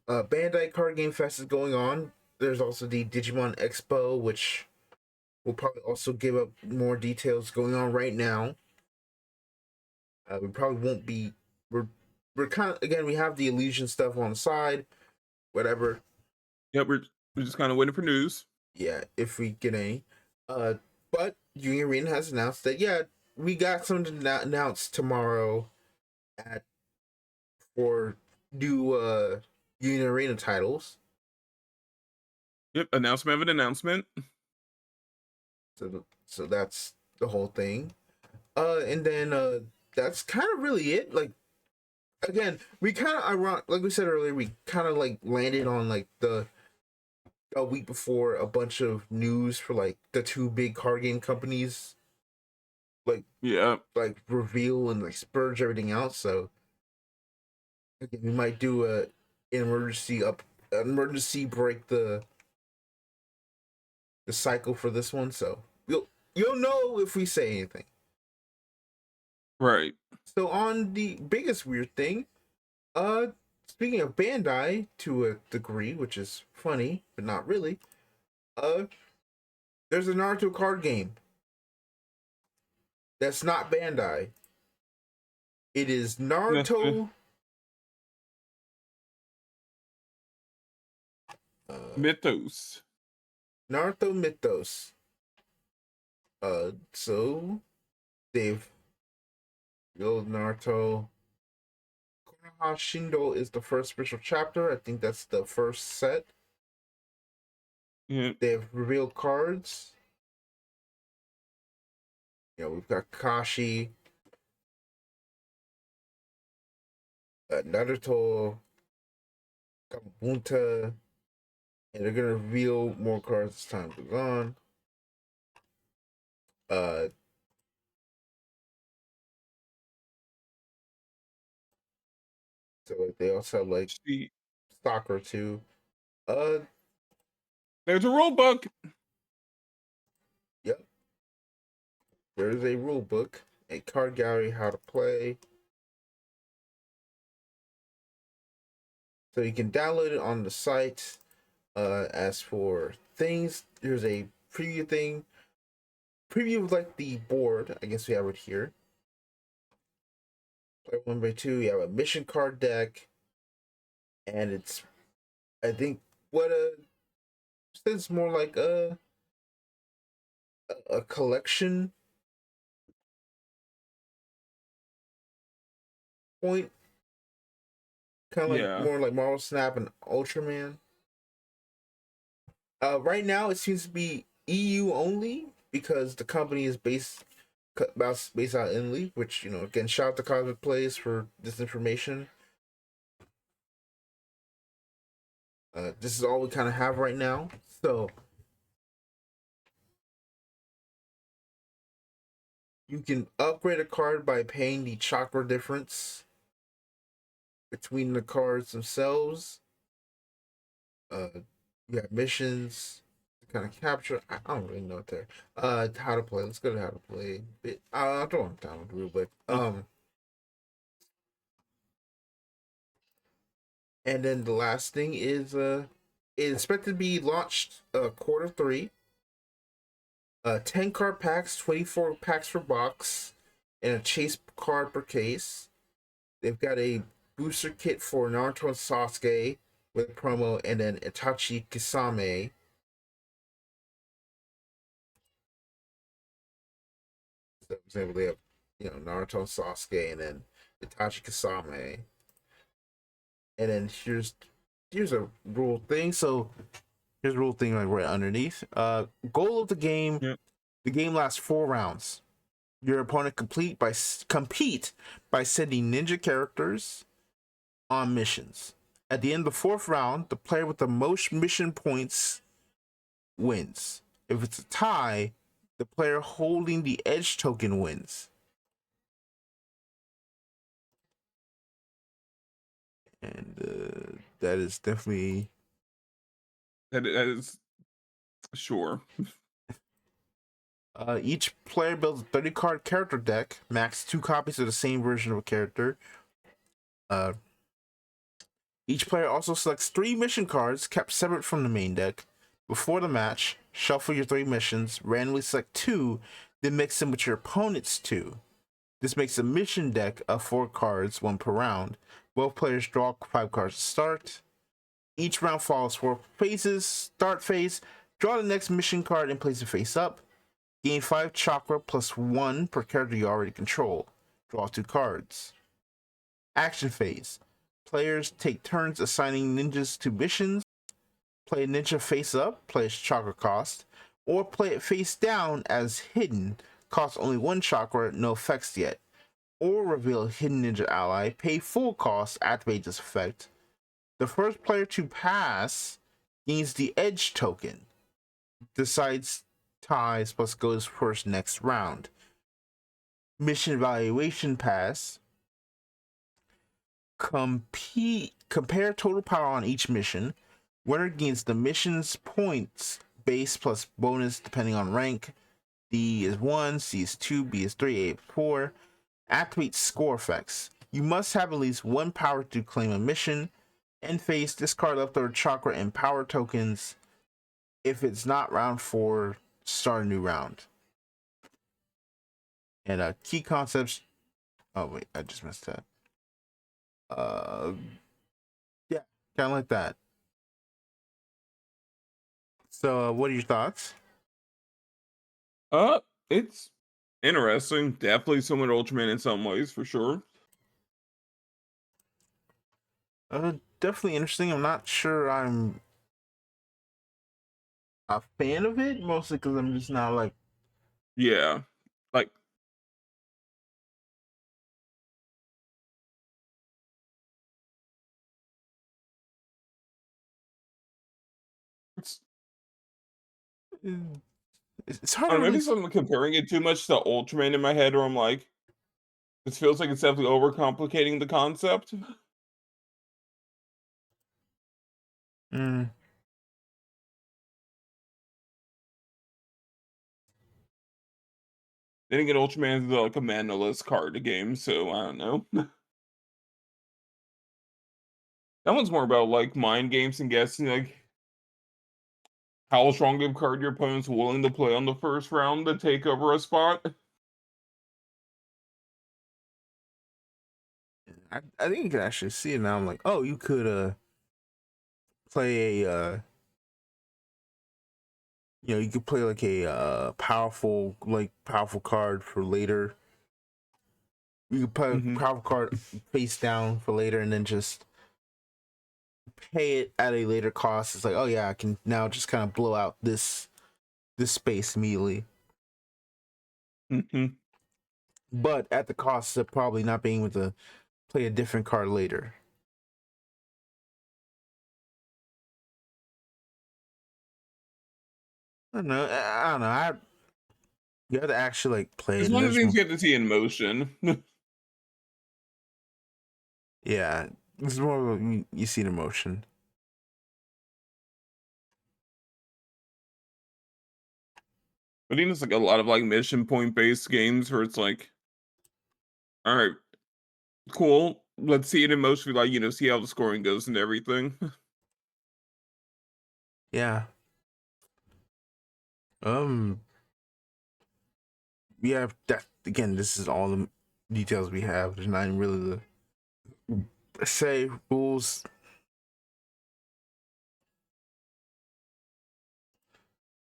Bandai Card Game Fest is going on. There's also the Digimon Expo, which will probably also give up more details going on right now. We probably won't be. We're kind of, again, we have the illusion stuff on the side, whatever. Yep, we're just kind of waiting for news. Yeah, if we get any. But Junior Arena has announced that we got something to announce tomorrow for new Junior Arena titles. Yep, announcement of an announcement. So that's the whole thing. And then that's kind of really it. Like, again, we kind of like we said earlier, we kind of like landed on like a week before a bunch of news for like the two big card game companies, like reveal and like spurge everything out. So again, we might do an emergency break the cycle for this one. So you'll know if we say anything. Right. So on the biggest weird thing, speaking of Bandai to a degree, which is funny but not really, there's a Naruto card game that's not Bandai. It is Naruto Mythos. Naruto Mythos. So they've built Naruto. Konoha Shindo is the first special chapter. I think that's the first set. Yeah. They've revealed cards. We've got Kakashi, Naruto, Kamabunta, and they're gonna reveal more cards as time goes on. So they also have like soccer too. There's a rule book. Yep. There is a rule book, a card gallery, how to play. So you can download it on the site. As for things, there's a preview thing. Preview of like the board. I guess we have it here. Play 1x2. You have a mission card deck, and it's, I think, what it's more like a collection point, kind of like more like Marvel Snap and Ultraman. Right now, it seems to be EU only because the company is based out in Italy. Which, again, shout out to Cosmic Plays for this information. This is all we kind of have right now. So you can upgrade a card by paying the chakra difference between the cards themselves. You have missions to kind of capture. I don't really know what they're. How to play. Let's go to how to play. I don't want to download the rule, but and then the last thing is it's expected to be launched Q3. 10 card packs, 24 packs per box, and a chase card per case. They've got a booster kit for Naruto and Sasuke with a promo, and then Itachi Kisame. So, for example, they have Naruto and Sasuke, and then Itachi Kisame. And then here's a rule thing. So here's a rule thing like right underneath. Goal of the game. Yep. The game lasts 4 rounds. Your opponent compete by sending ninja characters on missions. At the end of the 4th round, the player with the most mission points wins. If it's a tie, the player holding the edge token wins. And that is definitely... That is... Sure. Each player builds a 30-card character deck, max 2 copies of the same version of a character. Each player also selects 3 mission cards kept separate from the main deck. Before the match, shuffle your 3 missions, randomly select 2, then mix them with your opponent's 2. This makes a mission deck of 4 cards, 1 per round. Both players draw 5 cards to start. Each round follows 4 phases. Start phase, draw the next mission card and place it face up. Gain 5 chakra plus 1 per character you already control. Draw 2 cards. Action phase. Players take turns assigning ninjas to missions. Play a ninja face up, play its chakra cost, or play it face down as hidden, costs only 1 chakra, no effects yet. Or reveal a hidden ninja ally, pay full cost, activate this effect. The first player to pass gains the edge token. Decides ties plus goes first next round. Mission evaluation pass. Compare total power on each mission. Winner gains the mission's points base plus bonus depending on rank. D is 1, C is 2, B is 3, A is 4. Activate score effects. You must have at least 1 power to claim a mission. End phase, discard leftover chakra and power tokens. If it's not round 4, start a new round. And key concepts. Oh wait, I just missed that. Yeah, kind of like that. So, what are your thoughts? It's interesting. Definitely similar to Ultraman in some ways, for sure. Definitely interesting. I'm not sure I'm a fan of it, mostly because I'm just not like. Yeah, like it's It's hard I to don't know, really. maybe I'm comparing it too much to Ultraman in my head, or I'm like, this feels like it's definitely overcomplicating the concept. Mm, Then again, Ultraman is like a manaless card game, so I don't know. That one's more about like mind games and guessing like how strong of a card your opponent's willing to play on the first round to take over a spot. I think you can actually see it now. I'm like, oh, you could play a you could play like a powerful card for later. You could play a Hmm. powerful card face down for later, and then just pay it at a later cost. It's like, oh yeah, I can now just kind of blow out this space immediately, Hmm. but at the cost of probably not being able to play a different card later. I don't know. I don't know. You have to actually like play it, It's and one of the there's things more. you have to see in motion. Yeah, it's more of you see the motion. But even it's like a lot of like mission point based games where it's like, all right, cool. Let's see it in motion, like, see how the scoring goes and everything. Yeah. Um. Yeah. That again. This is all the details we have. There's not even really the say rules.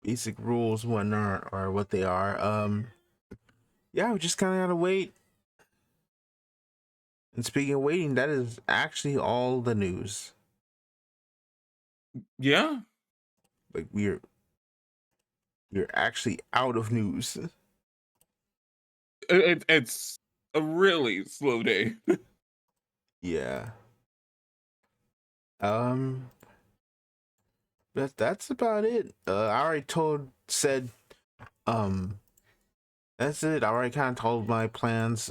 Basic rules, whatnot, or what they are. Yeah, we just kind of gotta wait. And speaking of waiting, that is actually all the news. Yeah, Like we're actually out of news. it's a really slow day. Yeah. Um. That's about it. I already said. Um. That's it. I already kind of told my plans.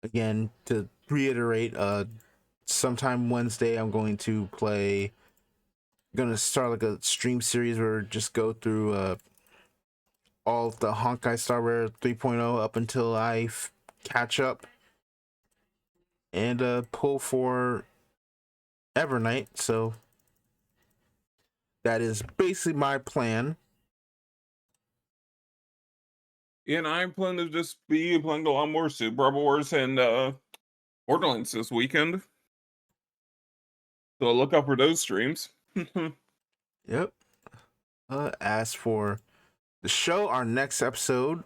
Again to reiterate. Sometime Wednesday, I'm going to play. Gonna start like a stream series where just go through all of the Honkai Star Rail 3.0 up until I catch up and pull for Evernight. So that is basically my plan. And I plan to just be playing a lot more Super Wars and Borderlands this weekend. So look out for those streams. Yep. As for the show, our next episode,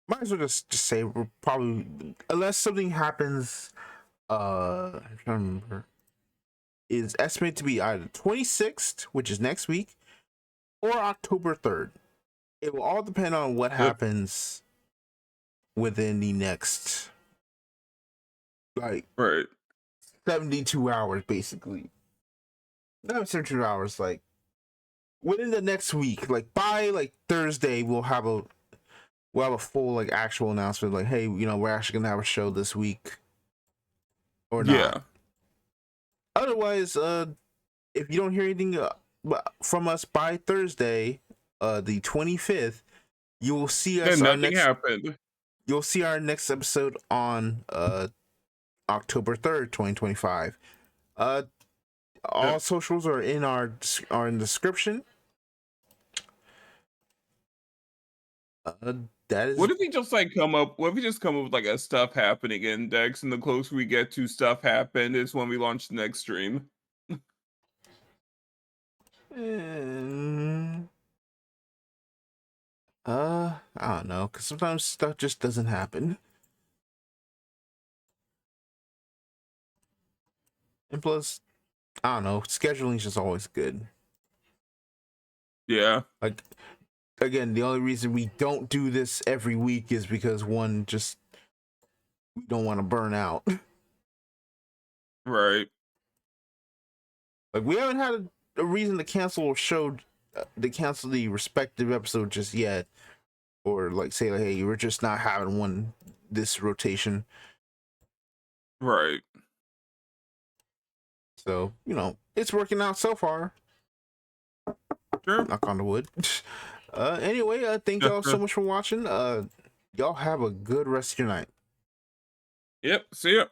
might as well just say we're probably, unless something happens, I'm trying to remember, is estimated to be either 26th, which is next week, or October 3rd. It will all depend on what happens within the next, like, Right. 72 hours, basically. Not 72 hours, like, within the next week, like, by, like, Thursday, we'll have a full, like, actual announcement, like, hey, you know, we're actually gonna have a show this week, or not. Yeah. Otherwise, if you don't hear anything from us by Thursday, the 25th, you will see us. And nothing happened. You'll see our next episode on October 3rd, 2025. All socials are in the description. That is. What if we just come up with like a stuff happening index, and the closer we get to stuff happened is when we launch the next stream? I don't know, because sometimes stuff just doesn't happen. And plus, I don't know, scheduling is just always good. Yeah. Like, again, the only reason we don't do this every week is because we don't want to burn out. Right. Like, we haven't had a reason to cancel the respective episode just yet, or like say like, hey, we're just not having this rotation. Right. So, you know, it's working out so far. Sure. Knock on the wood. Anyway, thank y'all so much for watching. Y'all have a good rest of your night. Yep. See ya.